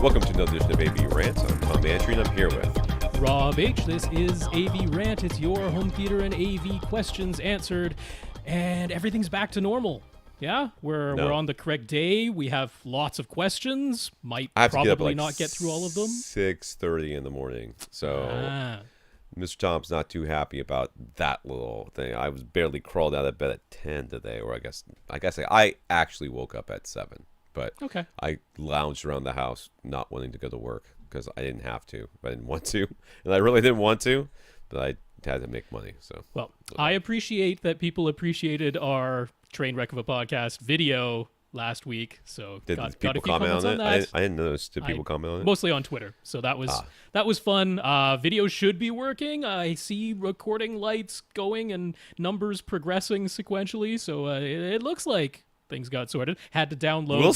Welcome to another edition of AVRant. I'm Tom Andry, and I'm here with Rob H. This is AVRant. It's your home theater and AV questions answered, and everything's back to normal. Yeah, we're on the correct day. We have lots of questions. Might probably not get through all of them. 6:30 in the morning. So Mr. Tom's not too happy about that little thing. I was barely crawled out of bed at 10 today, or I guess I actually woke up at 7. But okay. I lounged around the house not wanting to go to work because I didn't have to. I didn't want to. And I really didn't want to, but I had to make money. So I appreciate that people appreciated our train wreck of a podcast video last week. So did got people a few comment on that. it? I didn't notice. Did people comment on it? Mostly on Twitter. So that was fun. Video should be working. I see recording lights going and numbers progressing sequentially. So it looks like things got sorted. Had to download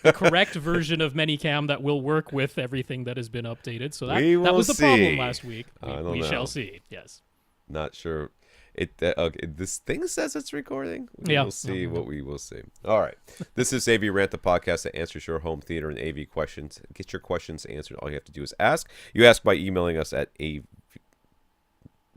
the correct version of ManyCam that will work with everything that has been updated. So that was the problem last week. We shall see. Yes. Not sure. This thing says it's recording. We'll see what we will see. All right. This is AVRant, the podcast that answers your home theater and AV questions. Get your questions answered. All you have to do is ask. You ask by emailing us at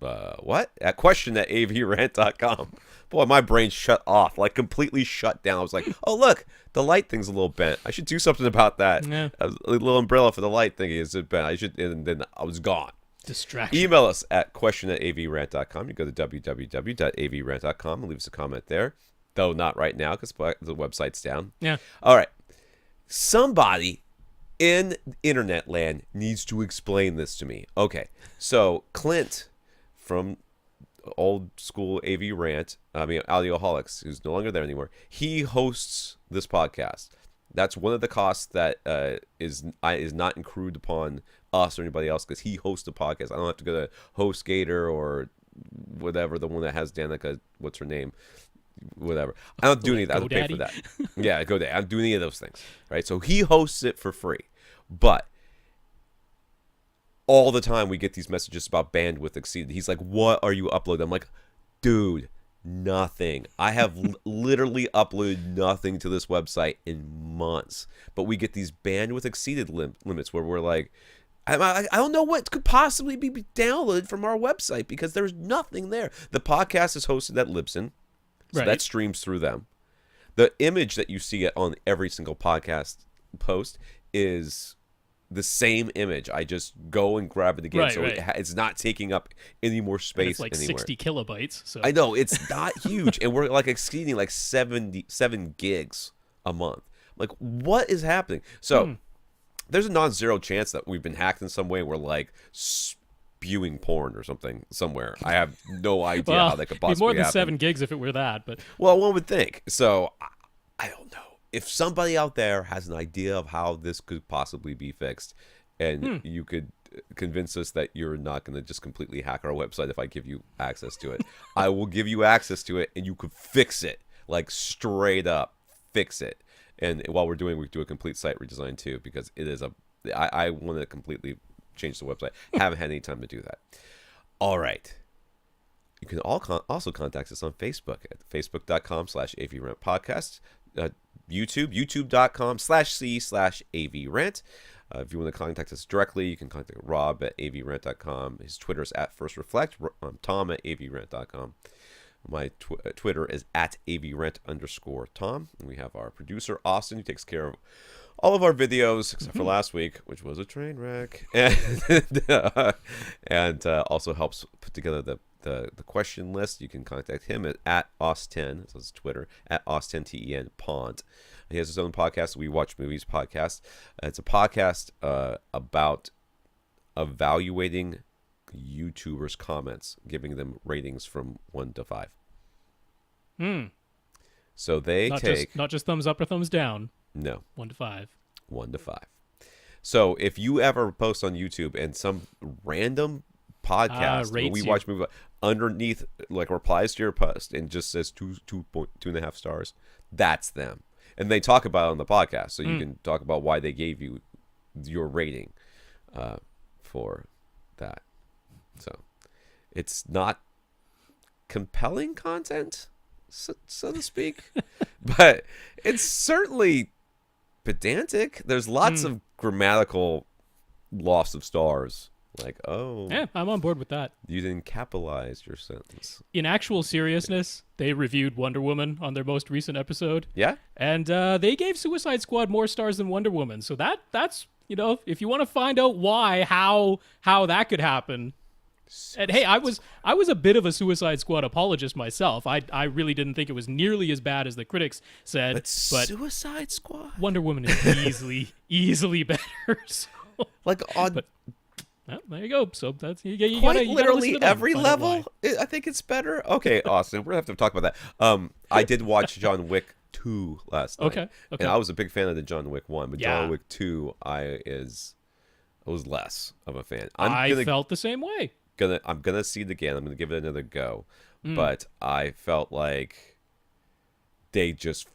question@avrant.com. Boy, my brain shut off, like completely shut down. I was like, oh, look, the light thing's a little bent. I should do something about that. Yeah. A little umbrella for the light thingy is bent. And then I was gone. Distraction. Email us at question@avrant.com. You go to www.avrant.com and leave us a comment there. Though not right now because the website's down. Yeah. All right. Somebody in internet land needs to explain this to me. Okay. So Clint from old school Audioholics, who's no longer there anymore, he hosts this podcast. That's one of the costs that is not accrued upon us or anybody else because he hosts the podcast. I don't have to go to HostGator or whatever, the one that has Danica, what's her name, whatever. I don't do any of that. I have to pay for that. Yeah, GoDaddy. I don't do any of those things, right? So he hosts it for free, but all the time we get these messages about bandwidth exceeded. He's like, what are you uploading? I'm like, dude, nothing. I have literally uploaded nothing to this website in months. But we get these bandwidth exceeded limits where we're like, I don't know what could possibly be downloaded from our website because there's nothing there. The podcast is hosted at Libsyn, so that streams through them. The image that you see on every single podcast post is the same image. I just go and grab it again, it's not taking up any more space. It's like anywhere. 60 kilobytes. So I know it's not huge, and we're like exceeding like 7 gigs a month. Like, what is happening? So there's a non-zero chance that we've been hacked in some way. We're like spewing porn or something somewhere. I have no idea how that could possibly be more than happen. 7 gigs if it were that. But well, one would think. So I don't know. If somebody out there has an idea of how this could possibly be fixed, and you could convince us that you're not going to just completely hack our website if I give you access to it, I will give you access to it, and you could fix it, like straight up fix it. And while we do a complete site redesign too, because it is I want to completely change the website. Haven't had any time to do that. All right. You can also contact us on Facebook at facebook.com/AVRantPodcast. youtube.com/c/AVRant. If you want to contact us directly, you can contact Rob at avrant.com. His Twitter is at FirstReflect. Tom at avrant.com. My Twitter is at avrant_Tom. And we have our producer, Austin, who takes care of all of our videos, except for last week, which was a train wreck. And also helps put together the question list. You can contact him at Aus10, so it's Twitter, at Aus10TEN Pond. He has his own podcast, We Watch Movies podcast. It's a podcast about evaluating YouTubers' comments, giving them ratings from 1 to 5. So they not just thumbs up or thumbs down. No. 1 to 5. 1 to 5. So if you ever post on YouTube and some random podcast We Watch Movies underneath like replies to your post and just says 2.5 stars, that's them. And they talk about it on the podcast, so you can talk about why they gave you your rating for that. So it's not compelling content, so to speak, but it's certainly pedantic. There's lots of grammatical loss of stars. Like, oh, Yeah, I'm on board with that. you didn't capitalize your sentence. In actual seriousness, they reviewed Wonder Woman on their most recent episode. Yeah? And they gave Suicide Squad more stars than Wonder Woman. So that's, if you want to find out how that could happen. And hey, I was a bit of a Suicide Squad apologist myself. I really didn't think it was nearly as bad as the critics said. But Suicide Squad? Wonder Woman is easily better. So. Like, on Well, there you go. So that's you quite gotta literally listen to them, every find out level, why. I think it's better. Okay, Austin, we're going to have to talk about that. I did watch John Wick 2 last night. Okay. And I was a big fan of the John Wick 1, but Yeah. John Wick 2, I was less of a fan. I felt the same way. I'm gonna see it again. I'm gonna give it another go, but I felt like they just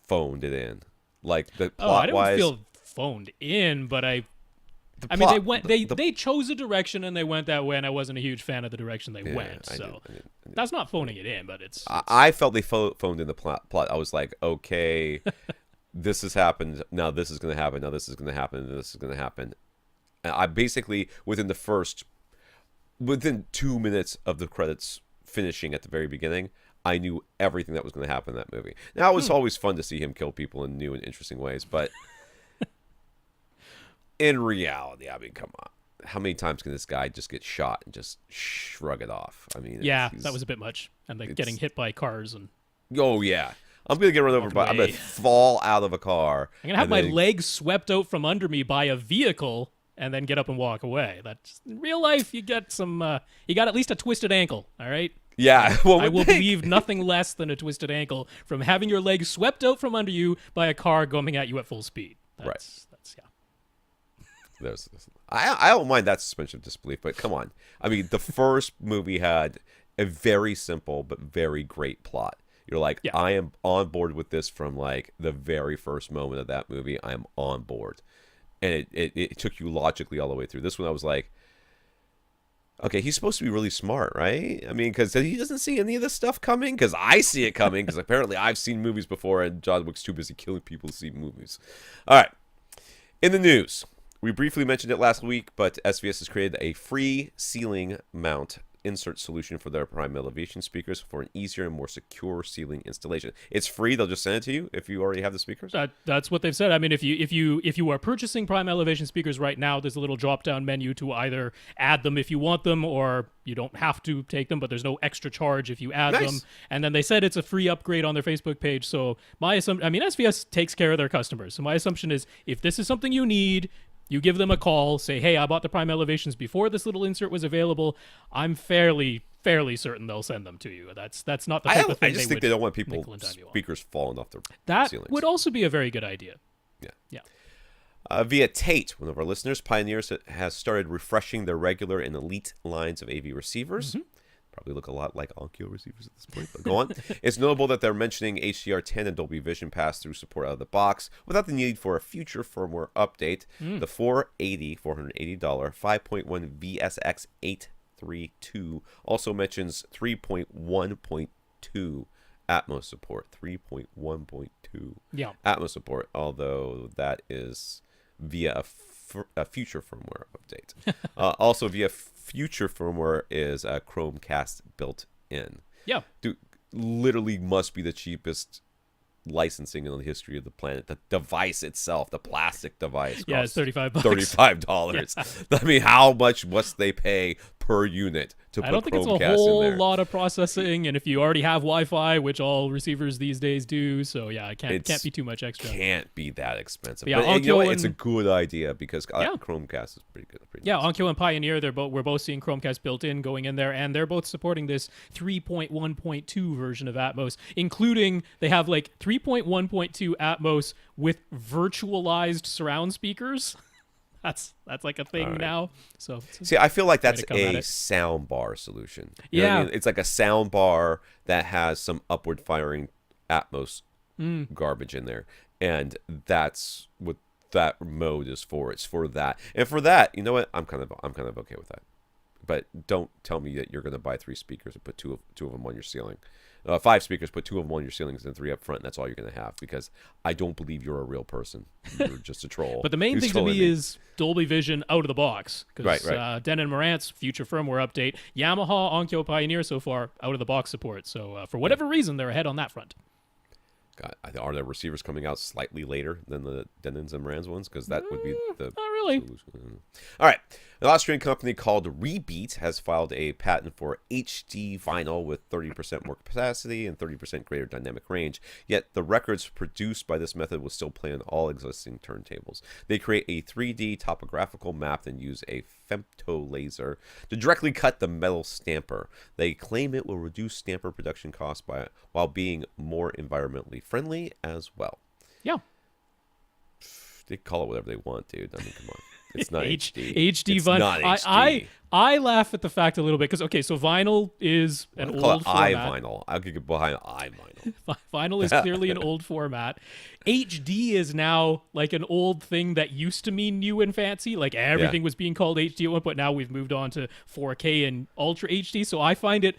phoned it in. Like the plot I didn't wise, feel phoned in, but I mean, plot- they went. the- They chose a direction and they went that way, and I wasn't a huge fan of the direction they Yeah, went. I So did. that's not phoning it in, but it's I felt they phoned in the plot. I was like, okay, this has happened. Now this is gonna happen. Now this is gonna happen. And this is gonna happen. And I basically within 2 minutes of the credits finishing at the very beginning, I knew everything that was going to happen in that movie. Now, it was always fun to see him kill people in new and interesting ways, but in reality, I mean, come on. How many times can this guy just get shot and just shrug it off? I mean, yeah, that was a bit much, and like getting hit by cars and oh, yeah. I'm going to get run over by, I'm going away. to fall out of a car. I'm gonna have and my then- legs swept out from under me by a vehicle. And then get up and walk away. That's in real life. You got some. You got at least a twisted ankle. All right. Yeah. Well, I will believe nothing less than a twisted ankle from having your legs swept out from under you by a car coming at you at full speed. That's yeah. I don't mind that suspension of disbelief, but come on. I mean, the first movie had a very simple but very great plot. You're like, Yeah. I am on board with this from like the very first moment of that movie. I am on board. And it took you logically all the way through. This one, I was like, okay, he's supposed to be really smart, right? I mean, because he doesn't see any of this stuff coming. Because I see it coming. Because apparently I've seen movies before, and John Wick's too busy killing people to see movies. All right. In the news, we briefly mentioned it last week, but SBS has created a free ceiling mount insert solution for their prime elevation speakers for an easier and more secure ceiling installation. It's free. They'll just send it to you if you already have the speakers. That's what they've said. I mean, if you are purchasing prime elevation speakers right now, there's a little drop down menu to either add them if you want them, or you don't have to take them, but there's no extra charge if you add Nice. them. And then they said it's a free upgrade on their Facebook page. So my assumption, I mean, SBS takes care of their customers. So my assumption is, if this is something you need, you give them a call, say, hey, I bought the prime elevations before this little insert was available. I'm fairly certain they'll send them to you. That's not the type of thing I just think they don't want people nickel and dime you on. speakers falling off their That ceilings. would also be a very good idea. Yeah. Yeah. Via Tate, one of our listeners, Pioneers has started refreshing their regular and elite lines of AV receivers. Probably look a lot like Onkyo receivers at this point, but go on. It's notable that they're mentioning HDR10 and Dolby Vision pass-through support out of the box without the need for a future firmware update. The $480 5.1 VSX 832 also mentions 3.1.2 Atmos support. 3.1.2 Yeah. Atmos support, although that is via a future firmware update. Also via future firmware is a Chromecast built in. Yeah. Dude, literally must be the cheapest licensing in the history of the planet. The device itself, the plastic device, Yeah, it's costs $35. $35. I mean, how much must they pay per unit to put I don't think it's Chromecast a whole in there? lot of processing, and if you already have Wi-Fi, which all receivers these days do, so yeah, it can't be too much extra. Can't be that expensive. But yeah, but you know what? Onkyo It's a and- good idea because Yeah. Chromecast is pretty good. Pretty Yeah, nice. Onkyo and Pioneer, we're both seeing Chromecast built in going in there, and they're both supporting this 3.1.2 version of Atmos, including they have like 3.1.2 Atmos with virtualized surround speakers. That's like a thing now. So See, I feel like that's to come at a it. sound bar solution. You know what I Yeah. mean? It's like a sound bar that has some upward firing Atmos garbage in there. And that's what that mode is for. It's for that. And for that, you know what? I'm kind of okay with that. But don't tell me that you're going to buy 3 speakers and put two of them on your ceiling. 5 speakers, put 2 of them on your ceilings and 3 up front, and that's all you're going to have, because I don't believe you're a real person. You're just a troll. But the main thing to me is Dolby Vision out of the box. Because Right. Denon Marant's future firmware update, Yamaha, Onkyo, Pioneer so far out of the box support. So for whatever reason, they're ahead on that front. God, are there receivers coming out slightly later than the Denons and Marantz ones? Because that would be the Not really. solution. All right. An Austrian company called Rebeat has filed a patent for HD vinyl with 30% more capacity and 30% greater dynamic range. Yet the records produced by this method will still play on all existing turntables. They create a 3D topographical map and use a femto laser to directly cut the metal stamper. They claim it will reduce stamper production costs while being more environmentally friendly as well. Yeah. They call it whatever they want, dude. I mean, come on. It's not HD. HD it's vinyl. not HD. I laugh at the fact a little bit because, okay, so vinyl is an call old it format. iVinyl. I could get behind iVinyl. Vinyl is clearly an old format. HD is now like an old thing that used to mean new and fancy. Like everything was being called HD at one point. Now we've moved on to 4K and Ultra HD. So I find it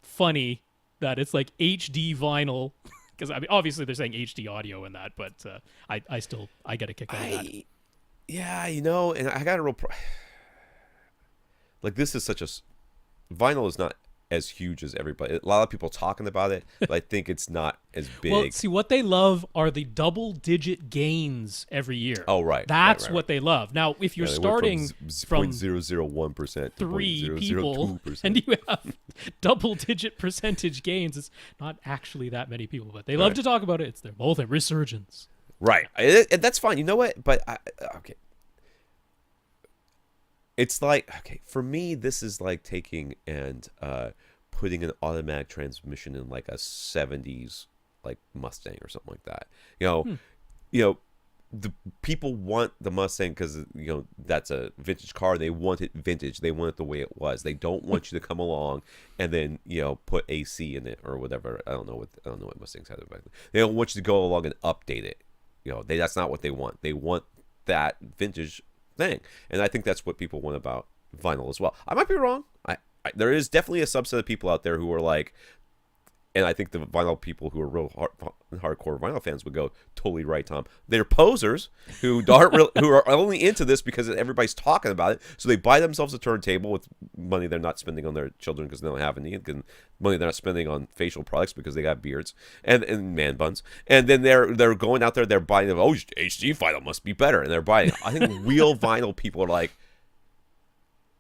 funny that it's like HD vinyl. Because I mean, obviously they're saying HD audio in that, but I get a kick out of that. Yeah, and I got a real... Like, this is such a... Vinyl is not as huge as everybody... A lot of people talking about it, but I think it's not as big. Well, see, what they love are the double-digit gains every year. Oh, right. That's right. what they love. Now, if you're starting from 0.001% to 3 people 0.002%. and you have double-digit percentage gains, it's not actually that many people, but they love to talk about it. They're both a resurgence. Right. And that's fine. You know what? But, okay. It's like, okay, for me, this is like taking and putting an automatic transmission in like a 70s like Mustang or something like that. You know, the people want the Mustang because, that's a vintage car. They want it vintage. They want it the way it was. They don't want you to come along and then, put AC in it or whatever. I don't know what Mustangs had back then. They don't want you to go along and update it. That's not what they want. They want that vintage thing, and I think that's what people want about vinyl as well. I might be wrong. There is definitely a subset of people out there who are like, and I think the vinyl people who are real hardcore vinyl fans would go, totally right, Tom. They're posers who who are only into this because everybody's talking about it. So they buy themselves a turntable with money they're not spending on their children because they don't have any, and money they're not spending on facial products because they got beards and man buns. And then they're going out there, they're buying them. Oh, HD vinyl must be better, and they're buying it. I think real vinyl people are like,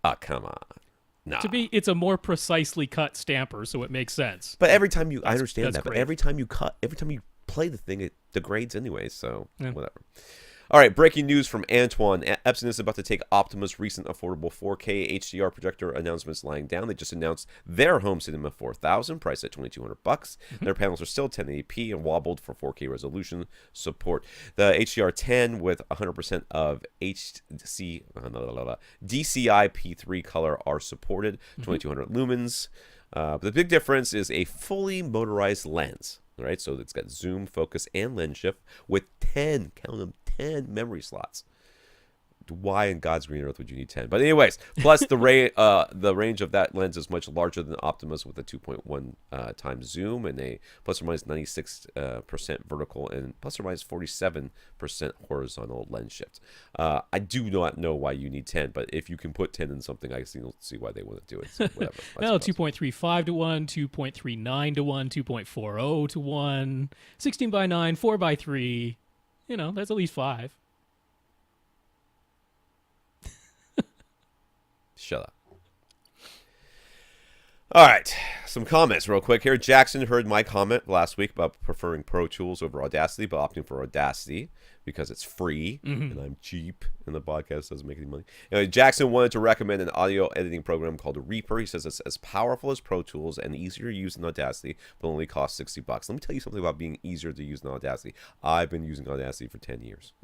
oh, come on. Nah. To me, it's a more precisely cut stamper, so it makes sense. But every time I understand that, great. but every time you play the thing, it degrades anyway, so whatever. All right, breaking news from Antoine. Epson is about to take Optimus' recent affordable 4K HDR projector announcements lying down. They just announced their Home Cinema 4000, priced at $2,200. Their panels are still 1080p and wobbled for 4K resolution support. The HDR 10 with 100% of DCI P3 color are supported, 2200 lumens. But the big difference is a fully motorized lens. All right, so it's got zoom, focus, and lens shift with 10, count them, 10 memory slots. Why in God's green earth would you need 10? But anyways, plus the range of that lens is much larger than Optimus with a 2.1 times zoom and a plus or minus 96% vertical and plus or minus 47% horizontal lens shift. I do not know why you need 10, but if you can put 10 in something, I see why they want to do it. So whatever. Well, 2.35 to 1, 2.39 to 1, 2.40 to 1, 16 by 9, 4 by 3. That's at least 5. Shut up. All right, some comments real quick here. Jackson heard my comment last week about preferring Pro Tools over Audacity, but opting for Audacity because it's free and I'm cheap and the podcast doesn't make any money. Anyway, Jackson wanted to recommend an audio editing program called Reaper. He says it's as powerful as Pro Tools and easier to use than Audacity, but only costs $60. Let me tell you something about being easier to use than Audacity. I've been using Audacity for 10 years.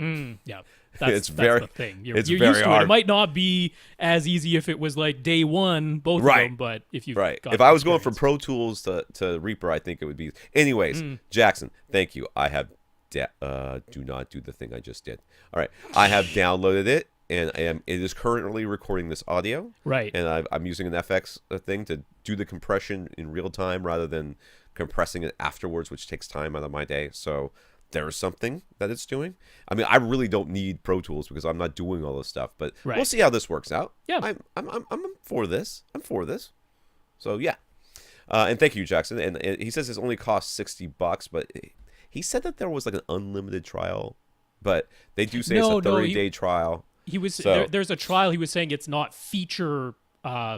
Yeah, that's the thing. You're very used to hard. it. It might not be as easy if it was like day one, both of them, but if you've got if I was going from Pro Tools to Reaper, I think it would be. Anyways, Jackson, thank you. I have do not do the thing I just did. All right, I have downloaded it, and it is currently recording this audio. Right, and I'm using an FX thing to do the compression in real time rather than compressing it afterwards, which takes time out of my day. So there's something that it's doing. I mean, I really don't need Pro Tools because I'm not doing all this stuff, but we'll see how this works out. Yeah, I'm for this. I'm for this. So yeah, and thank you, Jackson. And he says it's only cost $60, but he said that there was like an unlimited trial, but they do say it's a 30-day trial. He was there's a trial. He was saying it's not feature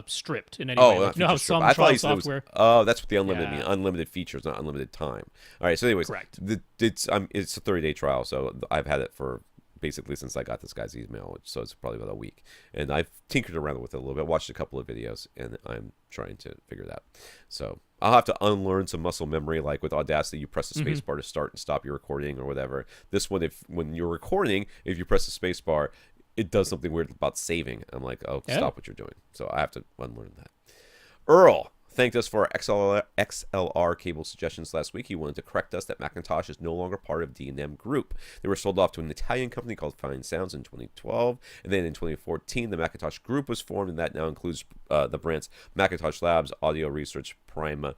stripped in any way. Like, you know how some trial software. That's what the unlimited mean. Unlimited features, not unlimited time. All right. So, anyways, correct. It's a 30-day trial, so I've had it for basically since I got this guy's email, so it's probably about a week. And I've tinkered around with it a little bit, watched a couple of videos, and I'm trying to figure it out. So I'll have to unlearn some muscle memory, like with Audacity, you press the space bar to start and stop your recording or whatever. This one, when you're recording, if you press the space bar, it does something weird about saving. I'm like, stop what you're doing. So I have to unlearn that. Earl thanked us for our XLR cable suggestions last week. He wanted to correct us that Macintosh is no longer part of D&M Group. They were sold off to an Italian company called Fine Sounds in 2012. And then in 2014, the Macintosh Group was formed, and that now includes the brands Macintosh Labs, Audio Research, Prima,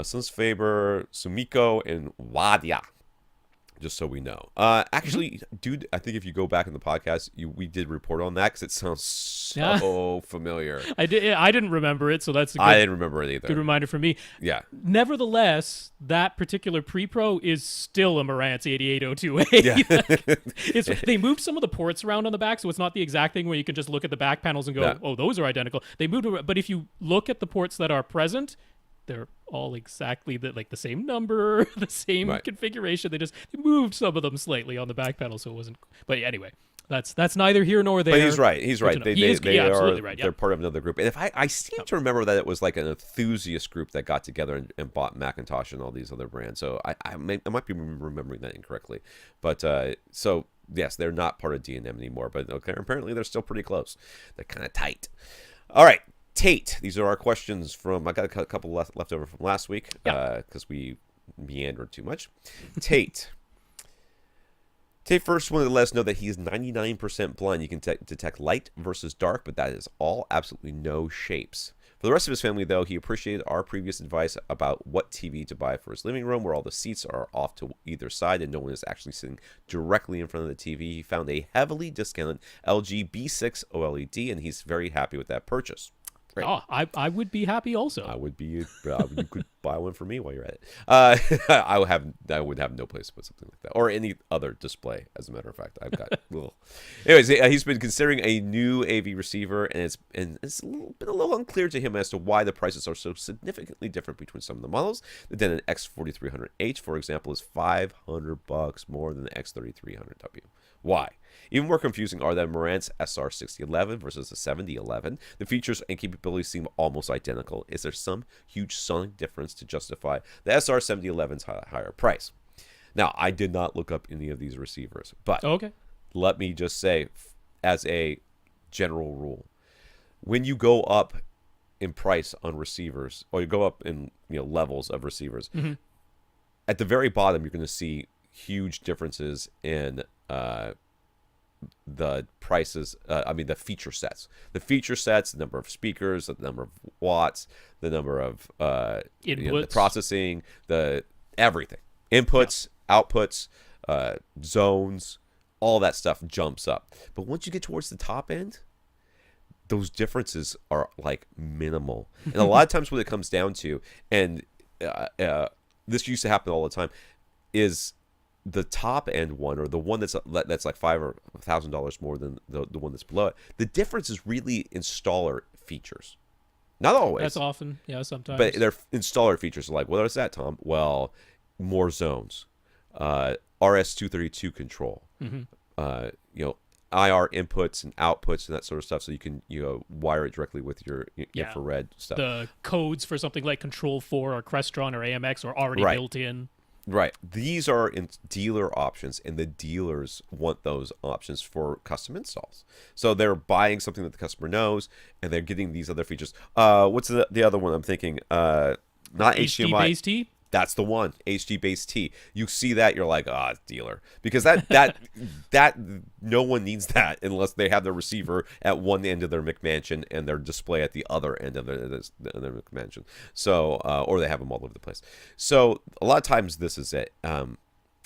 Sons Faber, Sumiko, and Wadia. Just so we know. Actually, dude, I think if you go back in the podcast, we did report on that because it sounds so familiar. I didn't remember it, so that's a good, I didn't remember it either. Good reminder for me. Yeah. Nevertheless, that particular pre-pro is still a Marantz 8802A. Yeah. They moved some of the ports around on the back, so it's not the exact thing where you can just look at the back panels and go, oh, those are identical. They moved, but if you look at the ports that are present, they're all exactly the same number, the same configuration. They moved some of them slightly on the back panel, so it wasn't. But anyway, that's neither here nor there. But he's right. He's right. They are absolutely right. They're part of another group. And if I seem to remember that it was like an enthusiast group that got together and bought Macintosh and all these other brands. So I might be remembering that incorrectly. But so yes, they're not part of D&M anymore. But okay, apparently they're still pretty close. They're kind of tight. All right. Tate, these are our questions from, I got a couple left over from last week because we meandered too much. Tate first wanted to let us know that he is 99% blind. You can detect light versus dark, but that is all absolutely no shapes. For the rest of his family, though, he appreciated our previous advice about what TV to buy for his living room, where all the seats are off to either side and no one is actually sitting directly in front of the TV. He found a heavily discounted LG B6 OLED, and he's very happy with that purchase. Great. Oh, I would be happy also. I would be. You could buy one for me while you're at it. I would have no place to put something like that, or any other display. As a matter of fact, I've got little. Anyways, he's been considering a new AV receiver, and it's been a little unclear to him as to why the prices are so significantly different between some of the models. Then an X4300H, for example, is $500 more than the X3300W. Why? Even more confusing are the Marantz SR6011 versus the 7011. The features and capabilities seem almost identical. Is there some huge sonic difference to justify the SR7011's higher price? Now, I did not look up any of these receivers, but let me just say, as a general rule, when you go up in price on receivers, or you go up in levels of receivers, at the very bottom, you're going to see huge differences in the prices, the feature sets. The feature sets, the number of speakers, the number of watts, the number of the processing, the everything. Inputs, outputs, zones, all that stuff jumps up. But once you get towards the top end, those differences are like minimal. And a lot of times what it comes down to, and this used to happen all the time, is the top end one, or the one that's like $5,000 or $1,000 more than the one that's below it. The difference is really installer features. Not always. That's often, sometimes. But they're installer features. Like, what is that, Tom? Well, more zones, RS-232 control, IR inputs and outputs and that sort of stuff, so you can wire it directly with your infrared stuff. The codes for something like Control 4 or Crestron or AMX are already built in. Right. These are in dealer options, and the dealers want those options for custom installs. So they're buying something that the customer knows, and they're getting these other features. What's the other one I'm thinking? Not HDMI. HD-based T? That's the one, HD base T. You see that, you're like, dealer, because that no one needs that unless they have their receiver at one end of their McMansion and their display at the other end of their McMansion. So, or they have them all over the place. So a lot of times this is it.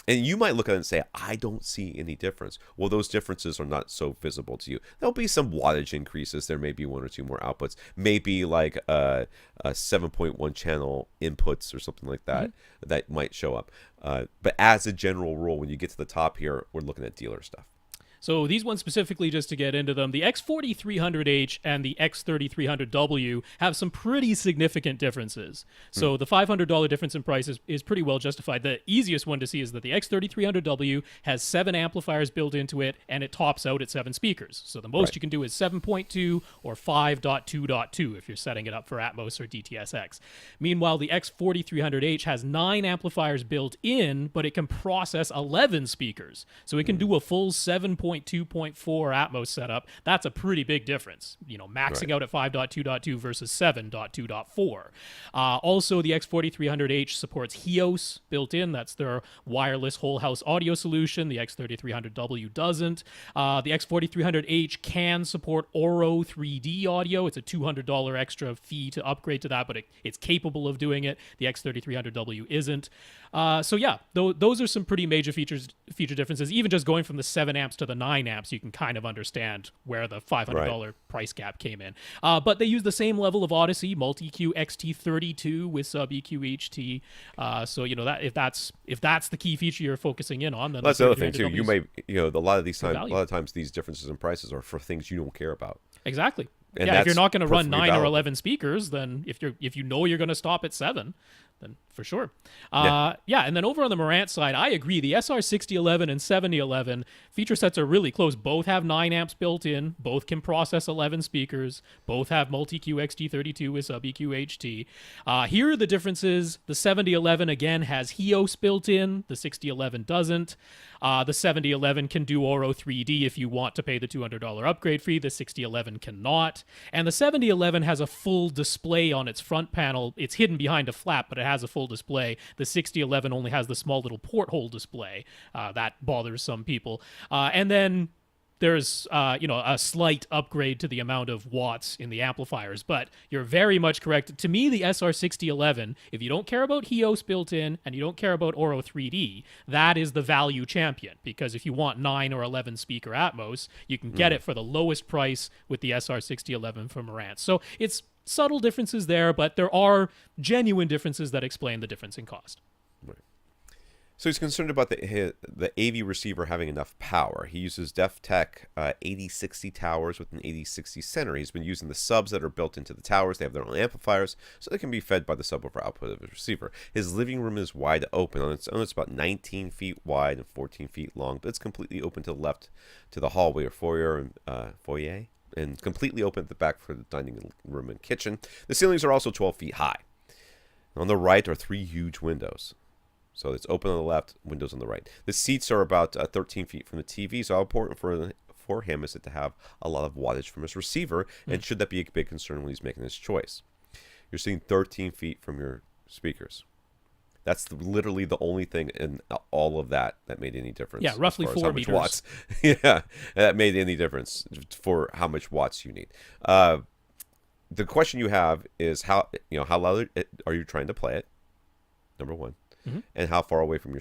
And you might look at it and say, I don't see any difference. Well, those differences are not so visible to you. There'll be some wattage increases. There may be one or two more outputs. Maybe like a 7.1 channel inputs or something like that that might show up. But as a general rule, when you get to the top here, we're looking at dealer stuff. So these ones specifically, just to get into them, the X4300H and the X3300W have some pretty significant differences. So the $500 difference in price is pretty well justified. The easiest one to see is that the X3300W has 7 amplifiers built into it, and it tops out at 7 speakers. So the most you can do is 7.2 or 5.2.2 if you're setting it up for Atmos or DTSX. Meanwhile, the X4300H has 9 amplifiers built in, but it can process 11 speakers. So it can do a full 7.2.4 Atmos setup. That's a pretty big difference, maxing out at 5.2.2 versus 7.2.4. Also, the X4300H supports HEOS built in. That's their wireless whole house audio solution. The X3300W doesn't. The X4300H can support Oro 3D audio. It's a $200 extra fee to upgrade to that, but it's capable of doing it. The X3300W isn't. So yeah, those are some pretty major feature differences. Even just going from the 7 amps to the 9 amps, you can kind of understand where the $500 price gap came in. But they use the same level of Odyssey multi-Q XT32 with sub EQ HT. So that if that's the key feature you're focusing in on, then that's the other thing too. You may a lot of times these differences in prices are for things you don't care about. Exactly. And if you're not going to run 9 or 11 speakers, then if you're going to stop at 7, then for sure. And then over on the Marantz side, I agree. The SR6011 and 7011 feature sets are really close. Both have 9 amps built in. Both can process 11 speakers. Both have multi-Q XT32 with sub EQ HT. Here are the differences. The 7011 again has HEOS built in. The 6011 doesn't. The 7011 can do Oro 3D if you want to pay the $200 upgrade fee. The 6011 cannot. And the 7011 has a full display on its front panel. It's hidden behind a flap, but it has a full display. The 6011 only has the small little porthole display. That bothers some people. And then there's a slight upgrade to the amount of watts in the amplifiers, but you're very much correct. To me, the SR6011, if you don't care about HEOS built in and you don't care about Oro 3D, that is the value champion, because if you want 9 or 11 speaker Atmos, you can get it for the lowest price with the SR6011 from Marantz. So it's subtle differences there, but there are genuine differences that explain the difference in cost. Right. So he's concerned about the AV receiver having enough power. He uses DefTech 8060 towers with an 8060 center. He's been using the subs that are built into the towers. They have their own amplifiers, so they can be fed by the subwoofer output of his receiver. His living room is wide open. On its own, it's about 19 feet wide and 14 feet long, but it's completely open to the left to the hallway or foyer, and completely open at the back for the dining room and kitchen. The ceilings are also 12 feet high. On the right are 3 huge windows. So it's open on the left, windows on the right. The seats are about 13 feet from the TV, so how important for him is it to have a lot of wattage from his receiver, and should that be a big concern when he's making this choice? You're sitting 13 feet from your speakers. That's literally the only thing in all of that made any difference. Yeah, roughly 4 meters. Watts. Yeah, that made any difference for how much watts you need. The question you have is how loud are you trying to play it? Number one. And how far away from your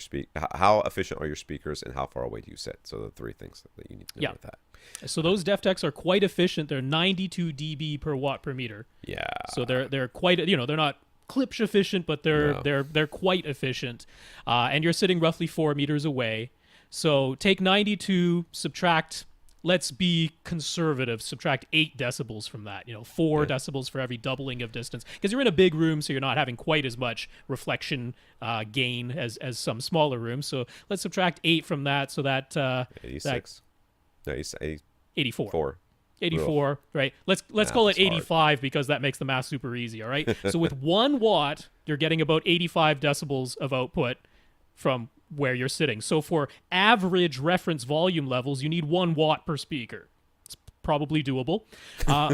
how efficient are your speakers, and how far away do you sit? So the 3 things that you need to know with that. So those DefTechs are quite efficient. They're 92 dB per watt per meter. Yeah. So they're quite, they're not Klipsch efficient, but they're quite efficient. And you're sitting roughly 4 meters away. So take 92, subtract, let's be conservative, subtract 8 decibels from that, 4 decibels for every doubling of distance, because you're in a big room, so you're not having quite as much reflection gain as some smaller rooms. So let's subtract 8 from that, so that 86. No, 84. 84, right? Let's call it 85 hard, because that makes the math super easy, all right? So with 1 watt, you're getting about 85 decibels of output from where you're sitting. So for average reference volume levels, you need 1 watt per speaker. It's probably doable.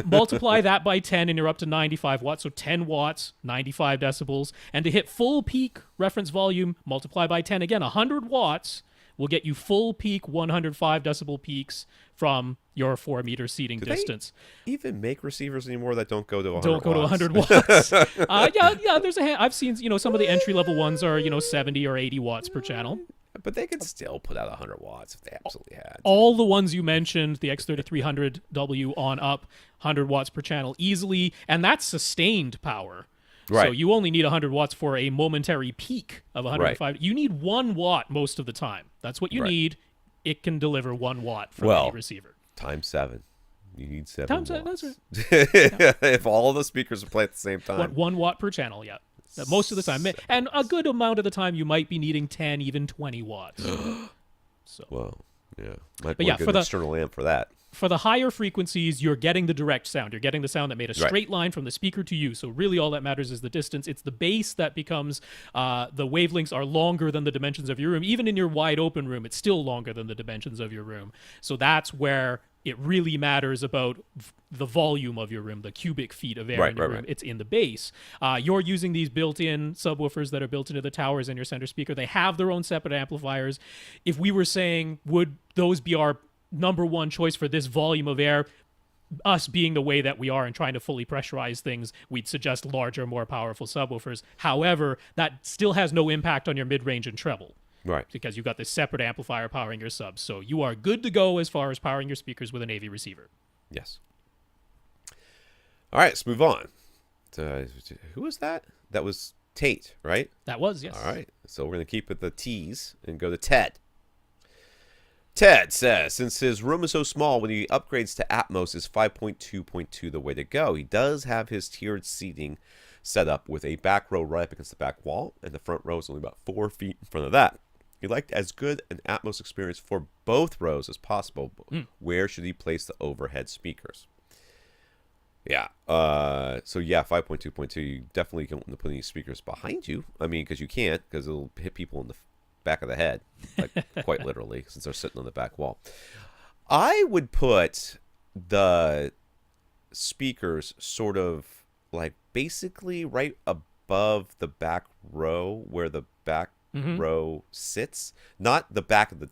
Multiply that by 10 and you're up to 95 watts. So 10 watts, 95 decibels. And to hit full peak reference volume, multiply by 10 again. 100 watts will get you full peak 105 decibel peaks from your 4-meter seating distance. They even make receivers anymore that don't go to 100 Don't go watts? to 100 watts. Yeah, there's I've seen, some of the entry-level ones are, 70 or 80 watts per channel. But they could still put out 100 watts if they absolutely had. All the ones you mentioned, the X3300W on up, 100 watts per channel easily, and that's sustained power. Right. So you only need 100 watts for a momentary peak of 105. Right. You need 1 watt most of the time. That's what you need. It can deliver 1 watt from any receiver. Times 7. You need 7 times watts. That's right. If all the speakers play at the same time. 1 watt per channel, yeah. Most of the time. And a good amount of the time, you might be needing 10, even 20 watts. So. Well, yeah. Might but be yeah, a good for the external amp for that. For the higher frequencies, you're getting the direct sound. You're getting the sound that made a straight line from the speaker to you. So really all that matters is the distance. It's the bass that becomes, the wavelengths are longer than the dimensions of your room. Even in your wide open room, it's still longer than the dimensions of your room. So that's where it really matters about the volume of your room, the cubic feet of air in your room. Right. It's in the bass. You're using these built-in subwoofers that are built into the towers in your center speaker. They have their own separate amplifiers. If we were saying, would those be our number one choice for this volume of air, us being the way that we are and trying to fully pressurize things, we'd suggest larger, more powerful subwoofers. However, that still has no impact on your mid-range and treble. Right. Because you've got this separate amplifier powering your subs. So you are good to go as far as powering your speakers with an AV receiver. Yes. All right, let's move on. Who was that? That was Tate, right? That was, yes. All right. So we're going to keep with the T's and go to Ted. Ted says, since his room is so small, when he upgrades to Atmos, is 5.2.2 the way to go. He does have his tiered seating set up with a back row right up against the back wall, and the front row is only about 4 feet in front of that. He liked as good an Atmos experience for both rows as possible. Where should he place the overhead speakers? Yeah. So yeah, 5.2.2. You definitely don't want to put any speakers behind you. I mean, because you can't, because it'll hit people in the back of the head, like quite literally, since they're sitting on the back wall. I would put the speakers sort of like basically right above the back row where the back row sits, not the back of the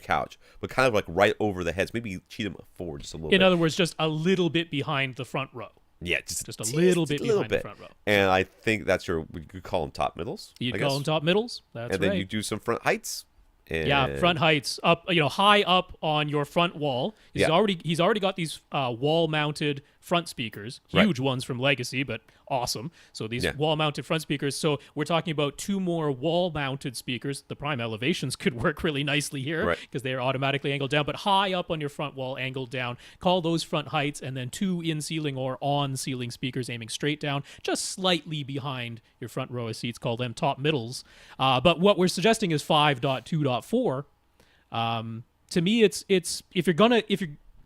couch, but kind of like right over the heads. Maybe cheat them forward just a little bit. In other words, just a little bit behind the front row. Yeah, just a little bit behind the front row. And I think that's we could call them top middles. You'd call them top middles. That's right. And then you do some front heights. Yeah, front heights up, high up on your front wall. He's already got these wall-mounted front speakers, huge ones from Legacy, but awesome. So these wall-mounted front speakers. So we're talking about 2 more wall-mounted speakers. The prime elevations could work really nicely here because they are automatically angled down, but high up on your front wall, angled down. Call those front heights, and then 2 in-ceiling or on-ceiling speakers aiming straight down, just slightly behind your front row of seats. Call them top middles. But what we're suggesting is 5.2.4. To me, it's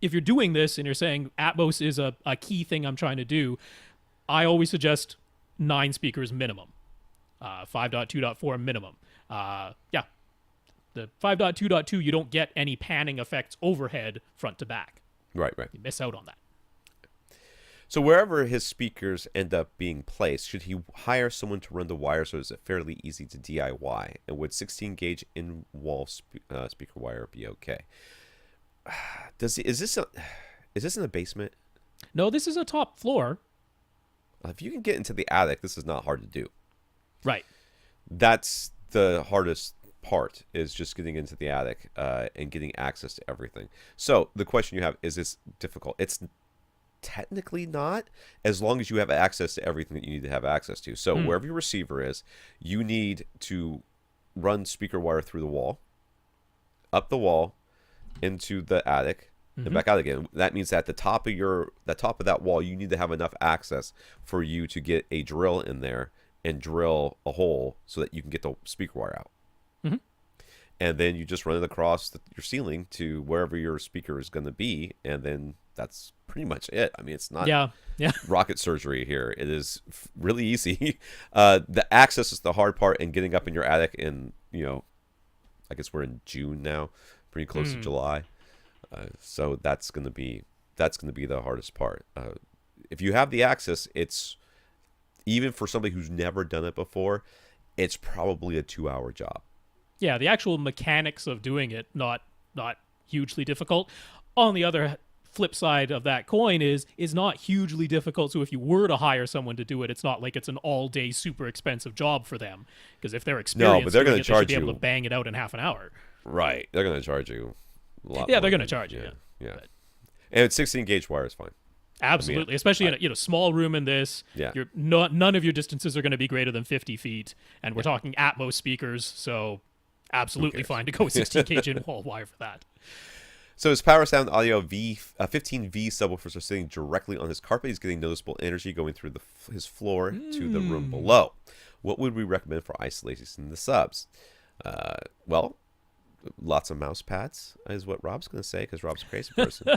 if you're doing this and you're saying Atmos is a key thing I'm trying to do, I always suggest 9 speakers minimum, 5.2.4 minimum. The 5.2.2, you don't get any panning effects overhead front to back. Right. You miss out on that. So wherever his speakers end up being placed, should he hire someone to run the wires, or is it fairly easy to DIY? And would 16-gauge in-wall speaker wire be okay? Is this in the basement? No, this is a top floor. If you can get into the attic, this is not hard to do. Right. That's the hardest part, is just getting into the attic and getting access to everything. So the question you have, is this difficult? It's technically not, as long as you have access to everything that you need to have access to. So wherever your receiver is, you need to run speaker wire through the wall, up the wall, into the attic, and back out again. That means that the top of that wall, you need to have enough access for you to get a drill in there and drill a hole so that you can get the speaker wire out. And then you just run it across your ceiling to wherever your speaker is going to be, and then that's pretty much it. I mean, it's not rocket surgery here. It is really easy. The access is the hard part, and getting up in your attic in, I guess we're in June now, pretty close to July. So that's gonna be the hardest part. If you have the access, it's even for somebody who's never done it before, it's probably a 2-hour job. Yeah, the actual mechanics of doing it not hugely difficult. On the other flip side of that coin is not hugely difficult. So if you were to hire someone to do it, it's not like it's an all-day super expensive job for them. Because if they're experienced, but they're going to charge they should be you able to bang it out in half an hour. Right, they're going to charge you a lot. Yeah, more they're going to than- charge you. yeah. But And 16 gauge wire is fine. absolutely, especially in a small room in this. Yeah. None of your distances are going to be greater than 50 feet, and we're talking Atmos speakers, so absolutely fine to go 16 gauge in wall wire for that. So his Power Sound Audio 15V subwoofers are sitting directly on his carpet. He's getting noticeable energy going through his floor to the room below. What would we recommend for isolation in the subs? Well, lots of mouse pads is what Rob's going to say, because Rob's a crazy person.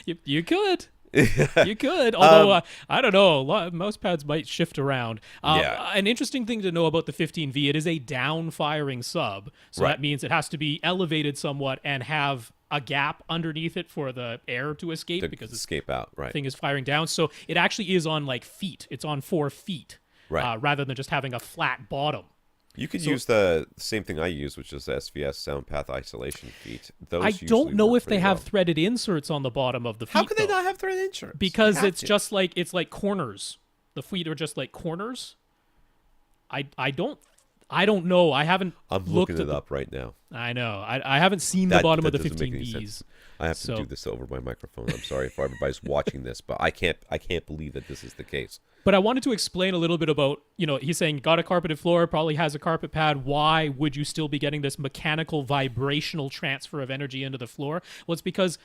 You could. You could, although I don't know. A lot of mouse pads might shift around. An interesting thing to know about the 15V, it is a down-firing sub, so that means it has to be elevated somewhat and have a gap underneath it for the air to escape, because escape out, right? Thing is firing down. So it actually is on feet. It's on 4 feet, right? Rather than just having a flat bottom. You could use the same thing I use, which is the SBS Sound Path Isolation feet. Those I don't know if they have well. threaded inserts on the bottom of the feet. How could they not have threaded inserts? Because it's just it's like corners. The feet are just like corners. I don't know. I haven't. I'm looking it up right now. I know. I haven't seen the bottom of the 15Vs. I have to do this over my microphone. I'm sorry for everybody's watching this, but I can't believe that this is the case. But I wanted to explain a little bit about, he's saying got a carpeted floor, probably has a carpet pad. Why would you still be getting this mechanical vibrational transfer of energy into the floor? Well, it's because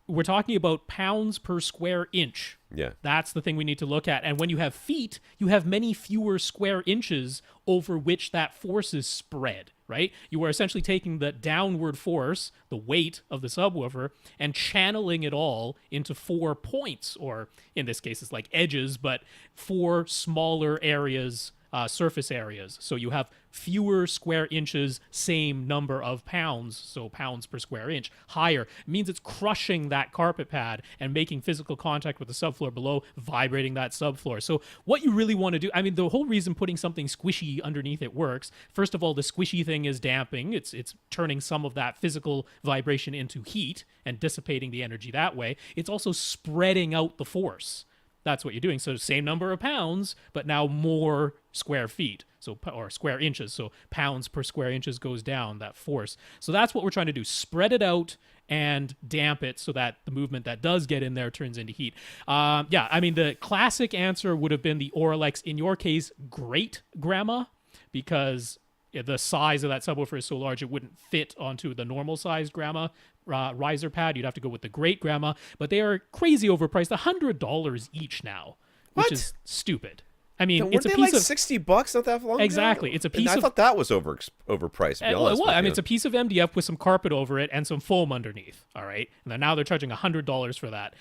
we're talking about pounds per square inch. Yeah. That's the thing we need to look at. And when you have feet, you have many fewer square inches over which that force is spread, right? You are essentially taking the downward force, the weight of the subwoofer, and channeling it all into 4 points, or in this case, it's like edges, but 4 smaller areas, surface areas. So you have fewer square inches, same number of pounds, so pounds per square inch, higher. It means it's crushing that carpet pad and making physical contact with the subfloor below, vibrating that subfloor. So what you really want to do, the whole reason putting something squishy underneath it works, first of all, the squishy thing is damping. It's turning some of that physical vibration into heat and dissipating the energy that way. It's also spreading out the force. That's what you're doing. So same number of pounds, but now more square feet, or square inches. So pounds per square inches goes down, that force. So that's what we're trying to do. Spread it out and damp it so that the movement that does get in there turns into heat. The classic answer would have been the Oralex, in your case, great grandma, because the size of that subwoofer is so large it wouldn't fit onto the normal sized grandma riser pad. You'd have to go with the great grandma, but they are crazy overpriced, $100 each now, which is stupid. It's a piece of $60 not that long ago? Exactly. It's a piece I thought that was overpriced. To be honest with you. It's a piece of MDF with some carpet over it and some foam underneath. All right, and then now they're charging $100 for that.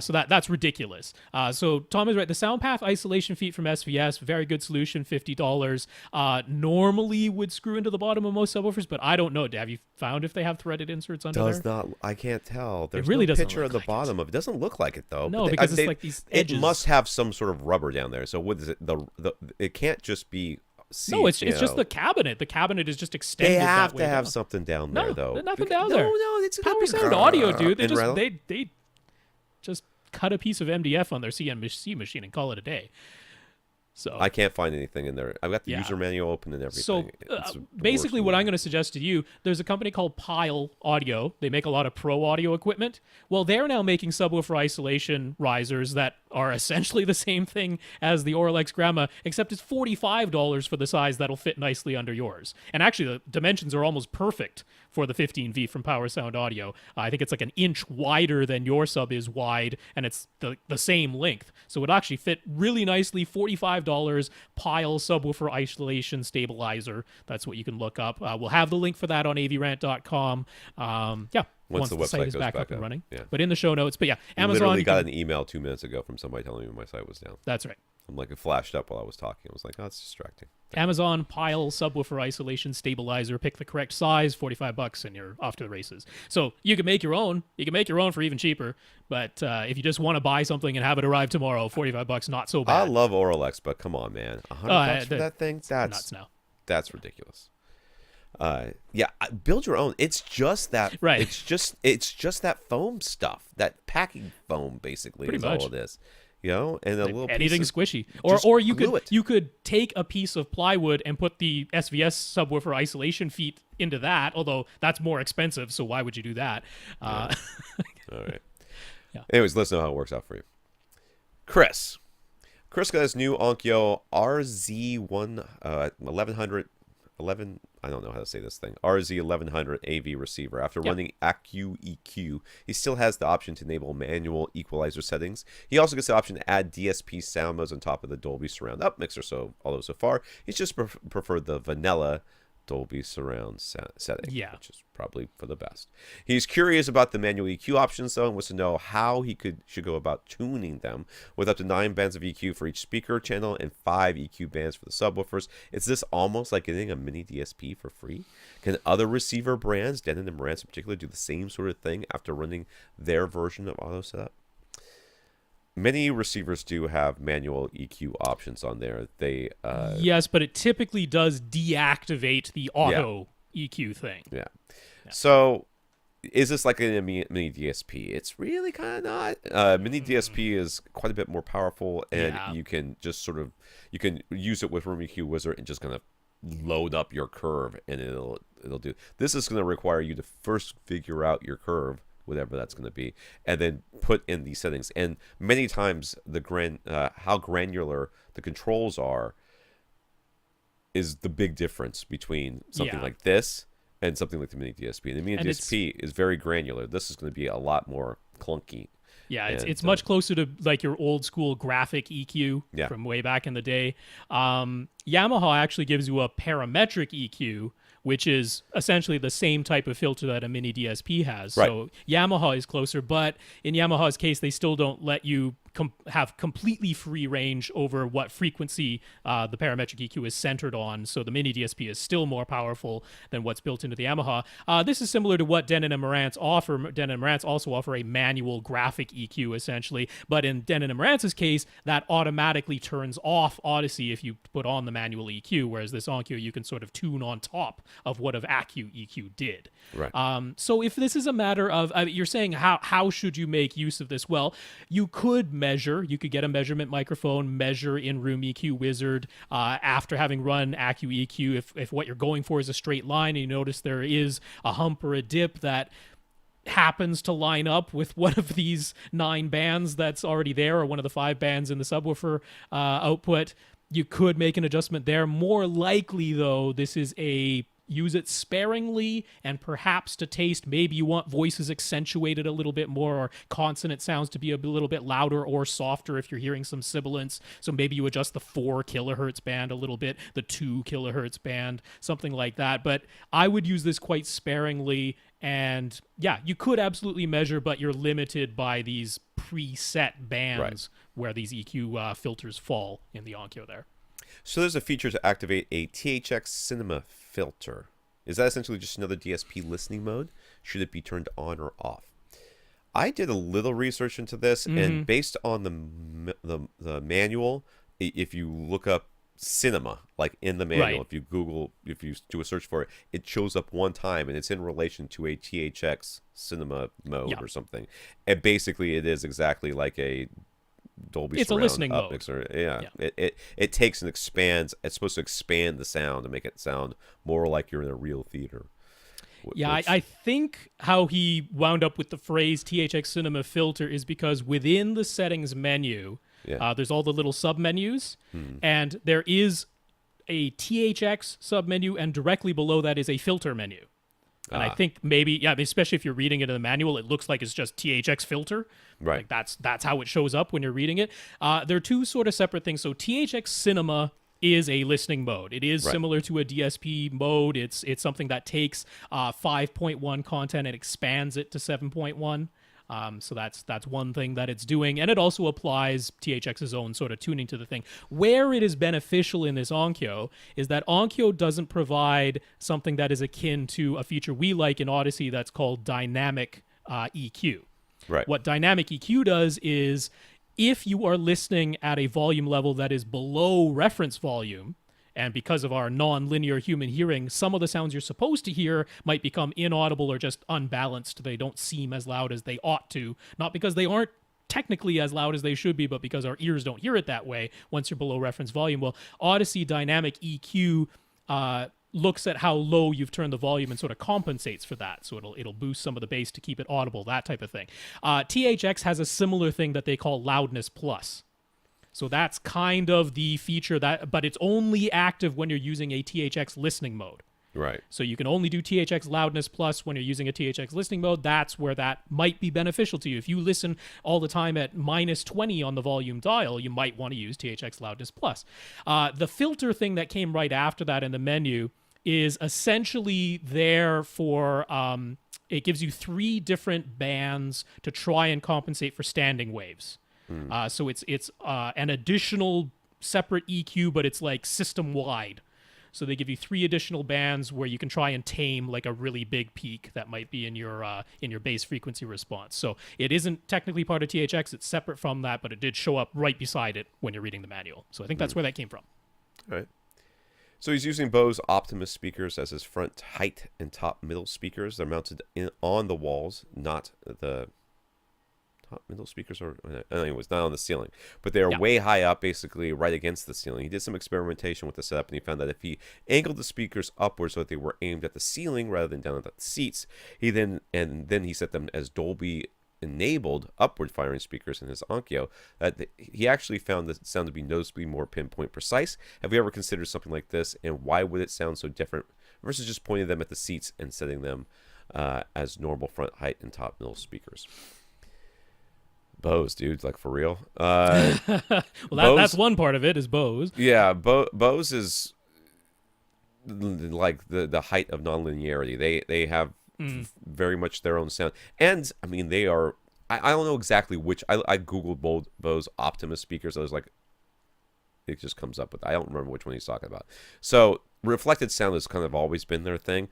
So that's ridiculous. So Tom is right. The SoundPath isolation feet from SVS, very good solution, $50. Normally would screw into the bottom of most subwoofers, but I don't know. Have you found if they have threaded inserts under there? Does not. I can't tell. There's really no doesn't picture of the look like bottom of it. Doesn't look like it though. No, because it's like these edges. It must have some sort of rubber down there. So what is it? It can't just be. No, it's just the cabinet. The cabinet is just extended. They have that to way have down. something down there, though. No, nothing down there. No, it's Power Sound Audio, dude. They just cut a piece of MDF on their CNC machine and call it a day. So I can't find anything in there. I've got the user manual open and everything. So basically what I'm going to suggest to you, there's a company called Pile Audio. They make a lot of pro audio equipment. Well, they're now making subwoofer isolation risers that are essentially the same thing as the Oralex Grandma, except it's $45 for the size that'll fit nicely under yours. And actually, the dimensions are almost perfect for the 15V from Power Sound Audio. I think it's like an inch wider than your sub is wide, and it's the same length. So it actually fit really nicely, $45, Pile subwoofer isolation stabilizer. That's what you can look up. We'll have the link for that on avrant.com. Once the site is goes back up up. and running. Yeah. But in the show notes. But yeah, I Amazon. literally got an email 2 minutes ago from somebody telling me my site was down. That's right. I'm like, it flashed up while I was talking. I was like, oh, it's distracting. Amazon Pile Subwoofer Isolation Stabilizer. Pick the correct size, $45, and you're off to the races. So you can make your own. You can make your own for even cheaper. But if you just want to buy something and have it arrive tomorrow, $45, not so bad. I love Oralex, but come on, man, $100 for that thing? That's nuts now. That's ridiculous. Build your own. It's just that. Right. It's just that foam stuff, that packing foam, basically. Pretty is much. all it is. And a little anything piece of, squishy, just or you glue could it. you could take a piece of plywood and put the SVS subwoofer isolation feet into that. Although that's more expensive, so why would you do that? All right. Yeah. Anyways, let's know how it works out for you. Chris got his new Onkyo RZ1 1100 I don't know how to say this thing. RZ1100 AV receiver. After running ACU EQ, he still has the option to enable manual equalizer settings. He also gets the option to add DSP sound modes on top of the Dolby Surround Up mixer. Although so far, he's just preferred the vanilla Dolby Surround setting, which is probably for the best. He's curious about the manual EQ options, though, and wants to know how he should go about tuning them with up to 9 bands of EQ for each speaker channel and 5 EQ bands for the subwoofers. Is this almost like getting a mini DSP for free? Can other receiver brands, Denon and Marantz in particular, do the same sort of thing after running their version of auto setup? Many receivers do have manual EQ options on there. They yes, but it typically does deactivate the auto EQ thing. Yeah. So, is this like a mini DSP? It's really kind of not. Mini DSP is quite a bit more powerful, and you can just you can use it with Room EQ Wizard and just kind of load up your curve, and it'll do. This is going to require you to first figure out your curve, whatever that's going to be, and then put in these settings. And many times how granular the controls are is the big difference between something like this and something like the mini DSP. And the mini DSP is very granular. This is going to be a lot more clunky. Yeah, it's much closer to like your old school graphic EQ from way back in the day. Yamaha actually gives you a parametric EQ, which is essentially the same type of filter that a mini DSP has. Right. So Yamaha is closer, but in Yamaha's case, they still don't let you have completely free range over what frequency the parametric EQ is centered on. So the mini DSP is still more powerful than what's built into the Yamaha. This is similar to what Denon and Marantz offer. Denon and Marantz also offer a manual graphic EQ, essentially. But in Denon and Marantz's case, that automatically turns off Odyssey if you put on the manual EQ, whereas this Onkyo you can sort of tune on top of what ACU EQ did. Right. So if this is a matter of, you're saying how should you make use of this? Well, you could measure. You could get a measurement microphone, measure in Room EQ Wizard after having run ACU EQ. If what you're going for is a straight line and you notice there is a hump or a dip that happens to line up with one of these 9 bands that's already there, or one of the 5 bands in the subwoofer output, you could make an adjustment there. More likely, though, this is use it sparingly and perhaps to taste. Maybe you want voices accentuated a little bit more, or consonant sounds to be a little bit louder or softer if you're hearing some sibilance. So maybe you adjust the 4 kilohertz band a little bit, the 2 kilohertz band, something like that. But I would use this quite sparingly. And yeah, you could absolutely measure, but you're limited by these preset bands where these EQ filters fall in the Onkyo there. So there's a feature to activate a THX Cinema filter. Is that essentially just another DSP listening mode? Should it be turned on or off? I did a little research into this, and based on the manual, if you look up Cinema, like in the manual, if you do a search for it, it shows up one time, and it's in relation to a THX Cinema mode or something. And basically, it is exactly like a Dolby It's Surround a listening up mode. mixer. It takes and expands. It's supposed to expand the sound to make it sound more like you're in a real theater. I think how he wound up with the phrase THX Cinema filter is because within the settings menu, there's all the little sub-menus, and there is a THX sub-menu, and directly below that is a filter menu. And I think maybe, especially if you're reading it in the manual, it looks like it's just THX filter. Right. Like that's how it shows up when you're reading it. They're two sort of separate things. So THX Cinema is a listening mode. It is similar to a DSP mode. It's something that takes 5.1 content and expands it to 7.1. So that's one thing that it's doing, and it also applies THX's own sort of tuning to the thing. Where it is beneficial in this Onkyo is that Onkyo doesn't provide something that is akin to a feature we like in Odyssey that's called dynamic EQ. Right. What dynamic EQ does is if you are listening at a volume level that is below reference volume, and because of our non-linear human hearing, some of the sounds you're supposed to hear might become inaudible or just unbalanced. They don't seem as loud as they ought to, not because they aren't technically as loud as they should be, but because our ears don't hear it that way once you're below reference volume. Well, Odyssey Dynamic EQ looks at how low you've turned the volume and sort of compensates for that. So it'll boost some of the bass to keep it audible, that type of thing. THX has a similar thing that they call Loudness Plus. So that's kind of the feature but it's only active when you're using a THX listening mode. Right. So you can only do THX Loudness Plus when you're using a THX listening mode. That's where that might be beneficial to you. If you listen all the time at -20 on the volume dial, you might want to use THX Loudness Plus. The filter thing that came right after that in the menu is essentially there for... it gives you 3 different bands to try and compensate for standing waves. So it's an additional separate EQ, but it's like system-wide. So they give you 3 additional bands where you can try and tame like a really big peak that might be in your bass frequency response. So it isn't technically part of THX; it's separate from that, but it did show up right beside it when you're reading the manual. So I think that's where that came from. All right. So he's using Bose Optimus speakers as his front height and top middle speakers. They're mounted on the walls, not the top middle speakers, or anyways, not on the ceiling, but they're way high up, basically right against the ceiling. He did some experimentation with the setup, and he found that if he angled the speakers upwards so that they were aimed at the ceiling rather than down at the seats, he then set them as Dolby enabled upward firing speakers in his Onkyo, that he actually found the sound to be noticeably more pinpoint precise. Have you ever considered something like this, and why would it sound so different versus just pointing them at the seats and setting them as normal front height and top middle speakers? Bose, dude, like for real. Well, that's one part of it is Bose. Yeah, Bose is like the height of nonlinearity. They have very much their own sound, and I mean they are. I don't know exactly which. I googled Bose Optimus speakers. I was like, it just comes up with. I don't remember which one he's talking about. So reflected sound has kind of always been their thing.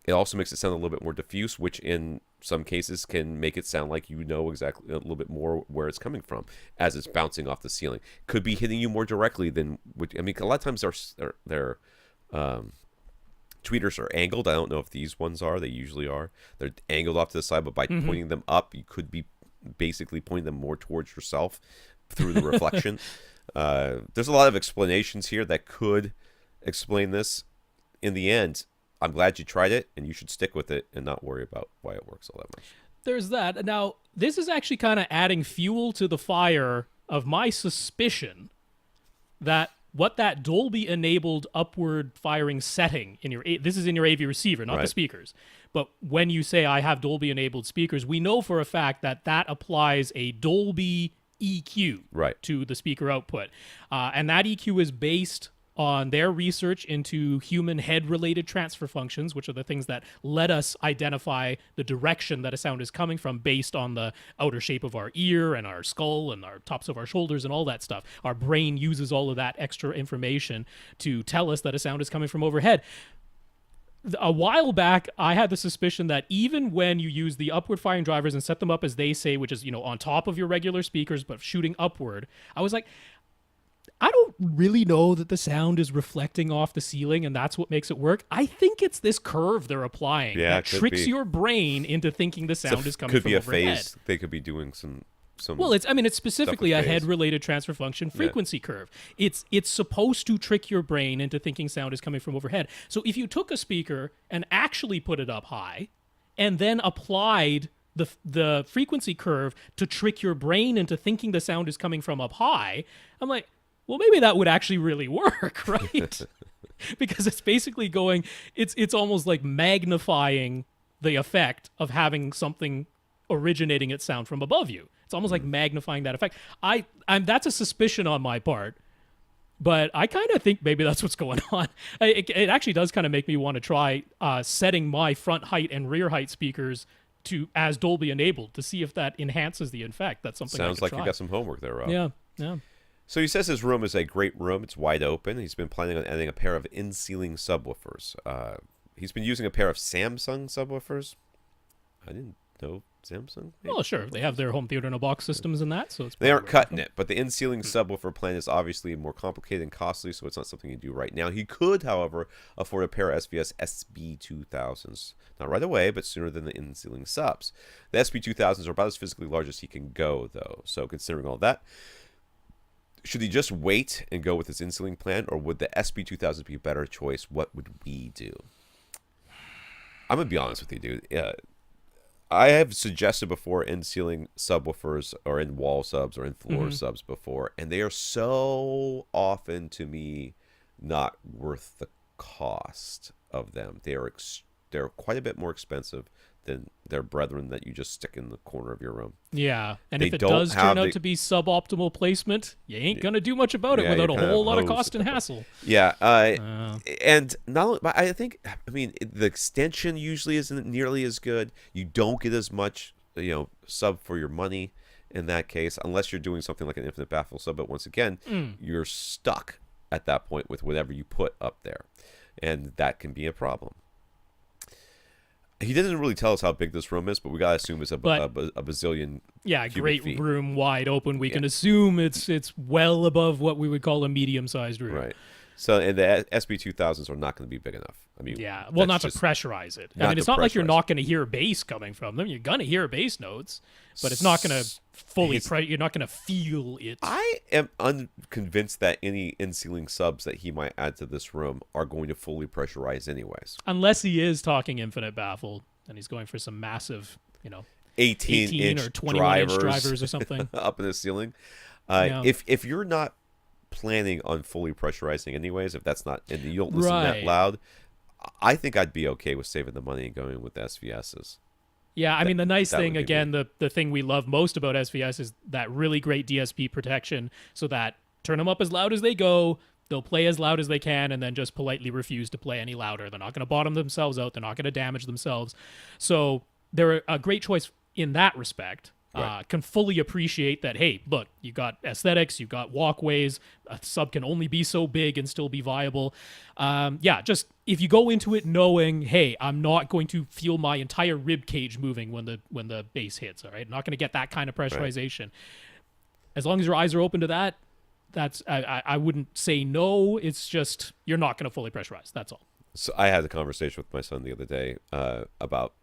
It also makes it sound a little bit more diffuse, which in some cases can make it sound like you know exactly a little bit more where it's coming from as it's bouncing off the ceiling. Could be hitting you more directly than, I mean, a lot of times their tweeters are angled. I don't know if these ones are. They usually are. They're angled off to the side, but by pointing them up, you could be basically pointing them more towards yourself through the reflection. There's a lot of explanations here that could explain this. In the end, I'm glad you tried it, and you should stick with it and not worry about why it works all that much. There's that. Now, this is actually kind of adding fuel to the fire of my suspicion that what that Dolby-enabled upward firing setting in your this is in your AV receiver, not the speakers. But when you say I have Dolby-enabled speakers, we know for a fact that that applies a Dolby EQ to the speaker output, and that EQ is based on their research into human head-related transfer functions, which are the things that let us identify the direction that a sound is coming from based on the outer shape of our ear and our skull and our tops of our shoulders and all that stuff. Our brain uses all of that extra information to tell us that a sound is coming from overhead. A while back, I had the suspicion that even when you use the upward firing drivers and set them up as they say, which is, on top of your regular speakers, but shooting upward, I was like, I don't really know that the sound is reflecting off the ceiling and that's what makes it work. I think it's this curve they're applying that tricks your brain into thinking the sound is coming from overhead. Could be a phase. They could be doing some well, it's specifically a head-related transfer function frequency curve. It's supposed to trick your brain into thinking sound is coming from overhead. So if you took a speaker and actually put it up high and then applied the frequency curve to trick your brain into thinking the sound is coming from up high, I'm like, well, maybe that would actually really work, right? Because it's basically it's almost like magnifying the effect of having something originating its sound from above you. It's almost like magnifying that effect. That's a suspicion on my part, but I kind of think maybe that's what's going on. It actually does kind of make me want to try setting my front height and rear height speakers to as Dolby enabled to see if that enhances the effect. That's something Sounds I could like try. you got some homework there, Rob. Yeah. So he says his room is a great room. It's wide open. He's been planning on adding a pair of in-ceiling subwoofers. He's been using a pair of Samsung subwoofers. I didn't know Samsung. Maybe? Well, sure. They have their home theater in a box systems and that, so it's They aren't probably where cutting it, but the in-ceiling subwoofer plan is obviously more complicated and costly, so it's not something you do right now. He could, however, afford a pair of SBS SB2000s. Not right away, but sooner than the in-ceiling subs. The SB2000s are about as physically large as he can go, though. So considering all that, should he just wait and go with his in-ceiling plan, or would the SB2000 be a better choice? What would we do? I'm going to be honest with you, dude. I have suggested before in-ceiling subwoofers or in-wall subs or in-floor subs before, and they are so often, to me, not worth the cost of them. They're quite a bit more expensive than their brethren that you just stick in the corner of your room. Yeah, and They if it don't does have turn out the- to be suboptimal placement, you ain't gonna do much about it Yeah, without a you're kinda whole lot of hosed cost and at that hassle. Yeah, and not only, but I think, I mean, the extension usually isn't nearly as good. You don't get as much, sub for your money in that case, unless you're doing something like an infinite baffle sub. But once again, you're stuck at that point with whatever you put up there, and that can be a problem. He didn't really tell us how big this room is, but we gotta assume it's a bazillion. Yeah, cubic great feet. room, wide open. We can assume it's well above what we would call a medium-sized room. Right. So, and the SB2000s are not going to be big enough. I mean, Yeah, well, not that's to just- pressurize it. I not mean, it's to not like you're pressurize not going to hear bass coming from them. You're going to hear bass notes, but it's not going to fully. You're not going to feel it. I am unconvinced that any in-ceiling subs that he might add to this room are going to fully pressurize anyways. Unless he is talking infinite baffle and he's going for some massive, 18-inch or 21-inch drivers drivers or something. up in the ceiling. Yeah. If you're not planning on fully pressurizing anyways, if that's not, and you don't listen that Right. loud, I think I'd be okay with saving the money and going with SVSs. Yeah, I mean, the nice that thing, would be again, the thing we love most about SVS is that really great DSP protection, so that turn them up as loud as they go, they'll play as loud as they can, and then just politely refuse to play any louder. They're not going to bottom themselves out. They're not going to damage themselves. So they're a great choice in that respect. Right. Can fully appreciate that, hey, look, you got aesthetics, you got walkways, a sub can only be so big and still be viable. Just if you go into it knowing, hey, I'm not going to feel my entire rib cage moving when the bass hits, all right? I'm not going to get that kind of pressurization. As long as your eyes are open to that, that's I wouldn't say no. It's just you're not going to fully pressurize. That's all. So I had a conversation with my son the other day about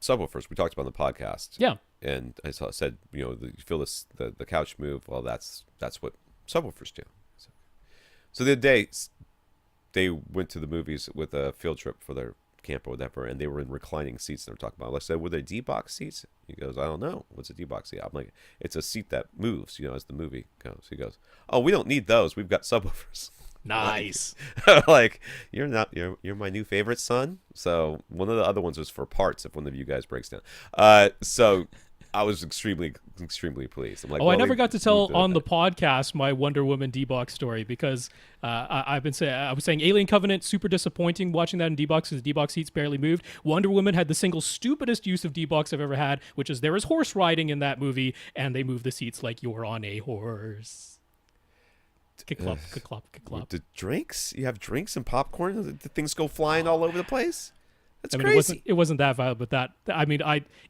subwoofers. We talked about it on the podcast. Yeah. And I said, you feel the couch move. Well, that's what subwoofers do. So the other day, they went to the movies with a field trip for their camp or whatever, and they were in reclining seats. And they were talking about, I said, were they D-box seats? He goes, I don't know. What's a D-box seat? I'm like, it's a seat that moves, as the movie goes. He goes, oh, we don't need those. We've got subwoofers. Nice. Like, you're my new favorite son. So one of the other ones was for parts if one of you guys breaks down. So I was extremely pleased. I'm like, I never got to tell on the podcast my Wonder Woman D-box story because I was saying Alien Covenant, super disappointing watching that in D-box because the D-box seats barely moved. Wonder Woman had the single stupidest use of D-box I've ever had, which is there is horse riding in that movie and they move the seats like you're on a horse. Kick-clop, kick-clop, kick-clop. The drinks? You have drinks and popcorn? The things go flying all over the place? That's I mean, crazy. It wasn't that violent, but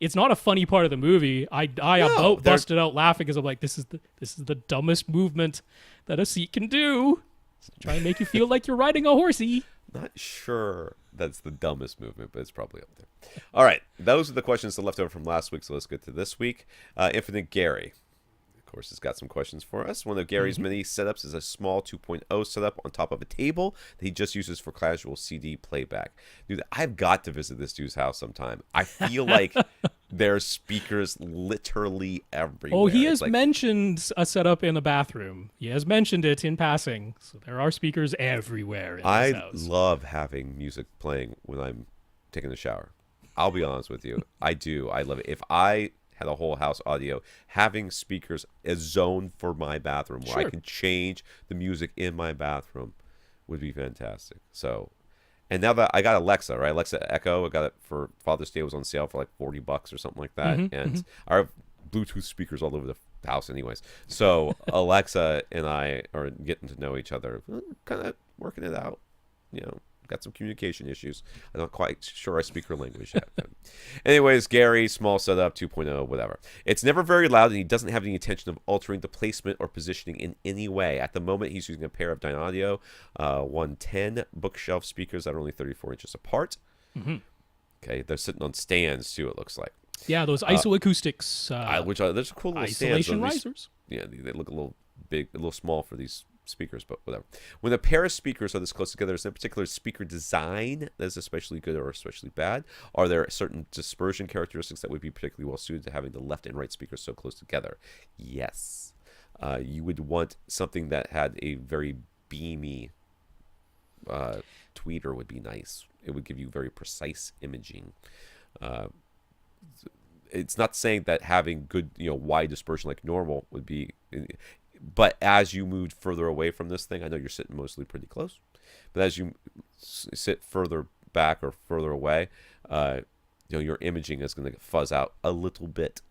it's not a funny part of the movie. I No, about busted out laughing because I'm like, this is the dumbest movement that a seat can do. Try and make you feel like you're riding a horsey. Not sure that's the dumbest movement, but it's probably up there. All right. Those are the questions that left over from last week, so let's get to this week. Infinite Gary, of course, has got some questions for us. One of Gary's many setups is a small 2.0 setup on top of a table that he just uses for casual CD playback. Dude, I've got to visit this dude's house sometime. I feel like there's speakers literally everywhere. Oh, he has It's like, mentioned a setup in the bathroom. He has mentioned it in passing. So there are speakers everywhere in this I house. love having music playing when I'm taking a shower. I'll be honest with you. I do. I love it. If I had a whole house audio, having speakers a zone for my bathroom where I Sure. can change the music in my bathroom would be fantastic. So, And now that I got Alexa, right? Alexa Echo, I got it for Father's Day. It was on sale for like $40 or something like that. And I have Bluetooth speakers all over the house anyways. So Alexa and I are getting to know each other, kind of working it out. Got some communication issues. I'm not quite sure I speak her language yet. Anyways, Gary, small setup, 2.0, whatever. It's never very loud, and he doesn't have any intention of altering the placement or positioning in any way. At the moment, he's using a pair of Dynaudio 110 bookshelf speakers that are only 34 inches apart. Okay, they're sitting on stands, too, it looks like. Yeah, those isoacoustics. Which are, there's cool little isolation stands. risers. Yeah, they look a little big, a little small for these speakers, but whatever. When a pair of speakers are this close together, is there a particular speaker design that is especially good or especially bad? Are there certain dispersion characteristics that would be particularly well suited to having the left and right speakers so close together? Yes. You would want something that had a very beamy tweeter would be nice. It would give you very precise imaging. It's not saying that having good, wide dispersion like normal would be, but as you move further away from this thing, I know you're sitting mostly pretty close, but as you sit further back or further away, your imaging is going to fuzz out a little bit.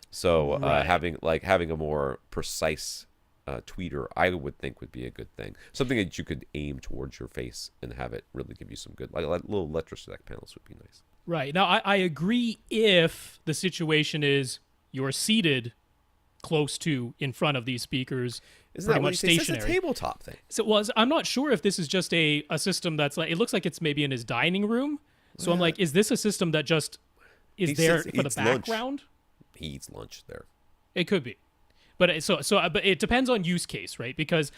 So Right. having a more precise tweeter, I would think would be a good thing. Something that you could aim towards your face and have it really give you some good, like little electrostatic panels would be nice. Right. Now, I agree if the situation is you're seated close to in front of these speakers, Isn't pretty that what much you say? stationary. It's a tabletop thing. So I'm not sure if this is just a system that's like, it looks like it's maybe in his dining room. So I'm like, is this a system that just is He there sits- for the eats lunch. background? He eats lunch there. It could be, but but it depends on use case, right? Because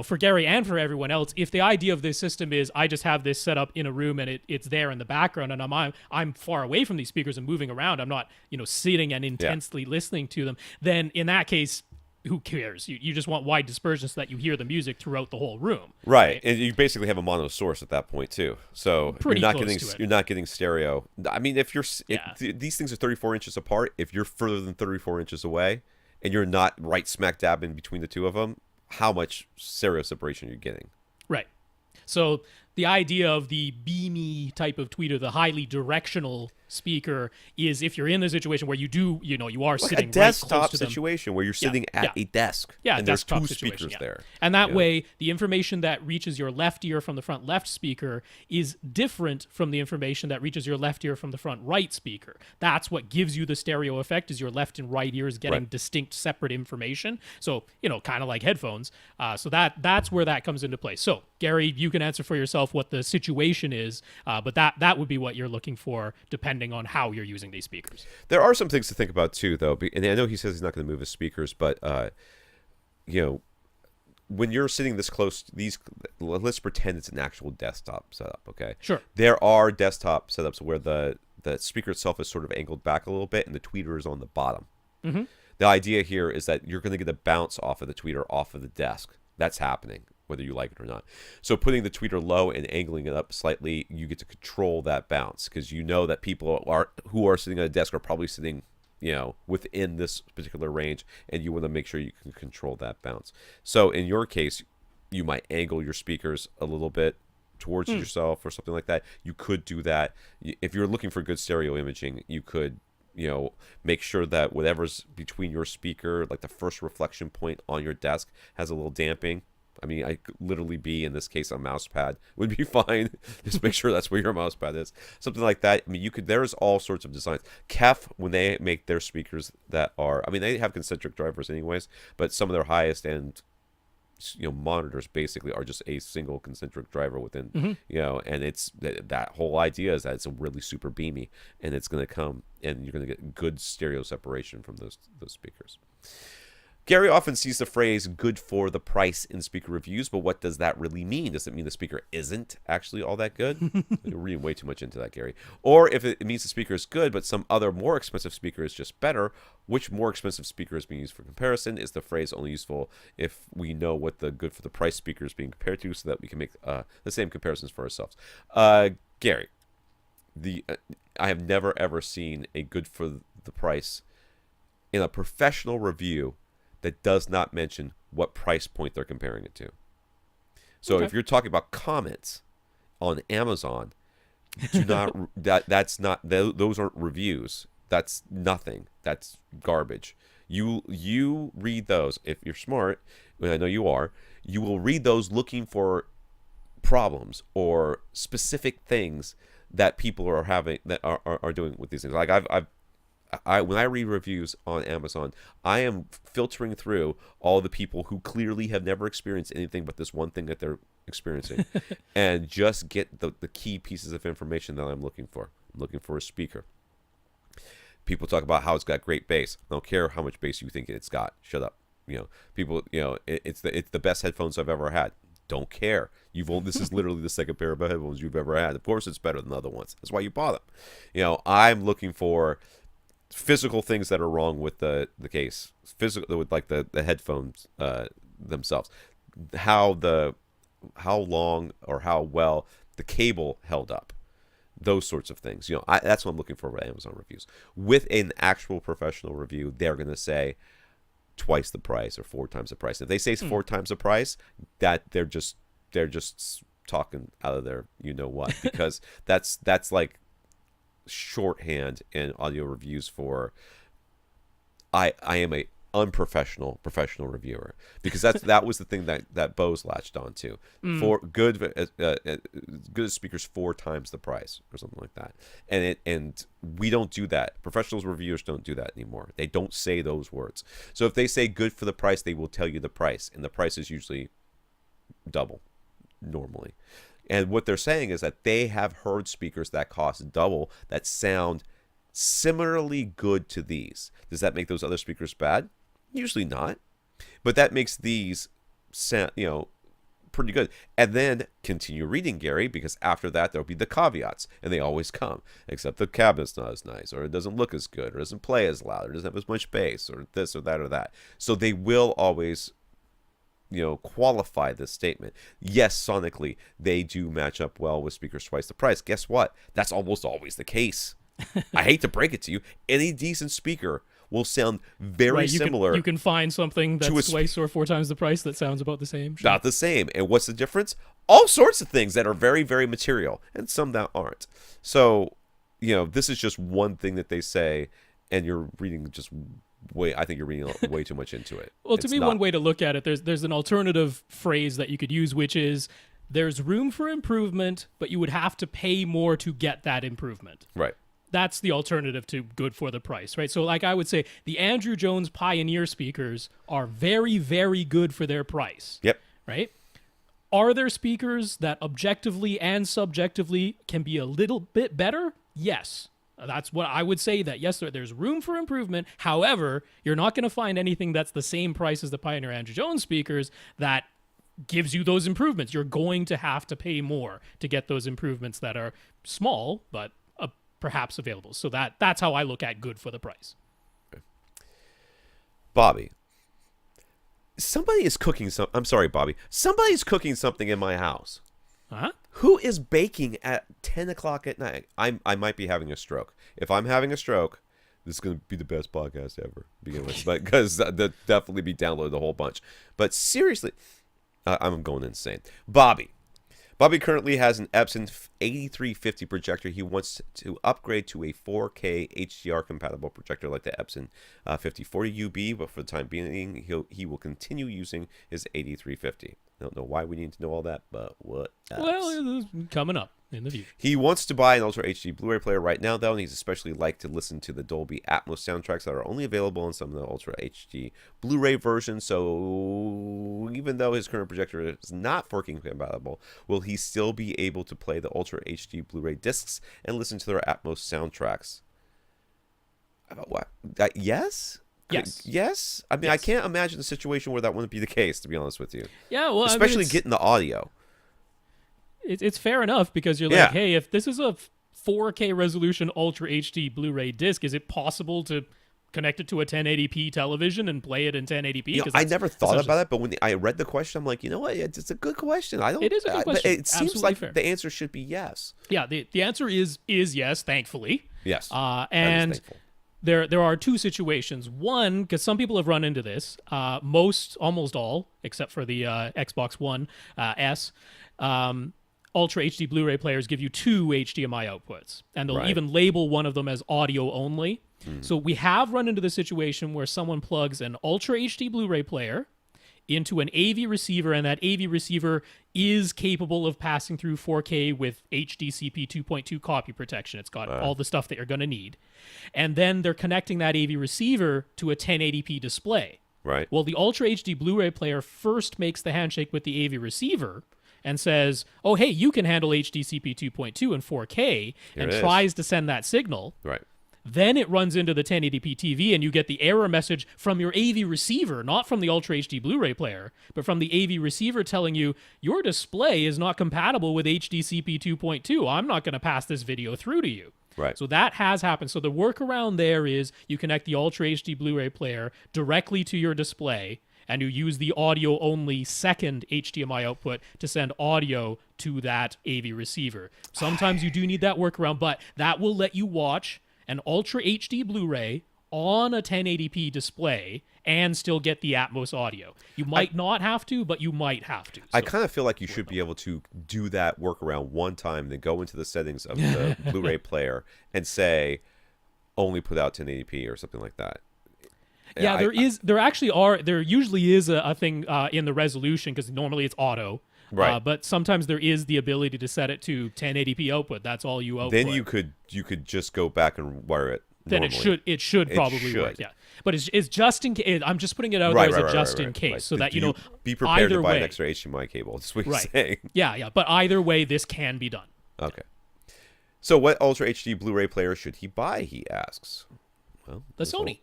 for Gary and for everyone else, if the idea of this system is I just have this set up in a room and it's there in the background, and I'm far away from these speakers and moving around, I'm not sitting and intensely listening to them, then in that case, who cares? You just want wide dispersion so that you hear the music throughout the whole room. Right, and you basically have a mono source at that point too. So Pretty you're not close getting to it. you're not getting stereo. I mean, if Yeah. these things are 34 inches apart, if you're further than 34 inches away, and you're not right smack dab in between the two of them, how much stereo separation you're getting? Right. So the idea of the BeMe type of tweeter, the highly directional speaker, is if you're in a situation where you are Like sitting a right desktop close to them. situation where you're sitting at a desk, Yeah, and there's desktop two situation, speakers yeah. there. And that way, the information that reaches your left ear from the front left speaker is different from the information that reaches your left ear from the front right speaker. That's what gives you the stereo effect, is your left and right ears getting Right. distinct, separate information. So, kind of like headphones. So that's where that comes into play. So, Gary, you can answer for yourself what the situation is, but that would be what you're looking for, depending on how you're using these speakers. There are some things to think about too, though. And I know he says he's not going to move his speakers, but when you're sitting this close, let's pretend it's an actual desktop setup. Okay. Sure. There are desktop setups where the speaker itself is sort of angled back a little bit, and the tweeter is on the bottom. Mm-hmm. The idea here is that you're going to get a bounce off of the tweeter off of the desk. That's happening, whether you like it or not. So putting the tweeter low and angling it up slightly, you get to control that bounce, because you know that people who are sitting at a desk are probably sitting, within this particular range, and you want to make sure you can control that bounce. So in your case, you might angle your speakers a little bit towards yourself or something like that. You could do that. If you're looking for good stereo imaging, you could make sure that whatever's between your speaker, like the first reflection point on your desk, has a little damping. I mean, I could literally be, in this case, a mouse pad would be fine. Just make sure that's where your mouse pad is. Something like that. I mean, there's all sorts of designs. Kef, when they make their speakers that are, I mean, they have concentric drivers anyways, but some of their highest end monitors basically are just a single concentric driver within, and it's that whole idea is that it's a really super beamy, and it's going to come, and you're going to get good stereo separation from those speakers. Gary often sees the phrase "good for the price" in speaker reviews, but what does that really mean? Does it mean the speaker isn't actually all that good? You're reading way too much into that, Gary. Or if it means the speaker is good, but some other more expensive speaker is just better, which more expensive speaker is being used for comparison? Is the phrase only useful if we know what the good for the price speaker is being compared to, so that we can make the same comparisons for ourselves? Gary, I have never ever seen a good for the price in a professional review that does not mention what price point they're comparing it to. So Okay. if you're talking about comments on Amazon, do not that's not those aren't reviews. That's nothing. That's garbage. You read those if you're smart, and I know you are. You will read those looking for problems or specific things that people are having that are doing with these things. Like when I read reviews on Amazon, I am filtering through all the people who clearly have never experienced anything but this one thing that they're experiencing, and just get the key pieces of information that I'm looking for. I'm looking for a speaker. People talk about how it's got great bass. I don't care how much bass you think it's got. Shut up. People. It's the best headphones I've ever had. Don't care. This is literally the second pair of headphones you've ever had. Of course, it's better than the other ones. That's why you bought them. I'm looking for physical things that are wrong with the case, physical with like the headphones themselves, how long or how well the cable held up, those sorts of things. That's what I'm looking for with Amazon reviews. With an actual professional review, they're going to say twice the price or 4 times the price. If they say 4 times the price, that they're just talking out of their what, because that's like shorthand in audio reviews for I am a professional reviewer, because that was the thing that Bose latched onto. For good speakers 4 times the price or something like that, and we don't do that. Professionals reviewers don't do that anymore. They don't say those words. So if they say good for the price, they will tell you the price, and the price is usually double normally. And what they're saying is that they have heard speakers that cost double that sound similarly good to these. Does that make those other speakers bad? Usually not. But that makes these sound, pretty good. And then continue reading, Gary, because after that there'll be the caveats, and they always come. Except the cabinet's not as nice, or it doesn't look as good, or doesn't play as loud, or doesn't have as much bass, or this or that or that. So they will always qualify this statement. Yes, sonically, they do match up well with speakers twice the price. Guess what? That's almost always the case. I hate to break it to you. Any decent speaker will sound very similar. You can find something that's twice or 4 times the price that sounds about the same. Sure. Not the same. And what's the difference? All sorts of things that are very, very material, and some that aren't. So, this is just one thing that they say, and you're reading just I think you're reading way too much into it. Well, to me, one way to look at it, there's an alternative phrase that you could use, which is there's room for improvement, but you would have to pay more to get that improvement. Right. That's the alternative to good for the price, right? So like I would say the Andrew Jones Pioneer speakers are very, very good for their price. Yep. Right? Are there speakers that objectively and subjectively can be a little bit better? Yes. That's what I would say, that yes, there's room for improvement. However, you're not going to find anything that's the same price as the Pioneer Andrew Jones speakers that gives you those improvements. You're going to have to pay more to get those improvements that are small, but perhaps available. So that's how I look at good for the price. Bobby, somebody is cooking I'm sorry, Bobby. Somebody's cooking something in my house. Huh? Who is baking at 10 o'clock at night? I might be having a stroke. If I'm having a stroke, this is going to be the best podcast ever. Begin with, but because they'll definitely be downloaded a whole bunch. But seriously, I'm going insane. Bobby currently has an Epson 8350 projector. He wants to upgrade to a 4K HDR compatible projector like the Epson 5040UB, but for the time being, he will continue using his 8350. I don't know why we need to know all that, but what else? Well, coming up in the future. He wants to buy an Ultra HD Blu-ray player right now, though, and he's especially like to listen to the Dolby Atmos soundtracks that are only available in some of the Ultra HD Blu-ray versions. So even though his current projector is not 4K compatible, will he still be able to play the Ultra HD Blu-ray discs and listen to their Atmos soundtracks? What? Yes? Yes. Yes? I mean, yes. I can't imagine a situation where that wouldn't be the case, to be honest with you. Yeah, well, especially getting the audio. It's fair enough, because you're like, hey, if this is a 4K resolution Ultra HD Blu-ray disc, is it possible to connect it to a 1080p television and play it in 1080p? I never thought about it, but when I read the question, I'm like, you know what? It's a good question. It is a good question. It seems Absolutely like fair. The answer should be yes. Yeah, the answer is yes, thankfully. Yes. And there are two situations. One, because some people have run into this, almost all, except for the Xbox One S, Ultra HD Blu-ray players give you 2 HDMI outputs, and they'll Right. even label one of them as audio only. So we have run into the situation where someone plugs an Ultra HD Blu-ray player into an AV receiver, and that AV receiver is capable of passing through 4K with HDCP 2.2 copy protection. It's got all the stuff that you're going to need. And then they're connecting that AV receiver to a 1080p display. Right. Well, the Ultra HD Blu-ray player first makes the handshake with the AV receiver and says, oh, hey, you can handle HDCP 2.2 and 4K, and tries to send that signal. Right. Then it runs into the 1080p TV, and you get the error message from your AV receiver, not from the Ultra HD Blu-ray player, but from the AV receiver telling you, your display is not compatible with HDCP 2.2. I'm not going to pass this video through to you. Right. So that has happened. So the workaround there is you connect the Ultra HD Blu-ray player directly to your display, and you use the audio-only second HDMI output to send audio to that AV receiver. Sometimes you do need that workaround, but that will let you watch an Ultra HD Blu-ray on a 1080p display and still get the Atmos audio. You might not have to, but you might have to. I kind of feel like you should be able to do that workaround one time, then go into the settings of the Blu-ray player and say, only put out 1080p or something like that. Yeah, there usually is a thing in the resolution, because normally it's auto. Right. But sometimes there is the ability to set it to 1080p output. That's all you output. Then you could just go back and wire it then normally. it should probably work. Yeah. But it's just in case. I'm just putting it out there as a just in case, so that be prepared to buy way, an extra HDMI cable. That's what you're right. saying. Yeah. But either way, this can be done. Okay. So what Ultra HD Blu-ray player should he buy? He asks. Well, The Sony.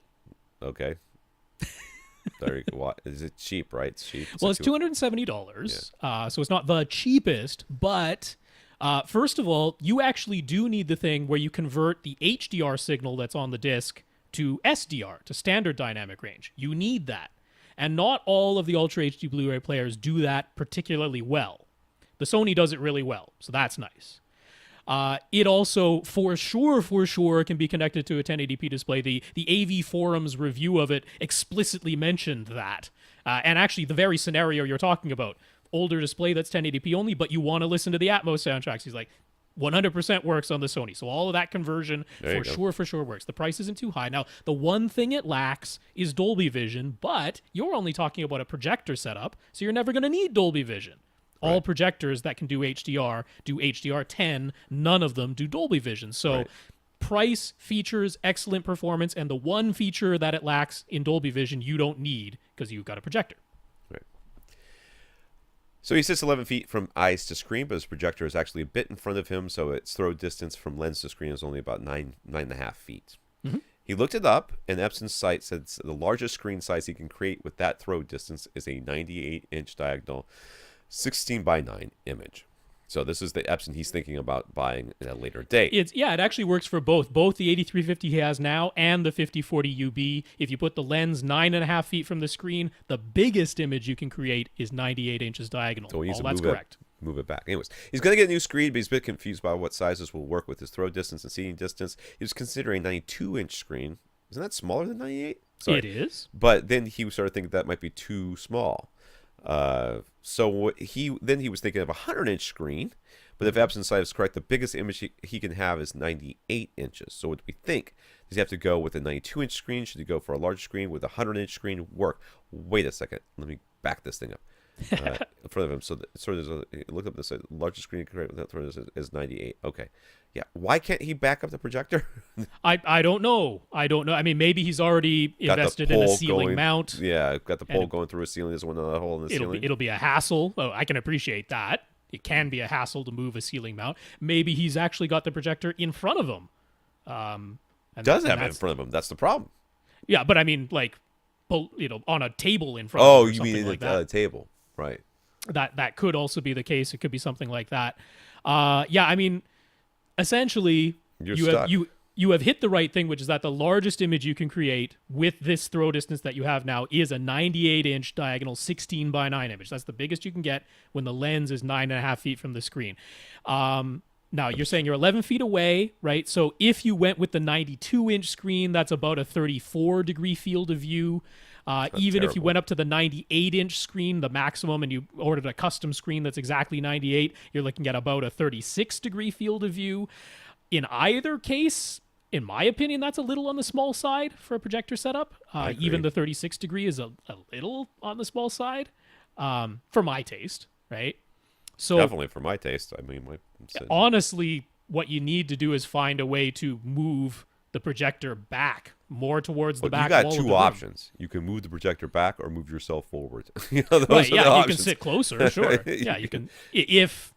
Okay. There you go. What is it? Cheap, right? It's cheap. Well, it's $270. So it's not the cheapest, but first of all, you actually do need the thing where you convert the HDR signal that's on the disc to SDR, to standard dynamic range. You need that. And not all of the Ultra HD Blu-ray players do that particularly well. The Sony does it really well, so that's nice. It also, for sure, can be connected to a 1080p display. The AV Forum's review of it explicitly mentioned that. And actually, the very scenario you're talking about, older display that's 1080p only, but you want to listen to the Atmos soundtracks. He's like, 100% works on the Sony. So all of that conversion for sure works. The price isn't too high. Now, the one thing it lacks is Dolby Vision, but you're only talking about a projector setup, so you're never going to need Dolby Vision. All projectors that can do HDR10. None of them do Dolby Vision. So price, features, excellent performance, and the one feature that it lacks in Dolby Vision you don't need because you've got a projector. Right. So he sits 11 feet from eyes to screen, but his projector is actually a bit in front of him, so its throw distance from lens to screen is only about 9.5 feet. Mm-hmm. He looked it up, and Epson's site said the largest screen size he can create with that throw distance is a 98-inch diagonal 16 by 9 image. So this is the Epson he's thinking about buying at a later date. It actually works for both the 8350 he has now and the 5040 UB. If you put the lens 9.5 feet from the screen, the biggest image you can create is 98 inches diagonal. So he needs to that's correct. Move it back. Anyways, he's going to get a new screen, but he's a bit confused by what sizes will work with his throw distance and seating distance. He was considering a 92-inch screen. Isn't that smaller than 98? Sorry. It is. But then he started thinking that might be too small. So he was thinking of a 100-inch screen, but if Epson's site is correct, the biggest image he can have is 98 inches. So what do we think? Does he have to go with a 92-inch screen? Should he go for a larger screen? With a 100-inch screen work? Wait a second. Let me back this thing up in front of him. So look up this largest screen is 98. Okay. Yeah. Why can't he back up the projector? I don't know. I mean, maybe he's already invested in a ceiling mount. Yeah, got the pole going through a ceiling. There's one hole in the ceiling. It'll be a hassle. Oh, I can appreciate that. It can be a hassle to move a ceiling mount. Maybe he's actually got the projector in front of him. Does have it in front of him. That's the problem. Yeah, but I mean, like, on a table in front of him. Oh, you mean like a table. Right. That could also be the case. It could be something like that. Yeah, I mean, essentially, you have hit the right thing, which is that the largest image you can create with this throw distance that you have now is a 98-inch diagonal 16 by 9 image. That's the biggest you can get when the lens is 9.5 feet from the screen. Now, you're saying you're 11 feet away, right? So if you went with the 92-inch screen, that's about a 34-degree field of view. Even if you went up to the 98-inch screen, the maximum, and you ordered a custom screen that's exactly 98, you're looking at about a 36-degree field of view. In either case, in my opinion, that's a little on the small side for a projector setup. Even the 36-degree is a little on the small side for my taste, right? So definitely for my taste. I mean, honestly, what you need to do is find a way to move the projector back more towards the back wall. You got two options. You can move the projector back or move yourself forward. Those right, yeah, you can sit closer, sure. Yeah, you can, if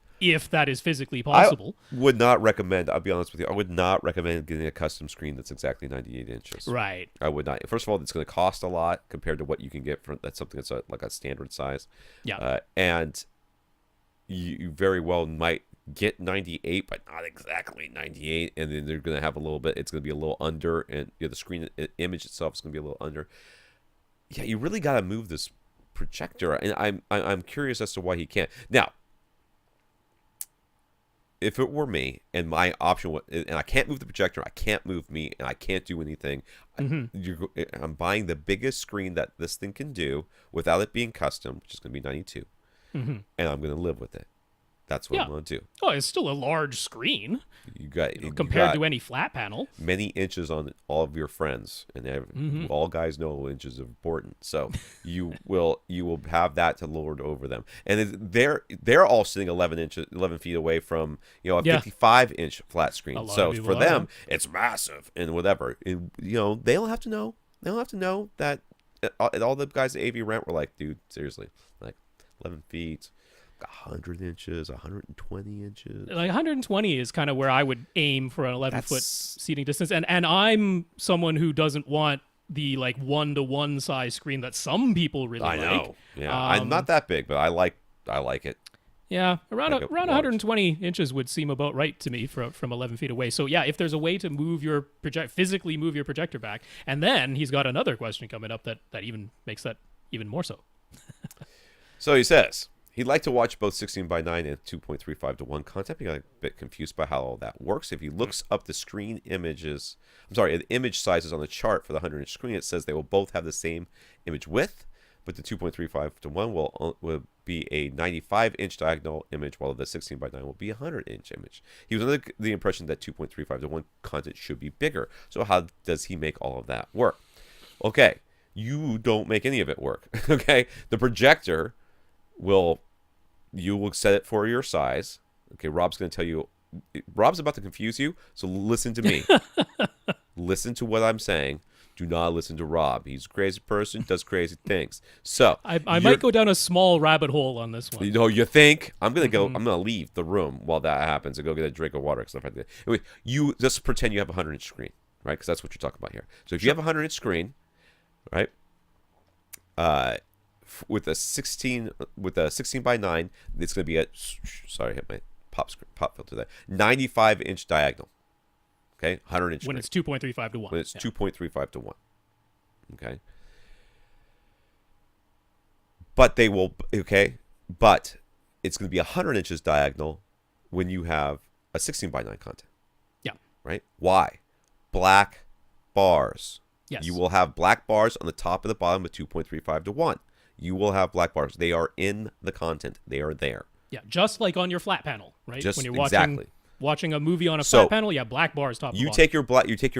that is physically possible. I would not recommend, I'll be honest with you, I would not recommend getting a custom screen that's exactly 98 inches. Right. I would not. First of all, it's going to cost a lot compared to what you can get for that's something that's like a standard size. Yeah. And you very well might get 98, but not exactly 98, and then they're going to have a little bit, it's going to be a little under, and the screen image itself is going to be a little under. Yeah, you really got to move this projector, and I'm curious as to why he can't. Now, if it were me, and my option was, and I can't move the projector, I can't move me, and I can't do anything, I'm buying the biggest screen that this thing can do without it being custom, which is going to be 92. And I'm going to live with it. That's what I'm going to do. Oh, it's still a large screen. Compared to any flat panel. Many inches on all of your friends, and all guys know inches are important. So you will have that to lord over them, and they're all sitting 11 feet away from a 55-inch flat screen. So for them, it's massive and whatever. And, they don't have to know. They don't have to know that. All the guys at AVRant were like, dude, seriously, like 11 feet. 100 inches, 120 inches. Like 120 is kind of where I would aim for an 11-foot seating distance. And I'm someone who doesn't want the like 1-to-1 size screen that some people really like. I know. Yeah, I'm not that big, but I like it. Yeah, around 120 inches would seem about right to me from 11 feet away. So yeah, if there's a way to move your physically move your projector back, and then he's got another question coming up that even makes that even more so. So he says he'd like to watch both 16:9 and 2.35:1 content. He got a bit confused by how all that works. If he looks up the the image sizes on the chart for the 100-inch screen, it says they will both have the same image width, but the 2.35:1 will be a 95-inch diagonal image, while the 16:9 will be a 100-inch image. He was under the impression that 2.35:1 content should be bigger. So how does he make all of that work? Okay, you don't make any of it work. Okay, the projector you will set it for your size. Okay, Rob's going to tell you. Rob's about to confuse you, so listen to me. Listen to what I'm saying. Do not listen to Rob. He's a crazy person, does crazy things. So I might go down a small rabbit hole on this one. You think? I'm going to go. I'm going to leave the room while that happens and go get a drink of water. Anyway, you just pretend you have a 100-inch screen, right? Because that's what you're talking about here. So if you have a 100-inch screen, right? With a 16:9, it's going to be at. Sorry, I hit my pop filter there. 95-inch diagonal. Okay, 100-inch. When it's 2.35:1. When it's 2.35:1. Okay. But they will. Okay, but it's going to be 100 inches diagonal when you have a 16:9 content. Yeah. Right. Why? Black bars. Yes. You will have black bars on the top and the bottom of 2.35:1. You will have black bars. They are in the content. They are there. Yeah, just like on your flat panel, right? Just when you're watching a movie on a flat panel, yeah, black bars top. You take your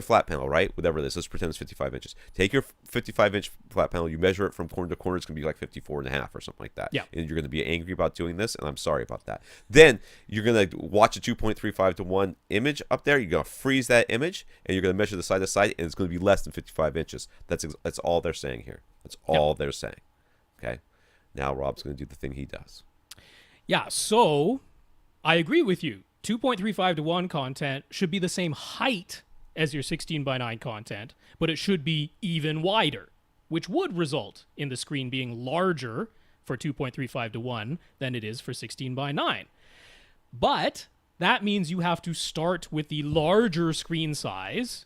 flat panel, right? Whatever this is, let's pretend it's 55 inches. Take your 55-inch flat panel. You measure it from corner to corner. It's gonna be like 54.5 or something like that. Yeah. And you're gonna be angry about doing this, and I'm sorry about that. Then you're gonna watch a 2.35:1 image up there. You're gonna freeze that image, and you're gonna measure the side to side, and it's gonna be less than 55 inches. That's all they're saying here. That's all they're saying. Okay. Now Rob's gonna do the thing he does. Yeah. So I agree with you. 2.35:1 content should be the same height as your 16:9 content, but it should be even wider, which would result in the screen being larger for 2.35:1 than it is for 16:9. But that means you have to start with the larger screen size,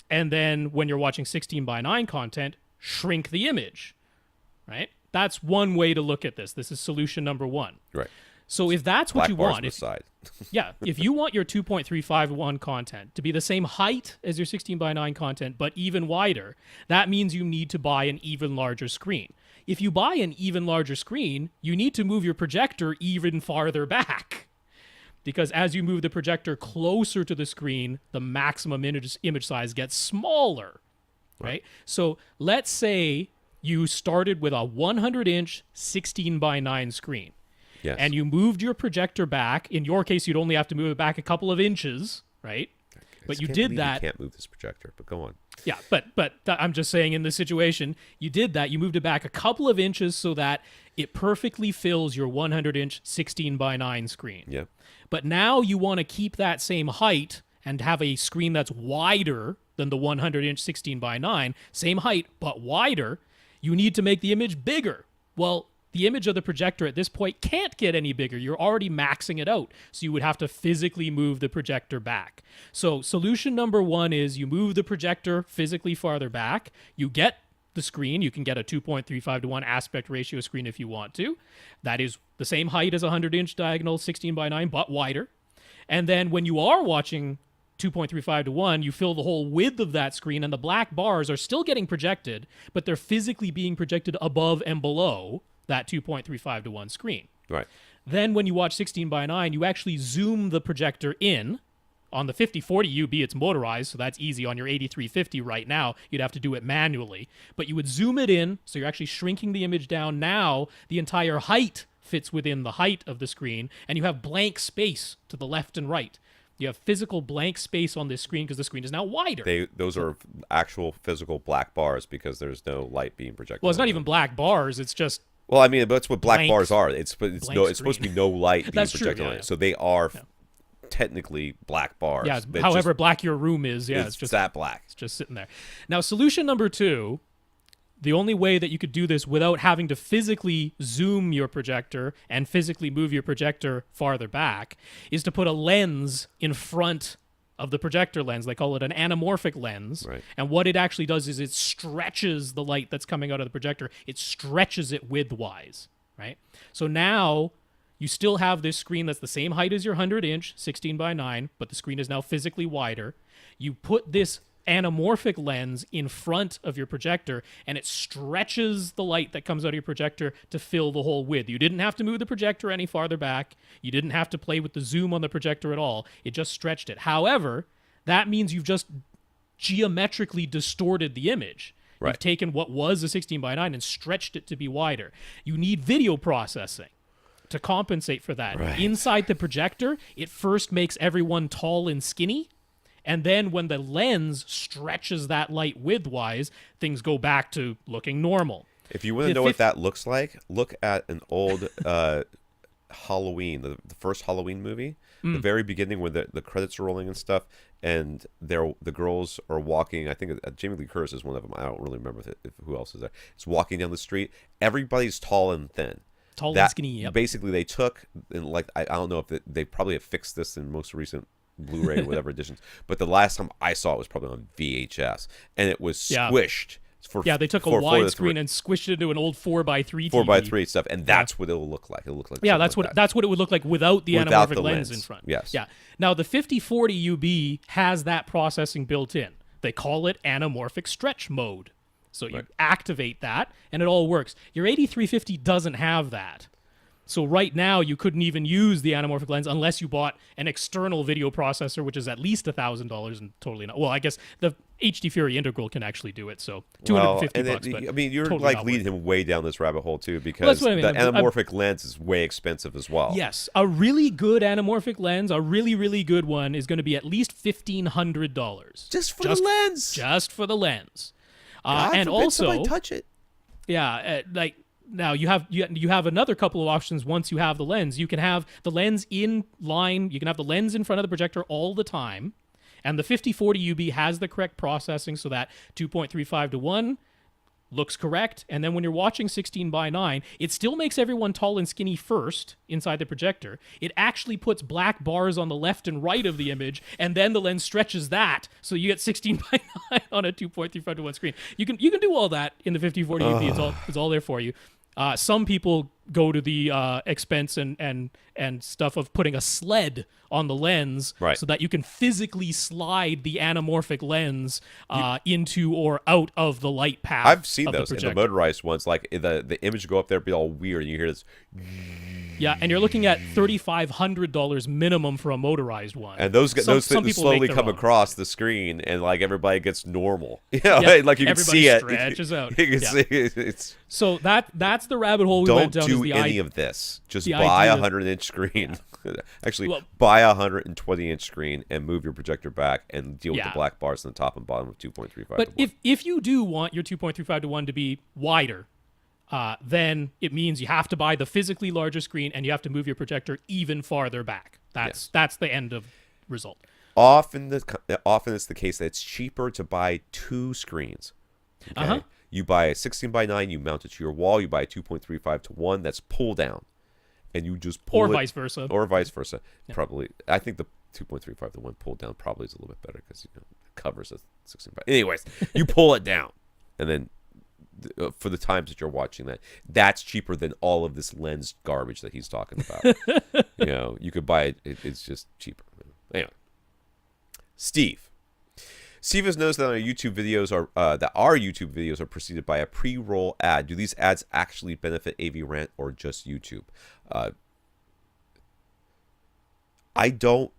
and then when you're watching 16:9 content, shrink the image, right? That's one way to look at this. This is solution number one. Right. So if that's what Black you bars want, aside. yeah, if you want your 2.351 content to be the same height as your 16:9 content, but even wider, that means you need to buy an even larger screen. If you buy an even larger screen, you need to move your projector even farther back. Because as you move the projector closer to the screen, the maximum image size gets smaller, right? So let's say you started with a 100-inch 16:9 screen. Yes. And you moved your projector back. In your case, you'd only have to move it back a couple of inches, right? But you did that. You can't move this projector, but go on. Yeah, but I'm just saying in this situation, you did that. You moved it back a couple of inches so that it perfectly fills your 100-inch 16:9 screen. Yeah. But now you want to keep that same height and have a screen that's wider than the 100-inch 16:9, same height, but wider. You need to make the image bigger. Well, the image of the projector at this point can't get any bigger. You're already maxing it out. So you would have to physically move the projector back. So solution number one is you move the projector physically farther back. You get the screen. You can get a 2.35:1 aspect ratio screen if you want to. That is the same height as a 100-inch diagonal 16:9, but wider. And then when you are watching 2.35:1, you fill the whole width of that screen, and the black bars are still getting projected, but they're physically being projected above and below that 2.35:1 screen. Right. Then when you watch 16:9, you actually zoom the projector in. On the 5040 UB, it's motorized, so that's easy. On your 8350 right now, you'd have to do it manually. But you would zoom it in, so you're actually shrinking the image down. Now the entire height fits within the height of the screen, and you have blank space to the left and right. You have physical blank space on this screen because the screen is now wider. Those are actual physical black bars because there's no light being projected. Well, it's not even black bars. It's just... Well, I mean, that's what black bars are. It's supposed to be no light being That's projected true, on yeah. it. So they are technically black bars. Yeah, They're however just, black your room is, yeah, it's just that black. It's just sitting there. Now, solution number two, the only way that you could do this without having to physically zoom your projector and physically move your projector farther back is to put a lens in front of the projector lens. They call it an anamorphic lens. Right. And what it actually does is it stretches the light that's coming out of the projector. It stretches it widthwise, right? So now you still have this screen that's the same height as your 100-inch 16:9, but the screen is now physically wider. You put this anamorphic lens in front of your projector, and it stretches the light that comes out of your projector to fill the whole width. You didn't have to move the projector any farther back. You didn't have to play with the zoom on the projector at all. It just stretched it. However, that means you've just geometrically distorted the image. Right. You've taken what was a 16:9 and stretched it to be wider. You need video processing to compensate for that. Right. Inside the projector, it first makes everyone tall and skinny. And then when the lens stretches that light widthwise, things go back to looking normal. If you want to know what that looks like, look at an old Halloween, the first Halloween movie. The very beginning where the credits are rolling and stuff, and the girls are walking. I think Jamie Lee Curtis is one of them. I don't really remember who else is there. It's walking down the street. Everybody's tall and thin. Tall and skinny, yep. Basically, they took, and like I don't know if they probably have fixed this in most recent Blu-ray or whatever editions, but the last time I saw it was probably on VHS, and it was squished. They took a widescreen and squished it into an old 4x3 TV. 4x3 stuff, and that's what it'll look like. It'll look like that's what it would look like without the anamorphic lens in front. Yes. Yeah. Now the 5040 UB has that processing built in. They call it anamorphic stretch mode. So you activate that, and it all works. Your 8350 doesn't have that. So right now, you couldn't even use the anamorphic lens unless you bought an external video processor, which is at least $1,000 and totally not. Well, I guess the HD Fury Integral can actually do it, so $250. But I mean, you're totally like leading him way down this rabbit hole too, because the anamorphic lens is way expensive as well. Yes, a really good anamorphic lens, a really, really good one, is going to be at least $1,500 just for the lens. Just for the lens, God and forbid also somebody touch it. Yeah, Now you have another couple of options once you have the lens. You can have the lens in line. You can have the lens in front of the projector all the time. And the 5040 UB has the correct processing so that 2.35:1 looks correct. And then when you're watching 16:9, it still makes everyone tall and skinny first inside the projector. It actually puts black bars on the left and right of the image, and then the lens stretches that. So you get 16:9 on a 2.35:1 screen. You can do all that in the 5040 UB. It's all there for you. Some people go to the expense and stuff of putting a sled on the lens, Right. so that you can physically slide the anamorphic lens into or out of the light path. I've seen of those the in the projector. motorized ones. Like the image go up there, be all weird, and you hear this. Yeah, and you're looking at $3,500 minimum for a motorized one. And those Some things people slowly make their come own. across the screen, and like everybody gets normal. Yeah, Like you can everybody see it. stretches out. You can Yeah. see it. It's So that's the rabbit hole we don't went down. do is the any of this. Just the buy a idea- 100-inch screen. Actually, Well- buy a 120-inch screen and move your projector back and deal with Yeah. the black bars on the top and bottom of 2.35. But to 1. if you do want your 2.35 to 1 to be wider, then it means you have to buy the physically larger screen and you have to move your projector even farther back. That's the end of result. Often it's the case that it's cheaper to buy 2 screens. Okay? Uh-huh. You buy a 16:9, you mount it to your wall. You buy a 2.35 to 1 that's pull down, and you just pull Or it, vice versa. or vice versa. Probably, I think the 2.35 to 1 pull down probably is a little bit better because it covers a 16:9. Anyways, you pull it down, and then for the times that you're watching that's cheaper than all of this lens garbage that he's talking about. You could buy it. It's just cheaper. Anyway, Steve has noticed that our YouTube videos are preceded by a pre-roll ad. Do these ads actually benefit AVRant or just YouTube? I don't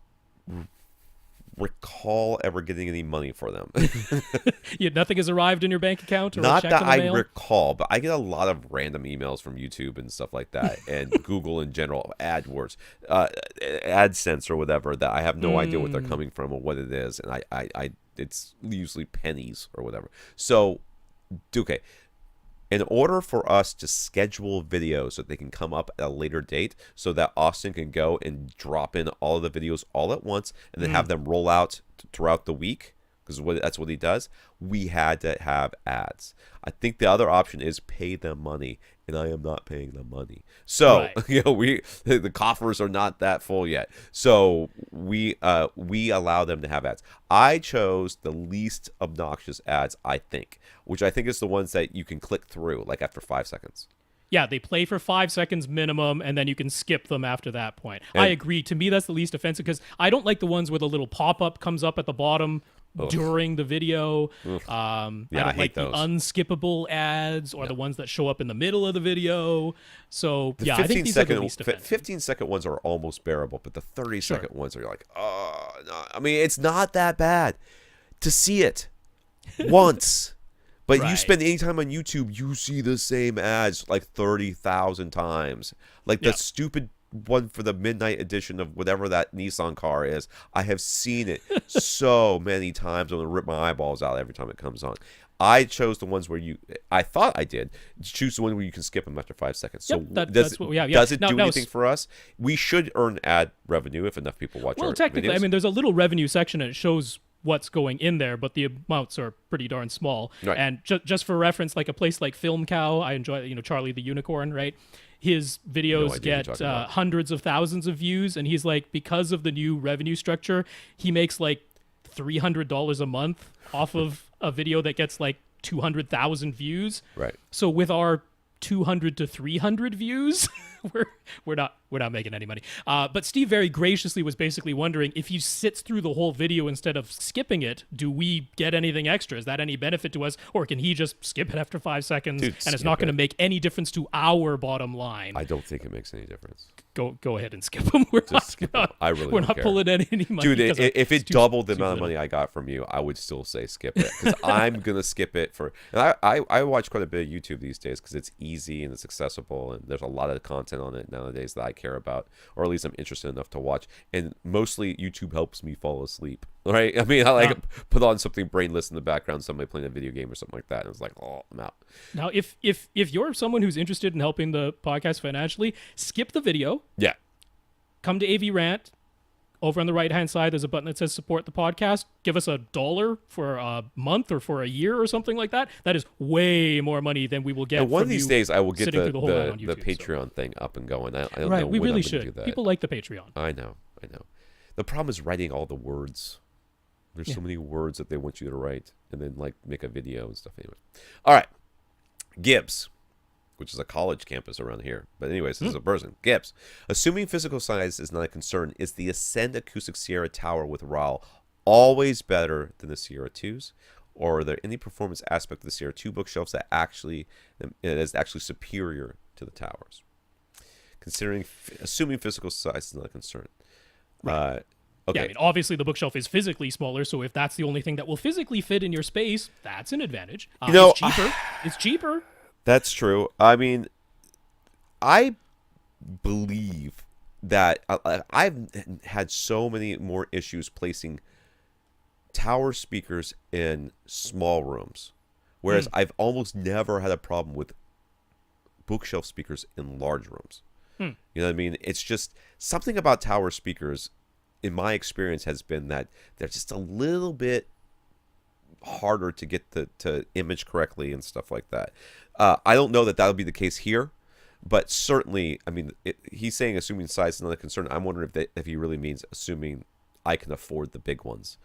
recall ever getting any money for them. Nothing has arrived in your bank account or a Not check that in the I mail? recall, but I get a lot of random emails from YouTube and stuff like that, and Google in general, AdWords, AdSense or whatever, that I have no idea what they're coming from or what it is, and I it's usually pennies or whatever. So, okay, in order for us to schedule videos so that they can come up at a later date, so that Austin can go and drop in all of the videos all at once and then have them roll out throughout the week, because that's what he does, we had to have ads. I think the other option is pay them money, and I am not paying them money. So Right. the coffers are not that full yet. So we allow them to have ads. I chose the least obnoxious ads, I think, which I think is the ones that you can click through like after 5 seconds. Yeah, they play for 5 seconds minimum, and then you can skip them after that point. I agree. To me, that's the least offensive, because I don't like the ones where the little pop-up comes up at the bottom during the video. I I don't hate like those. the unskippable ads or the ones that show up in the middle of the video. So, The yeah, I think these are the least offensive. 15-second ones are almost bearable, but the 30-second ones are like, oh, no. I mean, it's not that bad to see it once. But you Right. spend any time on YouTube, you see the same ads like 30,000 times. Like the Yep. stupid one for the midnight edition of whatever that Nissan car is. I have seen it so many times. I'm going to rip my eyeballs out every time it comes on. I chose the ones where I thought I did, choose the one where you can skip them after 5 seconds. So Yep, does that's what we have. Yeah. does it Now- do now anything for us? We should earn ad revenue if enough people watch our Well, technically, videos. I mean, there's a little revenue section and it shows what's going in there, but the amounts are pretty darn small. Right. And just for reference, like a place like Film Cow, I enjoy, Charlie the Unicorn, right? His videos idea what you're get talking about. hundreds of thousands of views, and he's like, because of the new revenue structure, he makes like $300 a month off of a video that gets like 200,000 views. Right. So with our 200 to 300 views, we're not making any money. But Steve very graciously was basically wondering, if he sits through the whole video instead of skipping it, do we get anything extra? Is that any benefit to us, or can he just skip it after 5 seconds Dude, and it's skip not going to it. make any difference to our bottom line? I don't think it makes any difference. Go ahead and skip them. We're not, skip 'em. I really we're don't not care. pulling any money. Dude, because if it's it too- doubled the too amount of little. money I got from you, I would still say skip it, because I'm gonna skip it for. And I watch quite a bit of YouTube these days because it's easy and it's accessible, and there's a lot of content on it nowadays that I care about, or at least I'm interested enough to watch. And mostly YouTube helps me fall asleep. Right? I mean, I like put on something brainless in the background, somebody playing a video game or something like that, and it's like, oh, I'm out. Now, if you're someone who's interested in helping the podcast financially, skip the video. Yeah. Come to AVRant. Over on the right-hand side, there's a button that says support the podcast. Give us $1 for a month or for a year or something like that. That is way more money than we will get. And one from of these you days, I will get sitting through the whole night on the YouTube, Patreon thing up and going. I don't know Right, we when really I'm gonna do should. that. People like the Patreon. I know. The problem is writing all the words. There's so many words that they want you to write and then like make a video and stuff. Anyway, all right. Gibbs, which is a college campus around here. But anyways, this is a person. Gibbs. Assuming physical size is not a concern, is the Ascend Acoustic Sierra Tower with RAL always better than the Sierra 2s? Or are there any performance aspect of the Sierra 2 bookshelves that is actually superior to the towers? Assuming physical size is not a concern. Right. Okay. Yeah, I mean, obviously the bookshelf is physically smaller, so if that's the only thing that will physically fit in your space, that's an advantage. It's cheaper. It's cheaper. That's true. I mean, I believe that I've had so many more issues placing tower speakers in small rooms, whereas I've almost never had a problem with bookshelf speakers in large rooms. You know what I mean? It's just something about tower speakers, in my experience, has been that they're just a little bit harder to get to image correctly and stuff like that. I don't know that that'll be the case here, but certainly, I mean, he's saying assuming size is not a concern. I'm wondering if he really means assuming I can afford the big ones.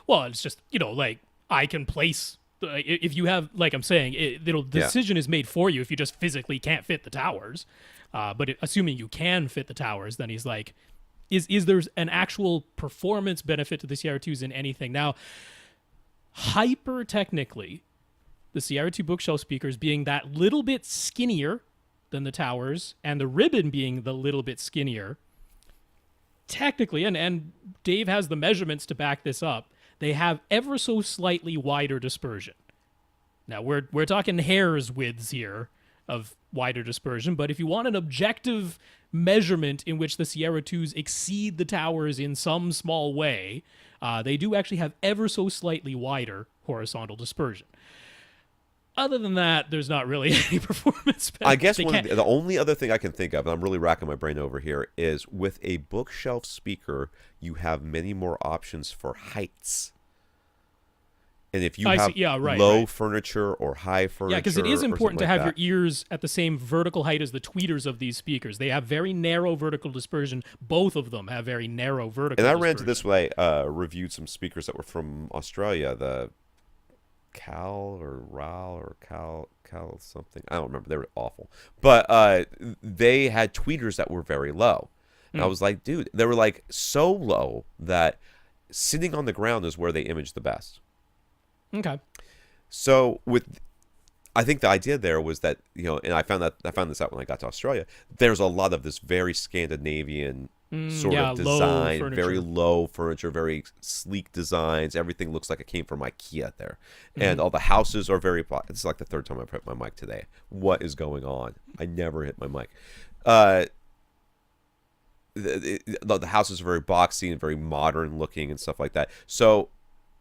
Well, it's just, like I can place. If you have, like I'm saying, the decision is made for you if you just physically can't fit the towers. But assuming you can fit the towers, then he's like, is there an actual performance benefit to the Sierra 2s in anything? Now, hyper technically, the Sierra 2 bookshelf speakers being that little bit skinnier than the towers, and the ribbon being the little bit skinnier, technically, and Dave has the measurements to back this up, they have ever so slightly wider dispersion. Now, we're talking hairs widths here of wider dispersion, but if you want an objective measurement in which the Sierra 2s exceed the towers in some small way, they do actually have ever so slightly wider horizontal dispersion. Other than that, there's not really any performance benefit. I guess the only other thing I can think of, and I'm really racking my brain over here, is with a bookshelf speaker, you have many more options for heights. And if you have low furniture or high furniture... Yeah, because it is important to have your ears at the same vertical height as the tweeters of these speakers. They have very narrow vertical dispersion. Both of them have very narrow vertical dispersion. And I ran into this when I reviewed some speakers that were from Australia, the Cal or Ral or Cal something. I don't remember. They were awful. But they had tweeters that were very low. And I was like, dude, they were like so low that sitting on the ground is where they image the best. Okay. So I think the idea there was that, and I found this out when I got to Australia. There's a lot of this very Scandinavian sort of design, very low furniture, very sleek designs. Everything looks like it came from IKEA there, and all the houses are very. This is like the third time I've hit my mic today. What is going on? I never hit my mic. The houses are very boxy and very modern looking and stuff like that. So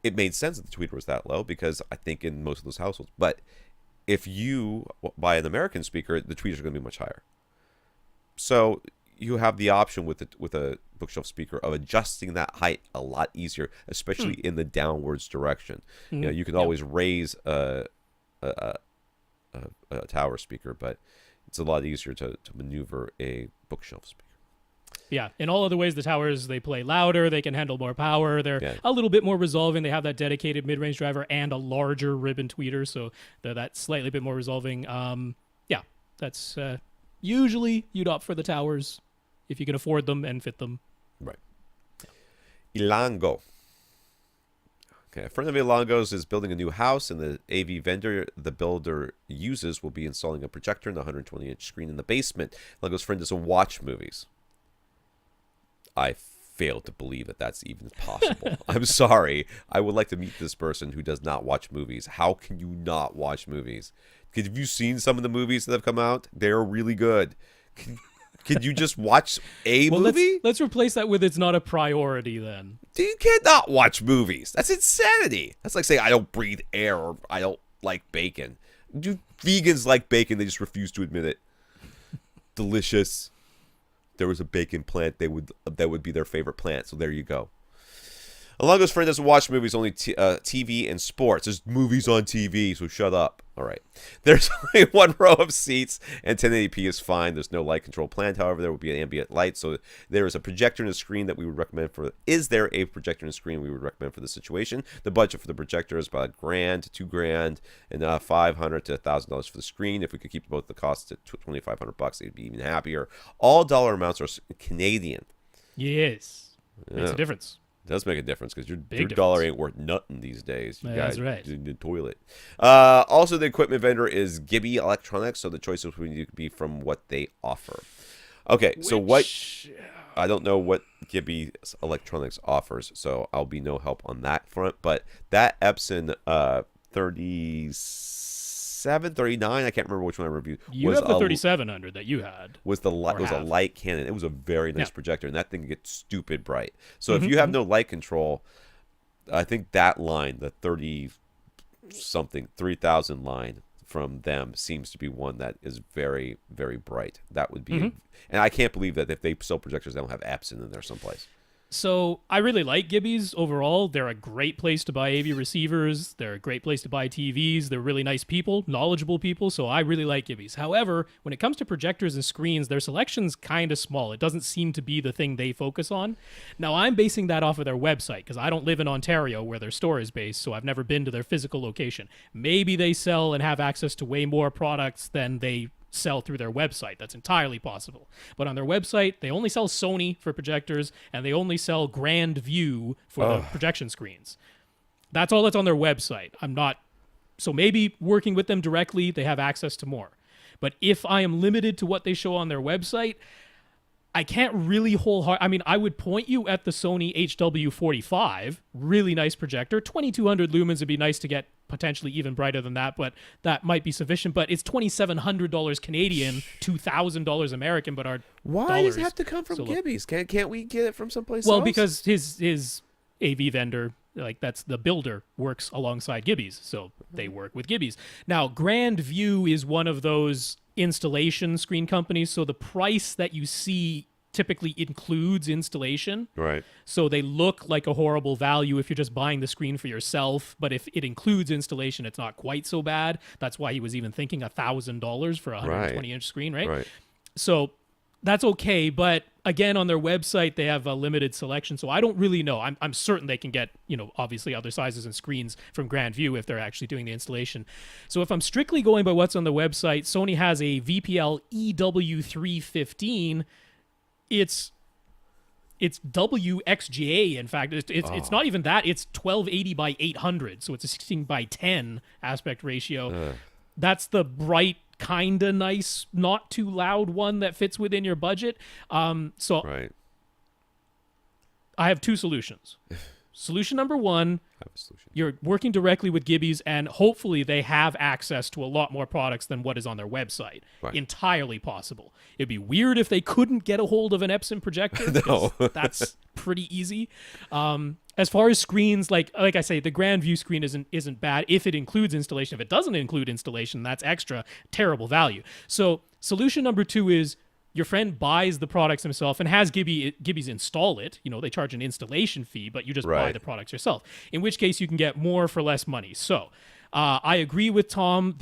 it made sense that the tweeter was that low because I think in most of those households. But if you buy an American speaker, the tweeters are going to be much higher. So you have the option with a bookshelf speaker of adjusting that height a lot easier, especially in the downwards direction. You can always raise a tower speaker, but it's a lot easier to maneuver a bookshelf speaker. Yeah, in all other ways, the towers, they play louder, they can handle more power, they're a little bit more resolving, they have that dedicated mid-range driver and a larger ribbon tweeter, so they're that slightly bit more resolving. That's usually you'd opt for the towers if you can afford them and fit them. Right. Ilango. Okay, a friend of Ilango's is building a new house, and the AV vendor the builder uses will be installing a projector and a 120-inch screen in the basement. Ilango's friend doesn't watch movies. I fail to believe that that's even possible. I'm sorry. I would like to meet this person who does not watch movies. How can you not watch movies? Have you seen some of the movies that have come out? They're really good. Can you just watch a movie? Let's replace that with it's not a priority then. You cannot watch movies. That's insanity. That's like saying I don't breathe air or I don't like bacon. Do vegans like bacon? They just refuse to admit it. Delicious. There was a bacon plant, that would be their favorite plant. So there you go. Alongo's friend doesn't watch movies, only TV and sports. There's movies on TV, so shut up. All right. There's only one row of seats, and 1080p is fine. There's no light control planned. However, there will be an ambient light, so there is a projector and a screen that we would recommend for. Is there a projector and a screen we would recommend for this situation? The budget for the projector is about $1,000 to $2,000, and $500 to $1,000 for the screen. If we could keep both the costs at $2,500, they'd be even happier. All dollar amounts are Canadian. Yes, makes a difference. It does make a difference because your Difference. dollar ain't worth nothing these days. You That's guys right. in the toilet. Also, the equipment vendor is Gibby Electronics, so the choices would be from what they offer. Okay, so what? I don't know what Gibby Electronics offers, so I'll be no help on that front. But that Epson 3739, I can't remember which one I reviewed. You have the 3700 that you had. Was a light cannon. It was a very nice projector, and that thing gets stupid bright. So if you have no light control, I think that line, the 3000 line from them, seems to be one that is very, very bright. That would be, and I can't believe that if they sell projectors, they don't have Epson in there someplace. So I really like Gibby's overall. They're a great place to buy AV receivers. They're a great place to buy TVs. They're really nice people, knowledgeable people. So I really like Gibby's. However, when it comes to projectors and screens, their selection's kind of small. It doesn't seem to be the thing they focus on. Now, I'm basing that off of their website because I don't live in Ontario where their store is based, so I've never been to their physical location. Maybe they sell and have access to way more products than they sell through their website. That's entirely possible. But on their website, they only sell Sony for projectors, and they only sell Grand View for the projection screens. That's all that's on their website. So maybe working with them directly, they have access to more. But if I am limited to what they show on their website, I can't really I would point you at the Sony HW45, really nice projector. 2200 lumens would be nice to get potentially even brighter than that, but that might be sufficient. But it's $2,700 Canadian, $2,000 American, but our Why does it have to come from Gibby's? Can't we get it from someplace else? Well, because his AV vendor, that's the builder, works alongside Gibby's, so they work with Gibby's. Now, Grand View is one of those installation screen companies, so the price that you see typically includes installation. Right. So they look like a horrible value if you're just buying the screen for yourself, but if it includes installation, it's not quite so bad. That's why he was even thinking $1,000 for a 120-inch screen, right? So that's okay, but again, on their website, they have a limited selection, so I don't really know. I'm certain they can get, obviously other sizes and screens from Grand View if they're actually doing the installation. So if I'm strictly going by what's on the website, Sony has a VPL EW315. It's WXGA, in fact. It's not even that. It's 1280 by 800, so it's a 16 by 10 aspect ratio. That's the bright, kind of nice, not too loud one that fits within your budget. Right. I have two solutions. Solution number one, you're working directly with Gibby's, and hopefully they have access to a lot more products than what is on their website. Right. Entirely possible. It'd be weird if they couldn't get a hold of an Epson projector. No. That's pretty easy. As far as screens, like I say, the Grand View screen isn't bad if it includes installation. If it doesn't include installation, that's extra terrible value. So solution number two is your friend buys the products himself and has Gibby's install it. They charge an installation fee, but you just buy the products yourself. In which case, you can get more for less money. So I agree with Tom.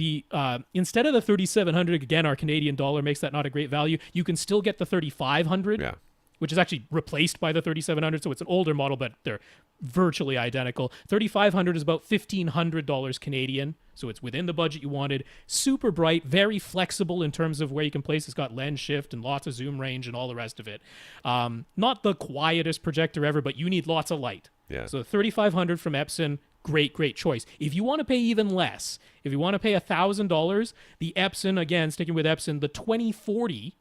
Instead of the 3,700, again, our Canadian dollar makes that not a great value. You can still get the 3,500. Yeah. Which is actually replaced by the 3,700, so it's an older model, but they're virtually identical. 3,500 is about $1,500 Canadian, so it's within the budget you wanted. Super bright, very flexible in terms of where you can place. It's got lens shift and lots of zoom range and all the rest of it. Not the quietest projector ever, but you need lots of light. Yeah. So 3,500 from Epson, great choice. If you want to pay even less, if you want to pay $1,000, the Epson, again, sticking with Epson, the 2040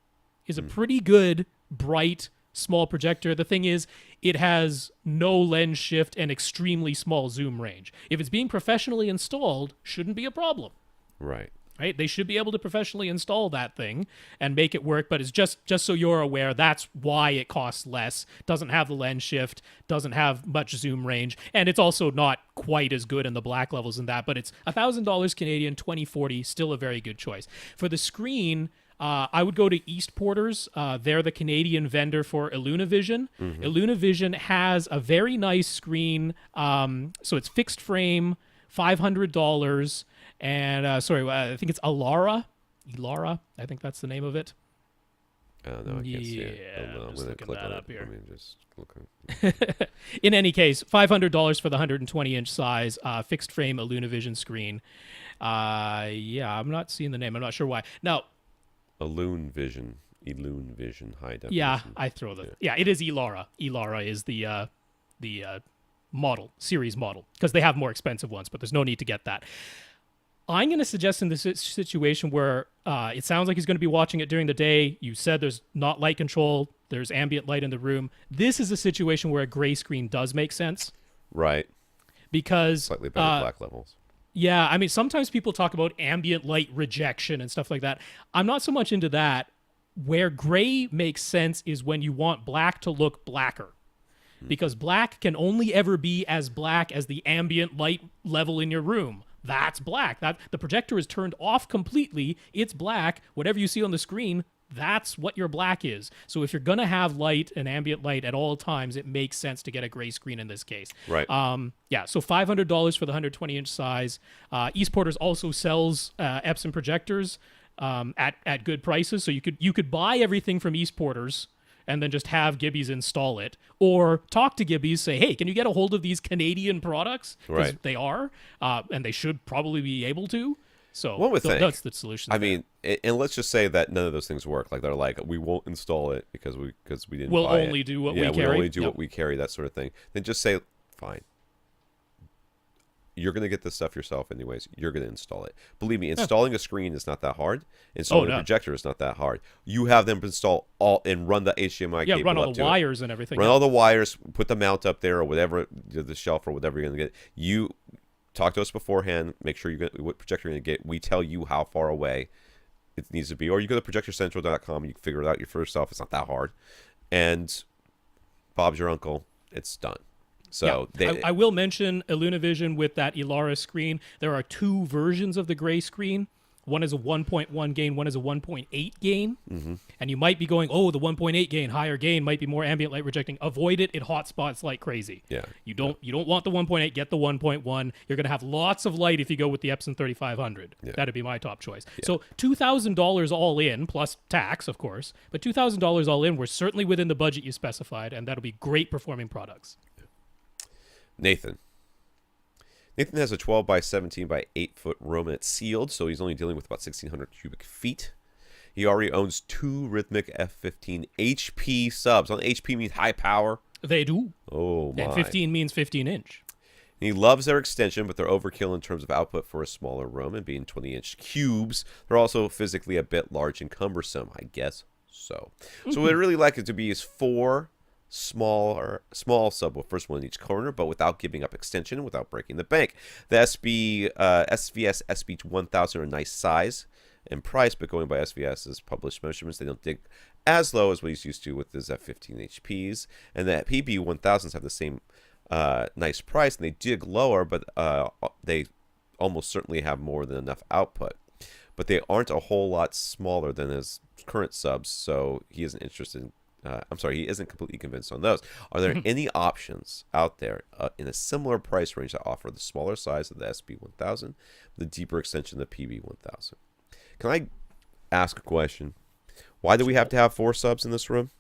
is a pretty good, bright, small projector. The thing is, it has no lens shift and extremely small zoom range. If it's being professionally installed, shouldn't be a problem. Right. They should be able to professionally install that thing and make it work, but it's just so you're aware, that's why it costs less. Doesn't have the lens shift, doesn't have much zoom range, and it's also not quite as good in the black levels and that, but it's $1,000 Canadian, 2040, still a very good choice. For the screen, I would go to East Porters. They're the Canadian vendor for Illunavision. Illunavision has a very nice screen. So it's fixed frame, $500. And I think it's Elara. I think that's the name of it. Oh, no, I can't see it. Yeah, I'm just looking that up here. Let me just look. In any case, $500 for the 120-inch size fixed frame Illunavision screen. I'm not seeing the name. I'm not sure why. Now, Illunavision high definition. yeah, I throw the it is Elara. Elara is the series model, because they have more expensive ones, but there's no need to get that. I'm going to suggest in this situation where it sounds like he's going to be watching it during the day. You said there's not light control. There's ambient light in the room. This is a situation where a gray screen does make sense. Right. Because slightly better black levels. Yeah, I mean, sometimes people talk about ambient light rejection and stuff like that. I'm not so much into that. Where gray makes sense is when you want black to look blacker. Because black can only ever be as black as the ambient light level in your room. That's black. That the projector is turned off completely. It's black. Whatever you see on the screen, that's what your black is. So if you're going to have light and ambient light at all times, it makes sense to get a gray screen in this case. Right. So $500 for the 120-inch size. East Porters also sells Epson projectors at good prices. So you could buy everything from East Porters and then just have Gibby's install it, or talk to Gibby's, say, hey, can you get a hold of these Canadian products? Because Right. they are, and they should probably be able to. So One would think. That's the solution. I mean, and let's just say that none of those things work. Like they're like, we won't install it because we didn't. We'll buy it. only do what we We'll carry. only do what we carry, that sort of thing. Then just say, fine. You're going to get this stuff yourself anyways. You're going to install it. Believe me, installing a screen is not that hard. Installing a projector is not that hard. You have them install all and run the HDMI cable run all up the to wires it. and everything. Run all the wires, put the mount up there or whatever, the shelf or whatever you're going to get. You talk to us beforehand. Make sure you get what projector you're going to get. We tell you how far away it needs to be. Or you go to projectorcentral.com and you can figure it out for yourself. It's not that hard. And Bob's your uncle. It's done. So I will mention Illunavision with that Elara screen. There are two versions of the gray screen. One is a 1.1 gain, one is a 1.8 gain. Mm-hmm. And you might be going, the 1.8 gain, higher gain, might be more ambient light rejecting. Avoid it. It hotspots like crazy. Yeah. You don't want the 1.8, get the 1.1. You're going to have lots of light if you go with the Epson 3500. Yeah. That'd be my top choice. Yeah. So $2,000 all in, plus tax, of course. But $2,000 all in, we're certainly within the budget you specified, and that'll be great performing products. Nathan has a 12 by 17 by 8 foot room, and it's sealed, so he's only dealing with about 1,600 cubic feet. He already owns 2 Rhythmic F15 HP subs. HP means high power. They do. Oh, my. And 15 means 15-inch. He loves their extension, but they're overkill in terms of output for a smaller room, and being 20-inch cubes, they're also physically a bit large and cumbersome, I guess so. So what I really like it to be is 4 small subwoofers, one in each corner, but without giving up extension and without breaking the bank. The SVS SB 1000 are a nice size and price, but going by SVS's published measurements, they don't dig as low as what he's used to with his F15 HPs. And the PB 1000s have the same nice price, and they dig lower, but they almost certainly have more than enough output. But they aren't a whole lot smaller than his current subs, so he isn't interested in he isn't completely convinced on those. Are there any options out there in a similar price range that offer the smaller size of the SB1000, the deeper extension of the PB1000? Can I ask a question? Why do we have to have 4 subs in this room?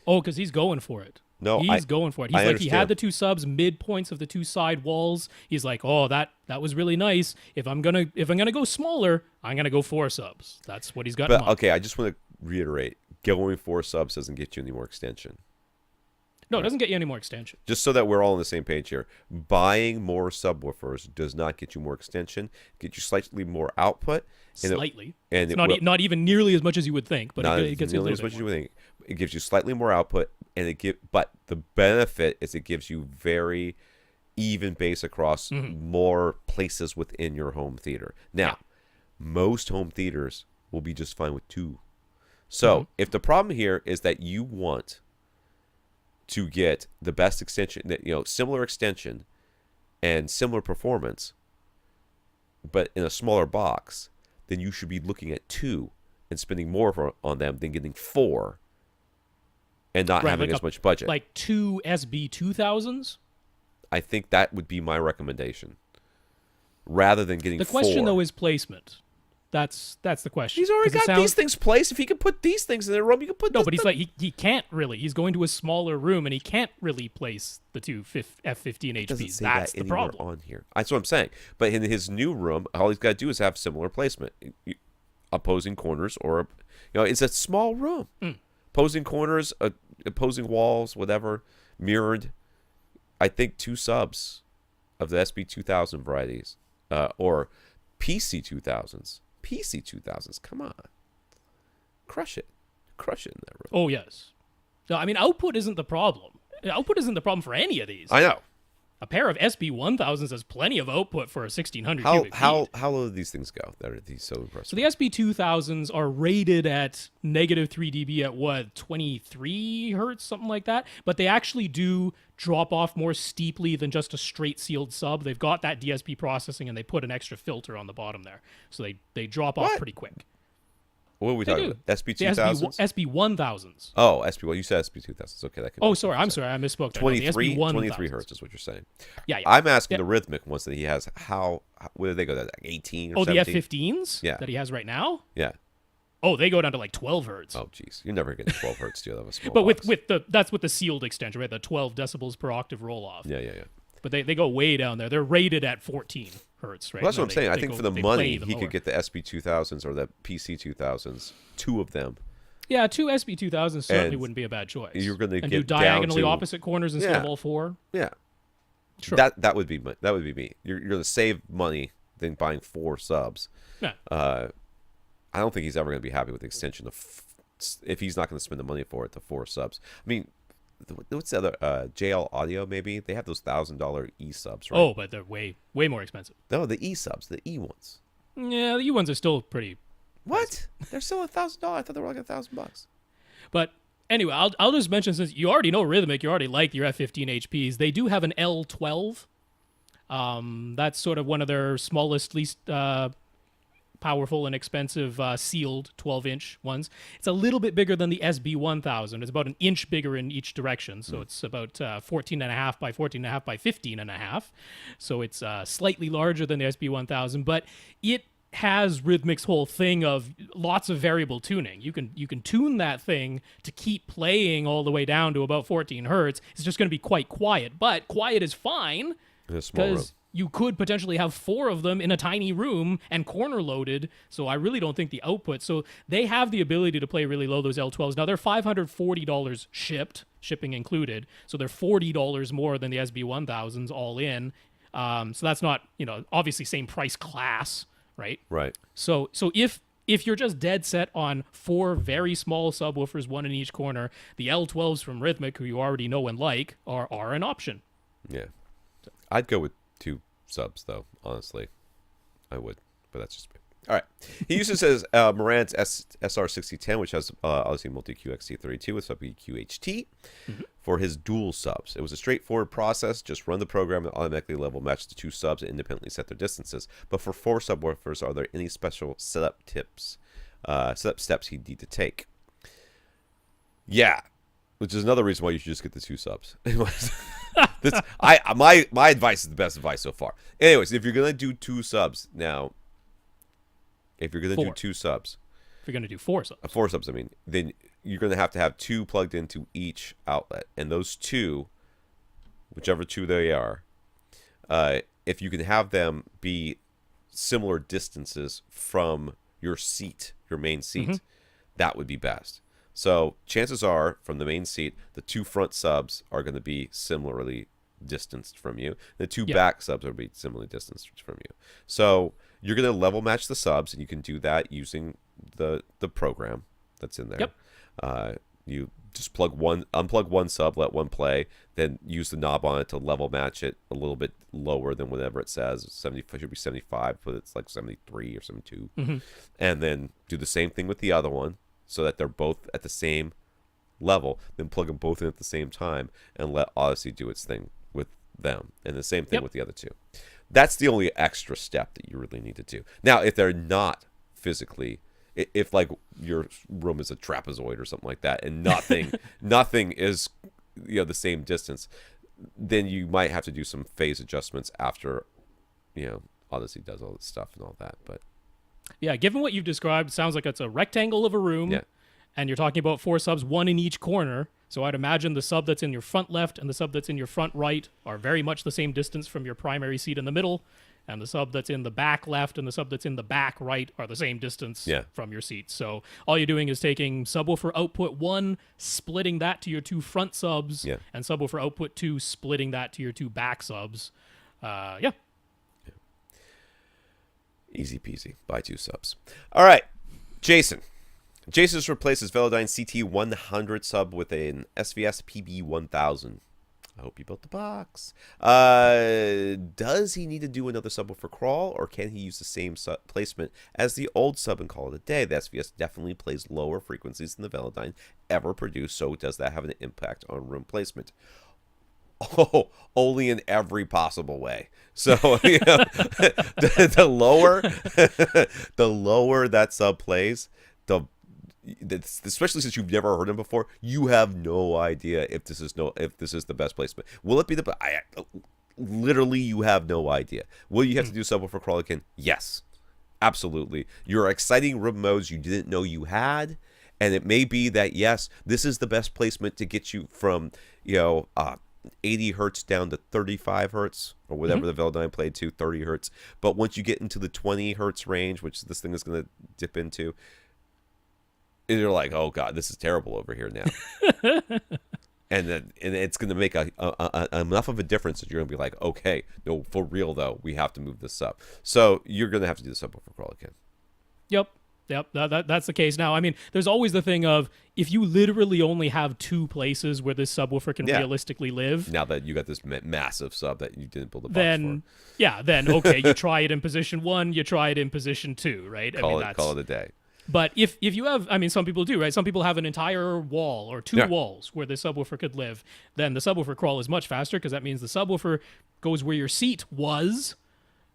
Oh, because he's going for it. No, he's going for it. He's I like, understand. he had the 2 subs midpoints of the 2 side walls. He's like, that was really nice. If I'm gonna go smaller, I'm gonna go 4 subs. That's what he's got in mind. Okay, I just want to reiterate. Going 4 subs doesn't get you any more extension. No, it doesn't get you any more extension. Just so that we're all on the same page here. Buying more subwoofers does not get you more extension. Get you slightly more output. Slightly. And it's not even nearly as much as you would think, but it gets you a little bit more. It gives you slightly more output, and but the benefit is it gives you very even bass across more places within your home theater. Now, most home theaters will be just fine with 2. So if the problem here is that you want to get the best extension, similar extension and similar performance, but in a smaller box, then you should be looking at 2 and spending more on them than getting 4 and not having as much budget. Like 2 SB2000s? I think that would be my recommendation. Rather than getting 4. The question, though, is placement. That's the question. He's already got these things placed. If he could put these things in their room, you could put. No, but he's like he can't really. He's going to a smaller room, and he can't really place the 2 F-15 HPs. That's the problem on here. That's what I'm saying. But in his new room, all he's got to do is have similar placement, opposing corners, or it's a small room. Opposing corners, opposing walls, whatever, mirrored. I think 2 subs of the SB2000 varieties, or PC2000s. PC2000s, come on. Crush it in that room. Oh, yes. No, I mean, output isn't the problem. Output isn't the problem for any of these. I know. A pair of SB1000s has plenty of output for a 1600 how, cubic how, feet. How low do these things go that are these so impressive? So the SB2000s are rated at negative 3 dB at what, 23 hertz, something like that? But they actually do drop off more steeply than just a straight sealed sub. They've got that DSP processing, and they put an extra filter on the bottom there. So they drop off pretty quick. What are we talking about? SB2000s? SB1000s. Oh, SB. You said SB2000s. Okay, that could. Oh, sorry. I'm sorry. I misspoke. 23 hertz is what you're saying. Yeah. I'm asking the rhythmic ones that he has. Where do they go? Like 18 or 17? The F-15s? Yeah. That he has right now? Yeah. Oh, they go down to like 12 hertz. Oh, jeez. You're never getting 12 hertz, do you? Of a small but box. that's with the sealed extension, right? The 12 decibels per octave roll off. Yeah. But they go way down there. They're rated at 14 hertz, right? Well, that's what I'm saying. I think for the money, he could get the SB2000s or the PC2000s, 2 of them. Yeah, 2 SB2000s certainly wouldn't be a bad choice. You're going to get do diagonally down to, opposite corners instead of all 4. Yeah. Sure. That would be me. You're going to save money than buying 4 subs. Yeah. I don't think he's ever going to be happy with the extension of if he's not going to spend the money for it to 4 subs. I mean, what's the other JL Audio? Maybe they have those $1,000 E subs, right? Oh, but they're way more expensive. No, the E subs, the E ones. Yeah, the E ones are still pretty. What? They're still $1,000. I thought they were like $1,000. But anyway, I'll just mention, since you already know rhythmic, you already like your F-15 HPs. They do have an L12. That's sort of one of their smallest, least powerful and expensive sealed 12-inch ones. It's a little bit bigger than the SB1000. It's about an inch bigger in each direction, so it's about 14.5 by 14.5 by 15.5. So it's slightly larger than the SB1000, but it has Rhythmic's whole thing of lots of variable tuning. You can tune that thing to keep playing all the way down to about 14 hertz. It's just going to be quite quiet, but quiet is fine because you could potentially have 4 of them in a tiny room and corner loaded. So I really don't think the output. So they have the ability to play really low, those L12s. Now they're $540 shipping included. So they're $40 more than the SB1000s all in. So that's not, obviously same price class, right? Right. So if you're just dead set on 4 very small subwoofers, 1 in each corner, the L12s from Rhythmic, who you already know and like, are an option. Yeah. I'd go with 2 subs, though, honestly. I would, but that's just me. All right. He uses his Marantz SR6010, which has obviously multi-QXT32 with sub EQHT for his dual subs. It was a straightforward process. Just run the program and automatically level match the 2 subs and independently set their distances. But for 4 subwoofers, are there any special setup steps he'd need to take? Yeah. Which is another reason why you should just get the 2 subs. My advice is the best advice so far. Anyways, if you're gonna do 2 subs now, if you're gonna do 2 subs, if you're gonna do 4 subs, 4 subs, I mean, then you're gonna have to have 2 plugged into each outlet, and those 2, whichever 2 they are, if you can have them be similar distances from your seat, your main seat, that would be best. So chances are, from the main seat, the 2 front subs are going to be similarly distanced from you. The 2 back subs will be similarly distanced from you. So you're going to level match the subs, and you can do that using the program that's in there. Yep. You just unplug one sub, let one play, then use the knob on it to level match it a little bit lower than whatever it says. It should be 75, but it's like 73 or 72. And then do the same thing with the other one, so that they're both at the same level, then plug them both in at the same time and let Odyssey do its thing with them. And the same thing with the other 2. That's the only extra step that you really need to do. Now, if they're not physically if like your room is a trapezoid or something like that, and nothing is the same distance, then you might have to do some phase adjustments after Odyssey does all this stuff and all that. But yeah, given what you've described, it sounds like it's a rectangle of a room. Yeah. And you're talking about 4 subs, 1 in each corner. So I'd imagine the sub that's in your front left and the sub that's in your front right are very much the same distance from your primary seat in the middle. And the sub that's in the back left and the sub that's in the back right are the same distance from your seat. So all you're doing is taking subwoofer output 1, splitting that to your 2 front subs, and subwoofer output 2, splitting that to your 2 back subs. Easy peasy. Buy 2 subs. All right, Jason. Jason just replaced his Velodyne CT100 sub with an SVS PB1000. I hope he built the box. Does he need to do another subwoofer crawl, or can he use the same placement as the old sub and call it a day? The SVS definitely plays lower frequencies than the Velodyne ever produced, so does that have an impact on room placement? Oh, only in every possible way. So the lower that sub plays, especially since you've never heard him before, you have no idea if this is the best placement. Will it be literally, you have no idea. Will you have to do subwoofer crawl again? Yes, absolutely. Your exciting room modes you didn't know you had, and it may be that yes, this is the best placement to get you from 80 hertz down to 35 hertz or whatever the Velodyne played to 30 hertz. But once you get into the 20 hertz range, which this thing is going to dip into, and you're like, oh god, this is terrible over here now. and it's going to make enough of a difference that you're going to be like, okay, no, for real though, we have to move this up. So you're going to have to do the subwoofer crawl again. Yep. That's the case. Now, I mean, there's always the thing of if you literally only have 2 places where this subwoofer can realistically live. Now that you got this massive sub that you didn't build a box for. Then okay, you try it in position 1, you try it in position 2, right? Call it a day. But if you have, I mean, some people do, right? Some people have an entire wall or 2 walls where the subwoofer could live. Then the subwoofer crawl is much faster because that means the subwoofer goes where your seat was,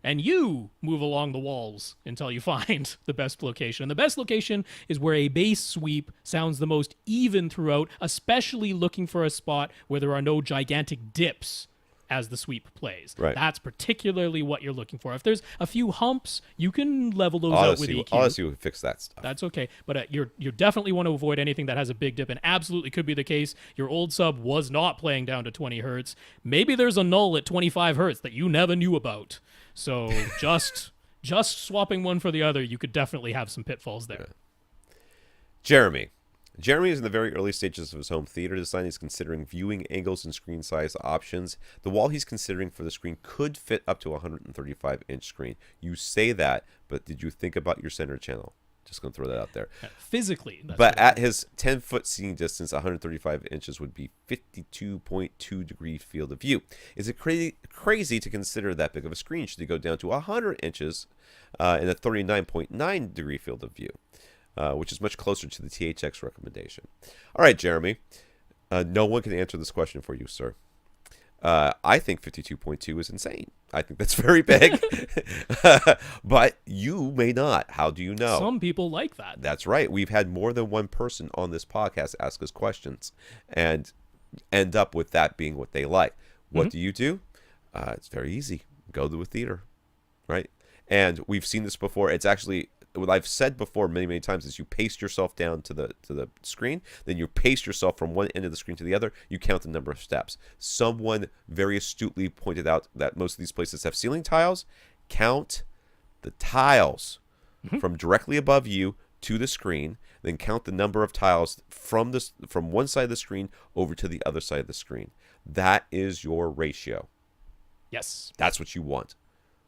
and you move along the walls until you find the best location. And the best location is where a bass sweep sounds the most even throughout, especially looking for a spot where there are no gigantic dips as the sweep plays. Right. That's particularly what you're looking for. If there's a few humps, you can level those out with EQ. Odyssey will fix that stuff. That's okay. But you definitely want to avoid anything that has a big dip, and absolutely could be the case. Your old sub was not playing down to 20 hertz. Maybe there's a null at 25 hertz that you never knew about. So just swapping one for the other, you could definitely have some pitfalls there. Jeremy is in the very early stages of his home theater design. He's considering viewing angles and screen size options. The wall he's considering for the screen could fit up to a 135-inch screen. You say that, but did you think about your center channel? Just going to throw that out there. Physically. But at his 10-foot seating distance, 135 inches would be 52.2 degree field of view. Is it crazy to consider that big of a screen? Should he go down to 100 inches in a 39.9 degree field of view? Which is much closer to the THX recommendation. All right, Jeremy. No one can answer this question for you, sir. I think 52.2 is insane. I think that's very big. But you may not. How do you know? Some people like that. That's right. We've had more than one person on this podcast ask us questions and end up with that being what they like. What do you do? It's very easy. Go to a theater, right? And we've seen this before. It's actually... what I've said before many, many times is you paste yourself down to the screen, then you paste yourself from one end of the screen to the other, you count the number of steps. Someone very astutely pointed out that most of these places have ceiling tiles. Count the tiles from directly above you to the screen, then count the number of tiles from one side of the screen over to the other side of the screen. That is your ratio. Yes. That's what you want.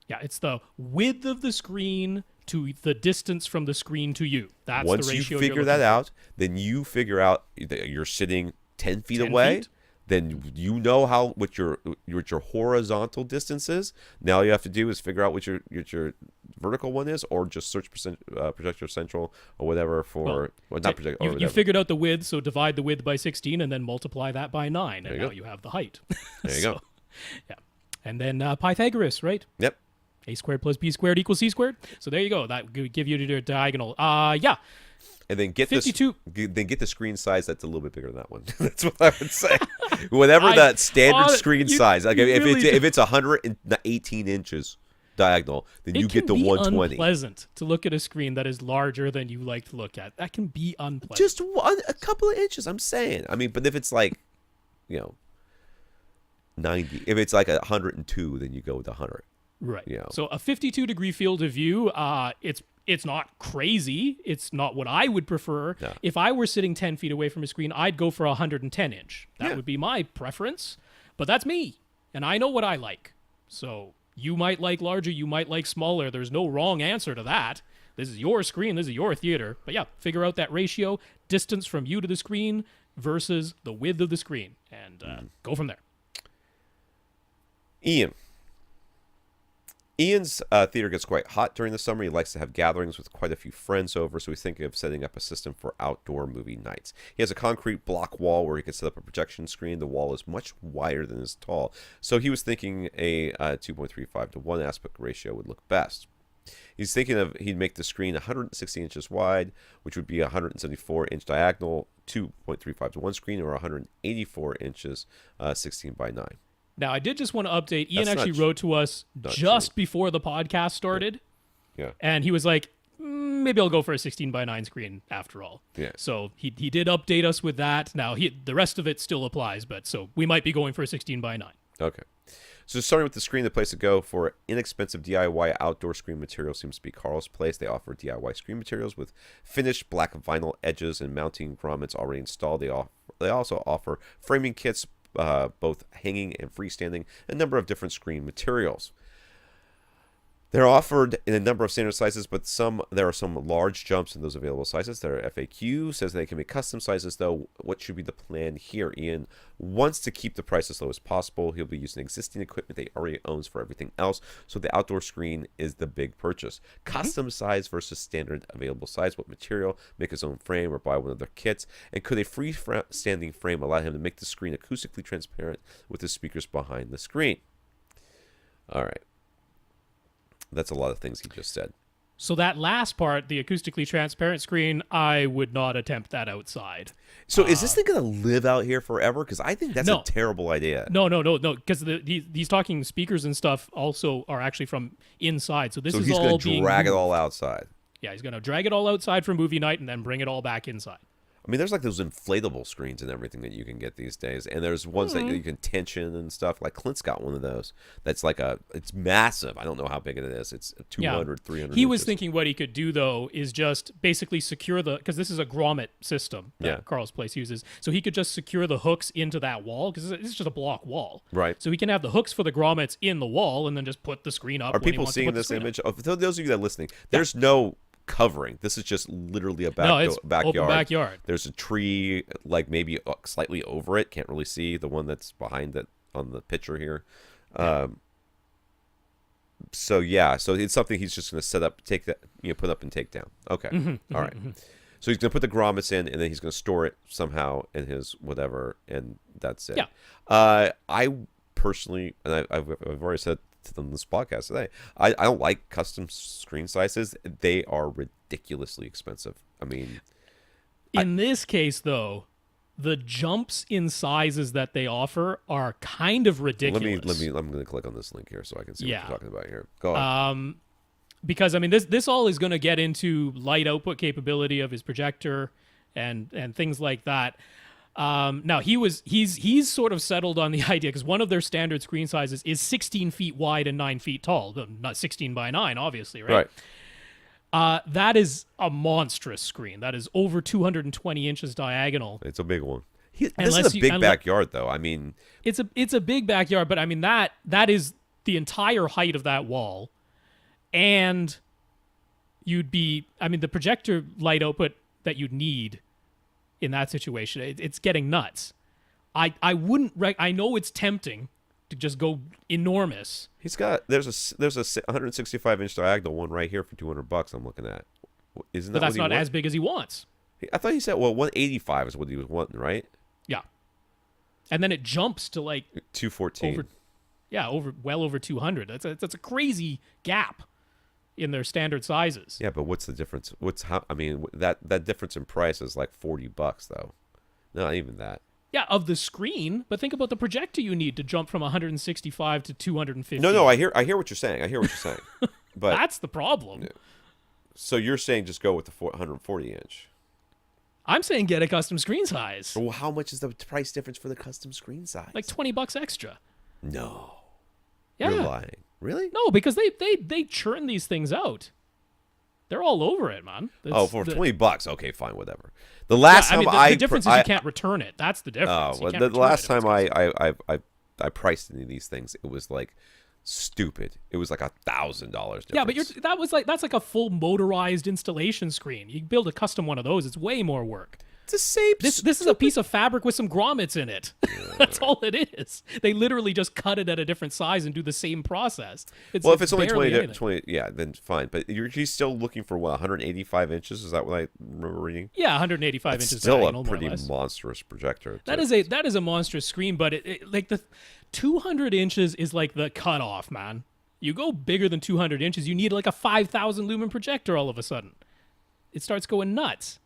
Yeah, it's the width of the screen to the distance from the screen to you. That's Once the ratio. you figure that out, then you figure out that you're sitting 10 feet away. Then you know what your horizontal distance is. Now all you have to do is figure out what your vertical one is, or just search projector central or whatever for not projector. You figured out the width, so divide the width by 16 and then multiply that by 9, and now you have the height. There you go. Yeah, and then Pythagoras, right? Yep. A squared plus B squared equals C squared. So there you go. That would give you your diagonal. Yeah. And then get 52. Then get the screen size that's a little bit bigger than that one. That's what I would say. Whatever that standard screen size. Like if it's 118 inches diagonal, then you get the 120. It can be unpleasant to look at a screen that is larger than you like to look at. That can be unpleasant. Just a couple of inches, I'm saying. I mean, but if it's like, 90, if it's like 102, then you go with 100. Right. So a 52-degree field of view, it's not crazy. It's not what I would prefer. No. If I were sitting 10 feet away from a screen, I'd go for a 110-inch. That would be my preference. But that's me, and I know what I like. So you might like larger, you might like smaller. There's no wrong answer to that. This is your screen. This is your theater. But yeah, figure out that ratio, distance from you to the screen versus the width of the screen, and go from there. Ian's theater gets quite hot during the summer. He likes to have gatherings with quite a few friends over, so he's thinking of setting up a system for outdoor movie nights. He has a concrete block wall where he can set up a projection screen. The wall is much wider than is tall, so he was thinking a 2.35 to 1 aspect ratio would look best. He's thinking he'd make the screen 160 inches wide, which would be a 174-inch diagonal 2.35 to 1 screen, or 184 inches 16 by 9. Now, I did just want to update. Ian actually wrote to us just before the podcast started. Yeah. And he was like, maybe I'll go for a 16 by 9 screen after all. Yeah. So he did update us with that. Now, the rest of it still applies, but so we might be going for a 16 by 9. Okay. So starting with the screen, the place to go for inexpensive DIY outdoor screen material seems to be Carl's Place. They offer DIY screen materials with finished black vinyl edges and mounting grommets already installed. They also offer framing kits, both hanging and freestanding, a number of different screen materials. They're offered in a number of standard sizes, but there are some large jumps in those available sizes. Their FAQ says they can make custom sizes, though. What should be the plan here? Ian wants to keep the price as low as possible. He'll be using existing equipment that he already owns for everything else, so the outdoor screen is the big purchase. Custom size versus standard available size. What material? Make his own frame or buy one of their kits? And could a freestanding frame allow him to make the screen acoustically transparent with the speakers behind the screen? All right. That's a lot of things he just said. So that last part, the acoustically transparent screen, I would not attempt that outside. So is this thing going to live out here forever? Because I think that's a terrible idea. No. Because he's talking speakers and stuff also are actually from inside. So he's going to drag it all outside. Yeah, he's going to drag it all outside for movie night and then bring it all back inside. I mean, there's like those inflatable screens and everything that you can get these days. And there's ones that you can tension and stuff. Like Clint's got one of those. That's like it's massive. I don't know how big it is. It's 200, 300 He inches. was thinking what he could do, though, is just basically secure because this is a grommet system that Carl's Place uses. So he could just secure the hooks into that wall, because it's just a block wall. Right. So he can have the hooks for the grommets in the wall and then just put the screen up. Are people seeing this image? For those of you that are listening, there's no covering. This is just literally a backyard. Open backyard. There's a tree, like maybe slightly over it. Can't really see the one that's behind it on the picture here. So it's something he's just going to set up, take that, put up and take down. Okay, all right. So he's going to put the grommets in, and then he's going to store it somehow in his whatever, and that's it. Yeah. I personally, and I've already said on this podcast today, I don't like custom screen sizes. They are ridiculously expensive. I mean, in this case, though, the jumps in sizes that they offer are kind of ridiculous. I'm going to click on this link here so I can see what you're talking about here. Go on. Because I mean, this all is going to get into light output capability of his projector and things like that. Now he's sort of settled on the idea, because one of their standard screen sizes is 16 feet wide and 9 feet tall. Not 16 by 9, obviously, right? That is a monstrous screen. That is over 220 inches diagonal. It's a big one. This is a big backyard, though. I mean, it's a big backyard, but I mean that is the entire height of that wall, and the projector light output that you'd need in that situation, it's getting nuts. I wouldn't. I know it's tempting to just go enormous. There's a 165 inch diagonal one right here for $200. I'm looking at. Isn't that? But that's not as big as he wants. I thought he said 185 is what he was wanting, right? Yeah. And then it jumps to like 214. Yeah, well over 200. That's a crazy gap in their standard sizes. Yeah, but what's the difference? That difference in price is like $40 though. Not even that. Yeah, of the screen, but think about the projector you need to jump from 165 to 250. No, I hear what you're saying. But that's the problem. So you're saying just go with the 140 inch. I'm saying get a custom screen size. Well, how much is the price difference for the custom screen size? Like $20 extra. No. Yeah. You're lying. Really? No, because they churn these things out. They're all over it, man. For $20, okay, fine, whatever. The last time the difference is you can't return it. That's the difference. The last time I priced any of these things, it was like stupid. It was like $1,000 difference. Yeah, but that's like a full motorized installation screen. You build a custom one of those, it's way more work. It's the same. This is a piece of fabric with some grommets in it. That's all it is. They literally just cut it at a different size and do the same process. If it's only 20, yeah, then fine. But he's still looking for 185 inches? Is that what I remember reading? Yeah, 185 That's inches. Still a pretty monstrous projector. That is a monstrous screen, but it like the 200 inches is like the cutoff, man. You go bigger than 200 inches, you need like a 5,000 lumen projector all of a sudden. It starts going nuts.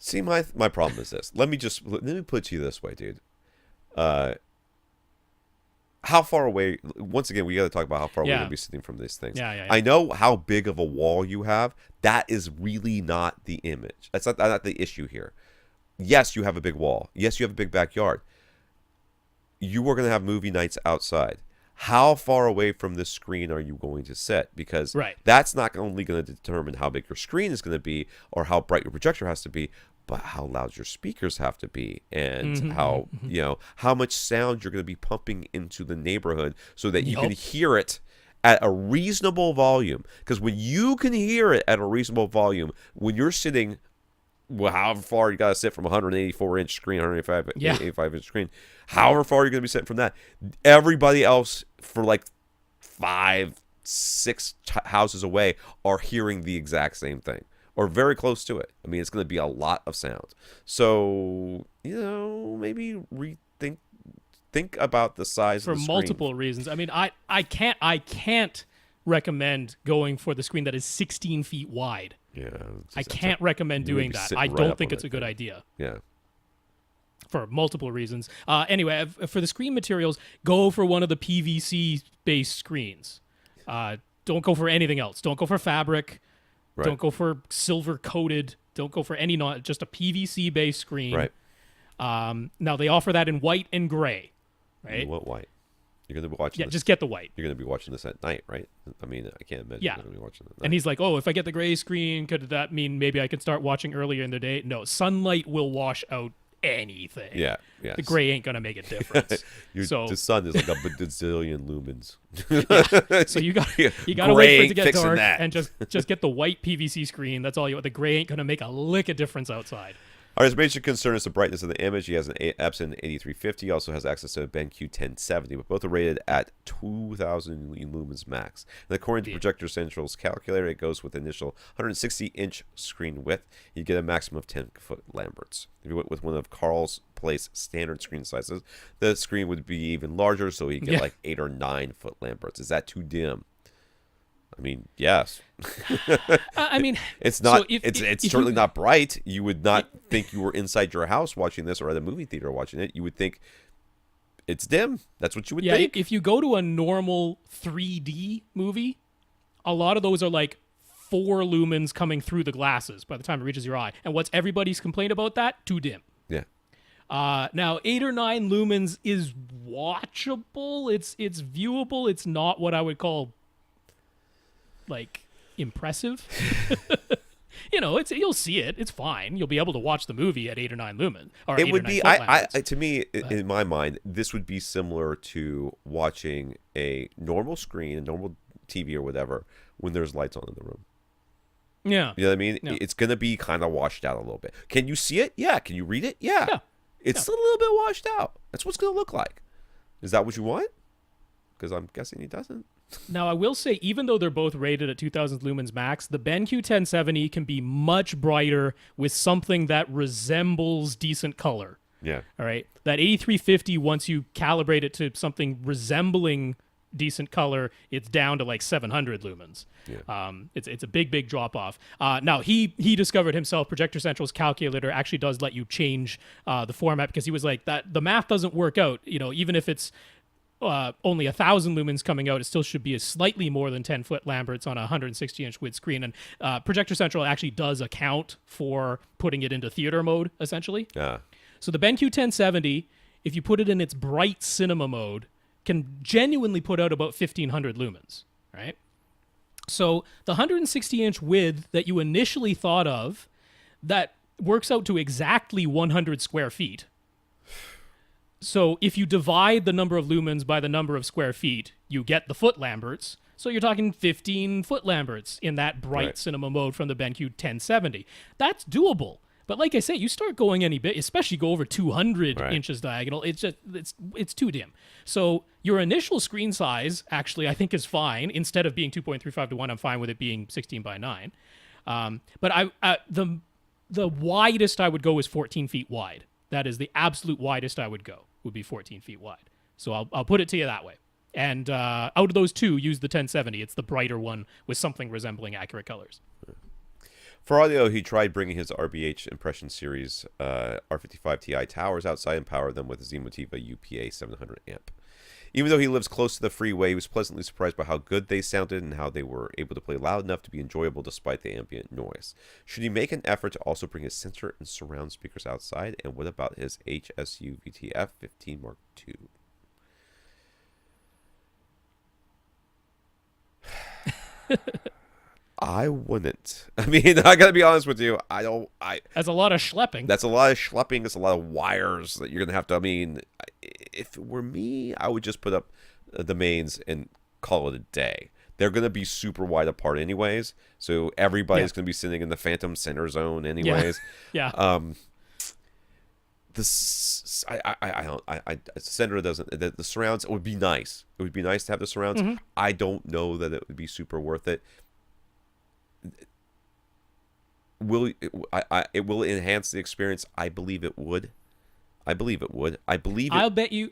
See, my problem is this. Let me put it to you this way, dude. How far away? Once again, we got to talk about how far we're going to be sitting from these things. Yeah. I know how big of a wall you have. That is really not the image. That's not the issue here. Yes, you have a big wall. Yes, you have a big backyard. You are going to have movie nights outside. How far away from this screen are you going to sit? Because that's not only going to determine how big your screen is going to be or how bright your projector has to be, but how loud your speakers have to be and how much sound you're going to be pumping into the neighborhood so that you can hear it at a reasonable volume. Because when you can hear it at a reasonable volume, when you're sitting, how far you got to sit from a 184-inch screen, 185-inch screen, however far you're going to be sitting from that, everybody else for like 5-6 houses away are hearing the exact same thing or very close to it. I mean, it's going to be a lot of sound. So, maybe think about the size of the screen. For multiple reasons. I mean, I can't recommend going for the screen that is 16 feet wide. Yeah. I can't recommend doing that. I don't think it's a good idea. Yeah. For multiple reasons. Anyway, for the screen materials, go for one of the PVC-based screens. Don't go for anything else. Don't go for fabric. Right. Don't go for silver-coated. Don't go for just a PVC-based screen. Right. Now, they offer that in white and gray. Right? You want white. You're going to be watching this. Just get the white. You're going to be watching this at night, right? I mean, I can't imagine you're going to be watching it at night. And he's like, if I get the gray screen, could that mean maybe I could start watching earlier in the day? No, sunlight will wash out anything. Yeah. The gray ain't going to make a difference. The sun is like a bazillion lumens. So you got to wait for it to get dark and just get the white PVC screen. That's all you want. The gray ain't going to make a lick of difference outside. His major concern is the brightness of the image. He has an Epson 8350. He also has access to a BenQ 1070, but both are rated at 2,000 lumens max. And according to Projector Central's calculator, it goes with initial 160-inch screen width. You get a maximum of 10-foot Lamberts. If you went with one of Carl's Place standard screen sizes, the screen would be even larger, so you get like 8 or 9-foot Lamberts. Is that too dim? I mean, yes. I mean, it's not. So it's certainly not bright. You would not think you were inside your house watching this or at a movie theater watching it. You would think it's dim. That's what you would think. If you go to a normal 3D movie, a lot of those are like 4 lumens coming through the glasses by the time it reaches your eye. And what's everybody's complaint about that? Too dim. Yeah. Now 8 or 9 lumens is watchable. It's viewable. It's not what I would call like impressive. You'll see it. It's fine. You'll be able to watch the movie at 8 or 9 lumen. It would be. To me, in my mind, this would be similar to watching a normal screen, a normal TV or whatever, when there's lights on in the room. Yeah. You know what I mean? Yeah. It's gonna be kind of washed out a little bit. Can you see it? Yeah. Can you read it? Yeah. It's a little bit washed out. That's what it's gonna look like. Is that what you want? Because I'm guessing he doesn't. Now, I will say, even though they're both rated at 2,000 lumens max, the BenQ 1070 can be much brighter with something that resembles decent color. Yeah. All right. That 8350, once you calibrate it to something resembling decent color, it's down to like 700 lumens. Yeah. It's a big drop off. Now he discovered himself Projector Central's calculator actually does let you change the format, because he was like, that the math doesn't work out. Even if it's only 1,000 lumens coming out, it still should be a slightly more than 10-foot Lamberts on a 160-inch width screen. And Projector Central actually does account for putting it into theater mode, essentially. So the BenQ 1070, if you put it in its bright cinema mode, can genuinely put out about 1,500 lumens, right? So the 160-inch width that you initially thought of, that works out to exactly 100 square feet. So if you divide the number of lumens by the number of square feet, you get the foot Lamberts. So you're talking 15 foot Lamberts in that bright cinema mode from the BenQ 1070. That's doable. But like I say, you start going any bit, especially go over 200 inches diagonal, it's too dim. So your initial screen size, actually, I think is fine. Instead of being 2.35 to 1, I'm fine with it being 16 by 9. But the widest I would go is 14 feet wide. That is the absolute widest I would go, would be 14 feet wide. So I'll put it to you that way. And out of those two, use the 1070. It's the brighter one with something resembling accurate colors. For audio, he tried bringing his RBH Impression Series R55 Ti towers outside and powered them with a Zemotiva UPA 700 amp. Even though he lives close to the freeway, he was pleasantly surprised by how good they sounded and how they were able to play loud enough to be enjoyable despite the ambient noise. Should he make an effort to also bring his center and surround speakers outside? And what about his HSU VTF 15 Mark II? I wouldn't. I mean, I gotta be honest with you. That's a lot of schlepping. That's a lot of schlepping. It's a lot of wires that you're gonna have to. I mean, if it were me, I would just put up the mains and call it a day. They're gonna be super wide apart anyways, so everybody's gonna be sitting in the phantom center zone anyways. Center doesn't. The surrounds, it would be nice. It would be nice to have the surrounds. Mm-hmm. I don't know that it would be super worth it. It will enhance the experience. I believe it would. I'll bet you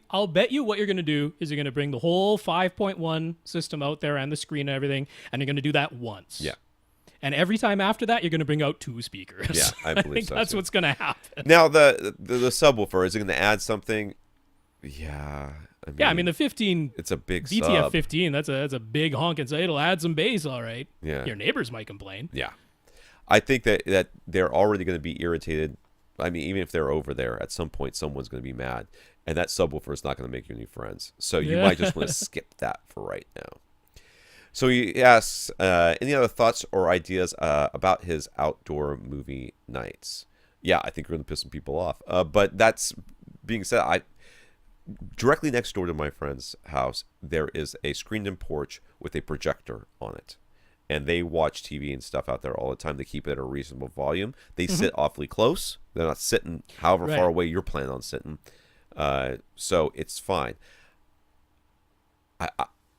what you're going to do is you're going to bring the whole 5.1 system out there and the screen and everything, and you're going to do that once. Yeah. And every time after that, you're going to bring out 2 speakers. Yeah, I believe that's what's going to happen. Now, the subwoofer, is it going to add something? Yeah. I mean the 15. It's a big VTF sub. 15. That's a big honk, and so it'll add some bass, all right. Yeah. Your neighbors might complain. Yeah. I think that they're already going to be irritated. I mean, even if they're over there, at some point, someone's going to be mad, and that subwoofer is not going to make you any friends. So you might just want to skip that for right now. So he asks, any other thoughts or ideas about his outdoor movie nights? Yeah, I think we're going to piss some people off. But that's being said, directly next door to my friend's house, there is a screened-in porch with a projector on it. And they watch TV and stuff out there all the time. They keep it at a reasonable volume. They sit awfully close. They're not sitting however far away you're planning on sitting. So it's fine.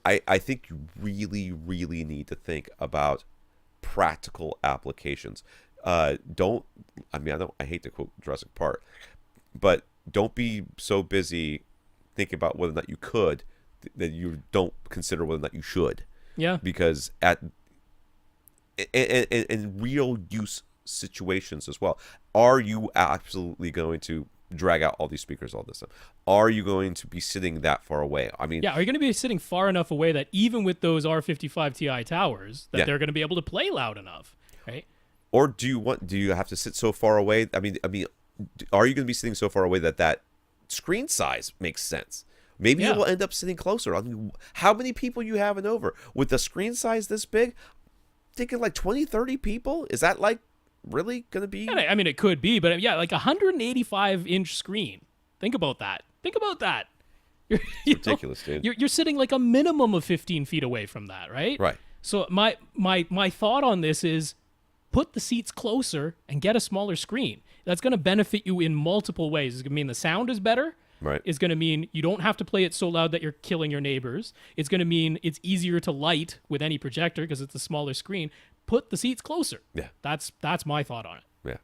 I think you really, really need to think about practical applications. I hate to quote Jurassic Park, but don't be so busy thinking about whether or not you could that you don't consider whether or not you should. Yeah. Because in real use situations as well, are you absolutely going to drag out all these speakers all this time? Are you going to be sitting that far away? I mean, are you going to be sitting far enough away that even with those R55 Ti towers that they're going to be able to play loud enough, right? Or do you have to sit so far away? I mean, are you going to be sitting so far away that screen size makes sense? Maybe you will end up sitting closer. I mean, how many people you having over with the screen size this big? Thinking like 20, 30 people? Is that like really going to be? I mean, it could be, but like 185-inch screen. Think about that. It's ridiculous, dude. You're sitting like a minimum of 15 feet away from that, right? Right. So my thought on this is put the seats closer and get a smaller screen. That's going to benefit you in multiple ways. It's going to mean the sound is better. Right. It's going to mean you don't have to play it so loud that you're killing your neighbors. It's going to mean it's easier to light with any projector because it's a smaller screen. Put the seats closer. Yeah. That's my thought on it. Yeah.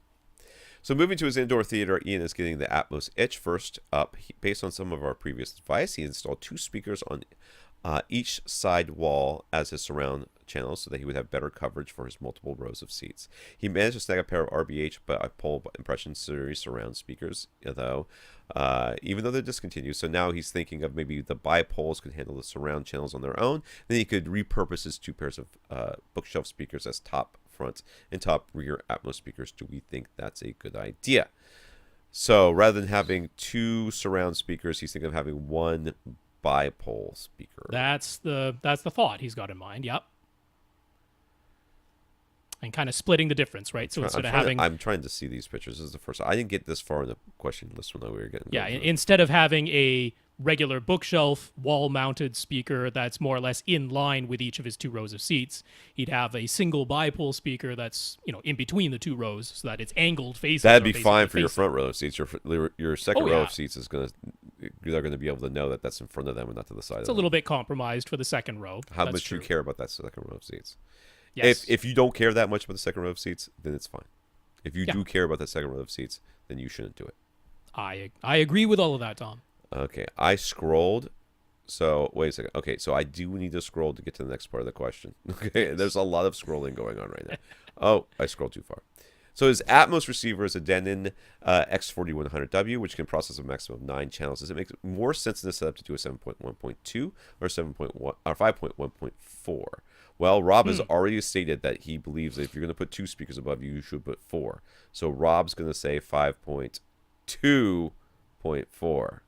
So moving to his indoor theater, Ian is getting the Atmos H first up. Based on some of our previous advice, he installed 2 speakers on each side wall as his surround channels so that he would have better coverage for his multiple rows of seats. He managed to snag a pair of RBH Bipole Impression Series surround speakers, though, even though they're discontinued. So now he's thinking of maybe the bipoles could handle the surround channels on their own. Then he could repurpose his 2 pairs of bookshelf speakers as top front and top rear Atmos speakers. Do we think that's a good idea? So rather than having 2 surround speakers, he's thinking of having 1 bipole speaker. That's the thought he's got in mind. Yep. And kind of splitting the difference, right? So instead of having... I'm trying to see these pictures. This is the first... I didn't get this far in the question list when we were getting... Yeah, instead of having a regular bookshelf wall-mounted speaker that's more or less in line with each of his 2 rows of seats, he'd have a single bipole speaker that's, in between the 2 rows so that it's angled faces. That'd be fine for your front row of seats. Your second row of seats is going to... They're going to be able to know that that's in front of them and not to the side of them. It's a little bit compromised for the second row. How much do you care about that second row of seats? Yes. If you don't care that much about the second row of seats, then it's fine. If you do care about that second row of seats, then you shouldn't do it. I agree with all of that, Tom. Okay, I scrolled. So, wait a second. Okay, so I do need to scroll to get to the next part of the question. Okay, there's a lot of scrolling going on right now. Oh, I scrolled too far. So his Atmos receiver is a Denon X4100W, which can process a maximum of 9 channels. Does it make more sense in this setup to do a 7.1.2 or 7.1 or 5.1.4? Well, Rob has already stated that he believes that if you're going to put 2 speakers above you, you should put 4. So Rob's going to say 5.2.4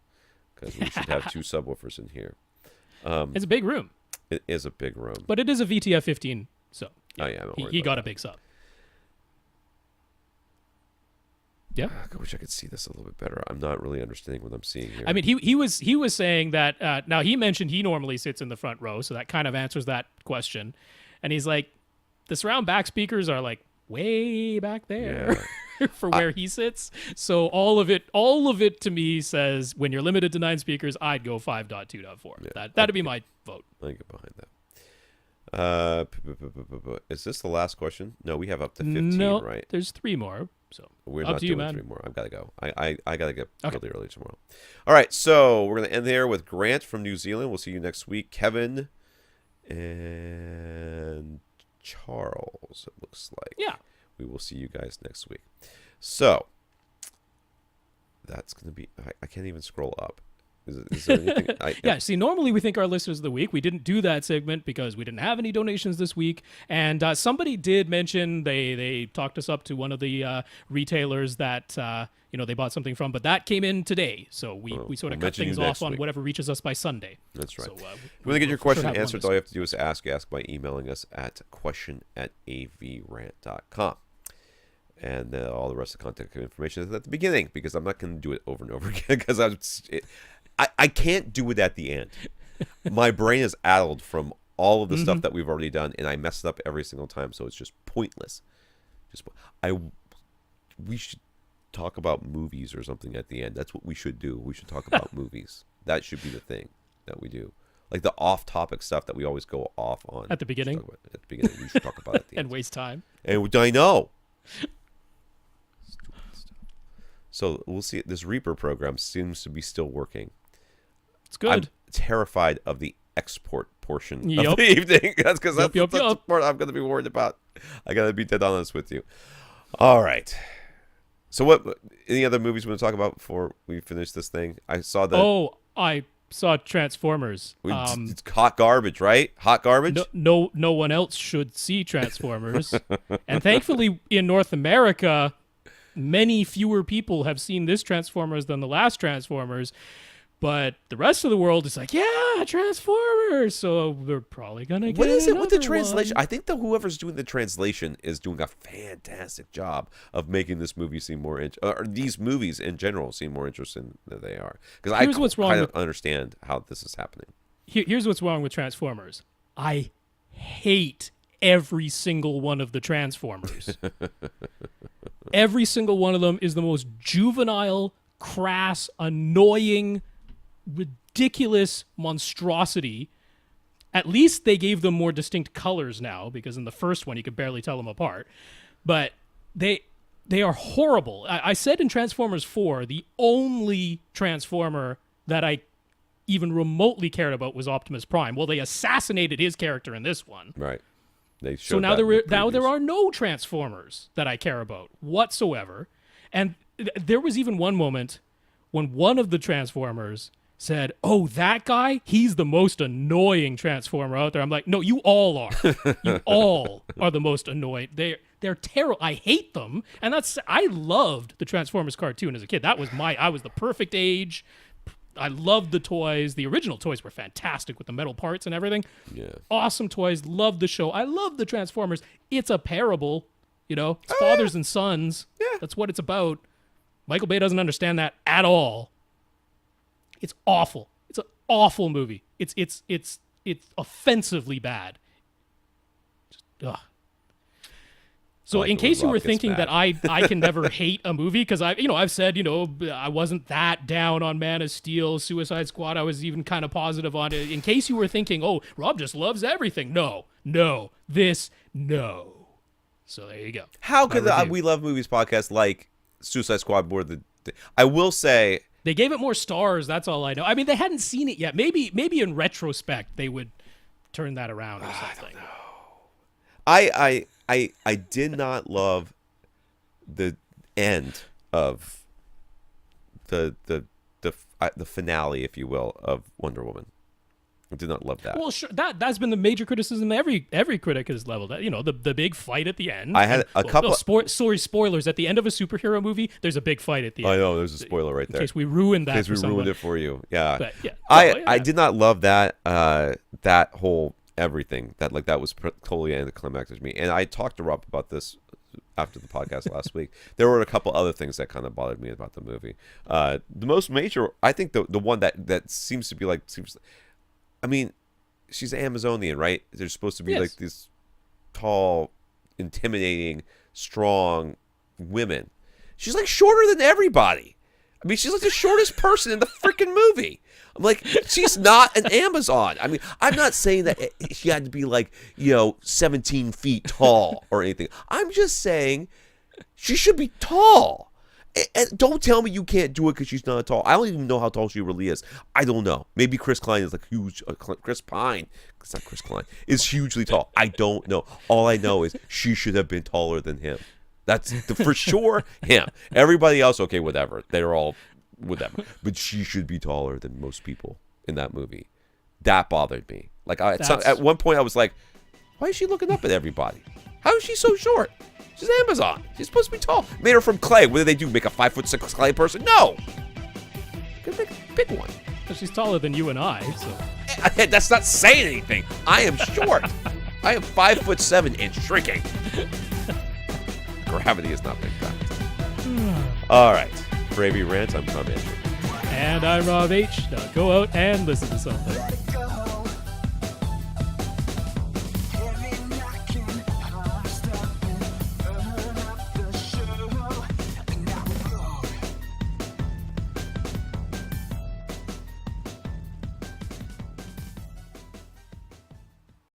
because we should have 2 subwoofers in here. It's a big room. It is a big room. But it is a VTF 15, so he got a big sub. Yeah, I wish I could see this a little bit better. I'm not really understanding what I'm seeing here. I mean, he was saying that. Now he mentioned he normally sits in the front row, so that kind of answers that question. And he's like, the surround back speakers are like way back there for where he sits. So all of it to me says when you're limited to 9 speakers, I'd go 5.2.4. Yeah, that'd be my vote. I get behind that. Is this the last question? No, we have up to 15, right? There's 3 more. So we're up not to doing you, man. 3 more. I've got to go. I got to get really early tomorrow. All right, so we're going to end there with Grant from New Zealand. We'll see you next week. Kevin and Charles, it looks like. Yeah. We will see you guys next week. So that's going to be... I can't even scroll up. Is there anything? Yeah, see, normally we think our listeners of the week. We didn't do that segment because we didn't have any donations this week. And somebody did mention they talked us up to one of the retailers that they bought something from, but that came in today. So we sort of cut things off on whatever reaches us by Sunday. That's right. So, if you want to get your question answered, all you have to do is ask by emailing us at question@avrant.com. And all the rest of the contact information is at the beginning because I'm not going to do it over and over again because I can't do it at the end. My brain is addled from all of the stuff that we've already done, and I mess it up every single time, so it's just pointless. We should talk about movies or something at the end. That's what we should do. We should talk about movies. That should be the thing that we do. Like the off-topic stuff that we always go off on. At the beginning? At the beginning. We should talk about it at the end. And waste time. And I know. So we'll see. This Reaper program seems to be still working. It's good. I'm terrified of the export portion of the evening. That's because that's the part I'm going to be worried about. I got to be dead honest with you. All right. So any other movies we want to talk about before we finish this thing? I saw I saw Transformers. It's hot garbage, right? Hot garbage? No one else should see Transformers. And thankfully in North America, many fewer people have seen this Transformers than the last Transformers. But the rest of the world is like, yeah, Transformers. So we're probably going to get What is it with the translation? One. I think that whoever's doing the translation is doing a fantastic job of making this movie seem more or these movies in general seem more interesting than they are. Because I kind of understand how this is happening. Here's what's wrong with Transformers. I hate every single one of the Transformers. Every single one of them is the most juvenile, crass, annoying, ridiculous monstrosity. At least they gave them more distinct colors now, because in the first one you could barely tell them apart. But They are horrible. I said in Transformers 4, the only Transformer that I even remotely cared about was Optimus Prime. Well, they assassinated his character in this one. Right. They So showed now that there in the there are no Transformers that I care about whatsoever. And there was even one moment when one of the Transformers said, "Oh, that guy, he's the most annoying Transformer out there." I'm like, "No, you all are. You all are the most annoying. They're terrible. I hate them." And I loved the Transformers cartoon as a kid. I was the perfect age. I loved the toys. The original toys were fantastic with the metal parts and everything. Yeah. Awesome toys. Loved the show. I love the Transformers. It's a parable, It's fathers and sons. Yeah. That's what it's about. Michael Bay doesn't understand that at all. It's awful. It's an awful movie. It's offensively bad. Just, ugh. So like in it case when you were Rob gets thinking mad. that I can never hate a movie, because I've said, I wasn't that down on Man of Steel, Suicide Squad. I was even kind of positive on it. In case you were thinking, oh, Rob just loves everything. No. No. So there you go. How could the We Love Movies podcast like Suicide Squad more than... I will say... They gave it more stars. That's all I know. I mean, they hadn't seen it yet. Maybe in retrospect they would turn that around or something. I did not love the end of the finale, if you will, of Wonder Woman. I did not love that. Well, sure, that's been the major criticism every critic has leveled at. The big fight at the end. I had a couple. Spoilers at the end of a superhero movie. There's a big fight at the end. I know there's a spoiler right there. In case we ruined that. In case we ruined it for you. Yeah. But, yeah. I did not love that that whole everything that was totally anticlimactic to me. And I talked to Rob about this after the podcast last week. There were a couple other things that kind of bothered me about the movie. The most major, I think, the one that seems to be I mean, she's Amazonian, right? They're supposed to be like these tall, intimidating, strong women. She's like shorter than everybody. I mean, she's like the shortest person in the freaking movie. I'm like, she's not an Amazon. I mean, I'm not saying that she had to be 17 feet tall or anything. I'm just saying she should be tall. And don't tell me you can't do it because she's not tall. I don't even know how tall she really is. I don't know. Maybe Chris Klein is huge. Chris Pine, it's not Chris Klein, is hugely tall. I don't know. All I know is she should have been taller than him. That's for sure him. Everybody else, okay, whatever. They're all whatever. But she should be taller than most people in that movie. That bothered me. At one point I was like, why is she looking up at everybody? How is she so short? She's Amazon. She's supposed to be tall. Made her from clay. What do they do? Make a 5'6" clay person? No. Gonna make a big one. Well, she's taller than you and I. So that's not saying anything. I am short. I am 5'7" and shrinking. Gravity is not big fact. All right. For AVRant, I'm Tom Andry. And I'm Rob H. Now go out and listen to something.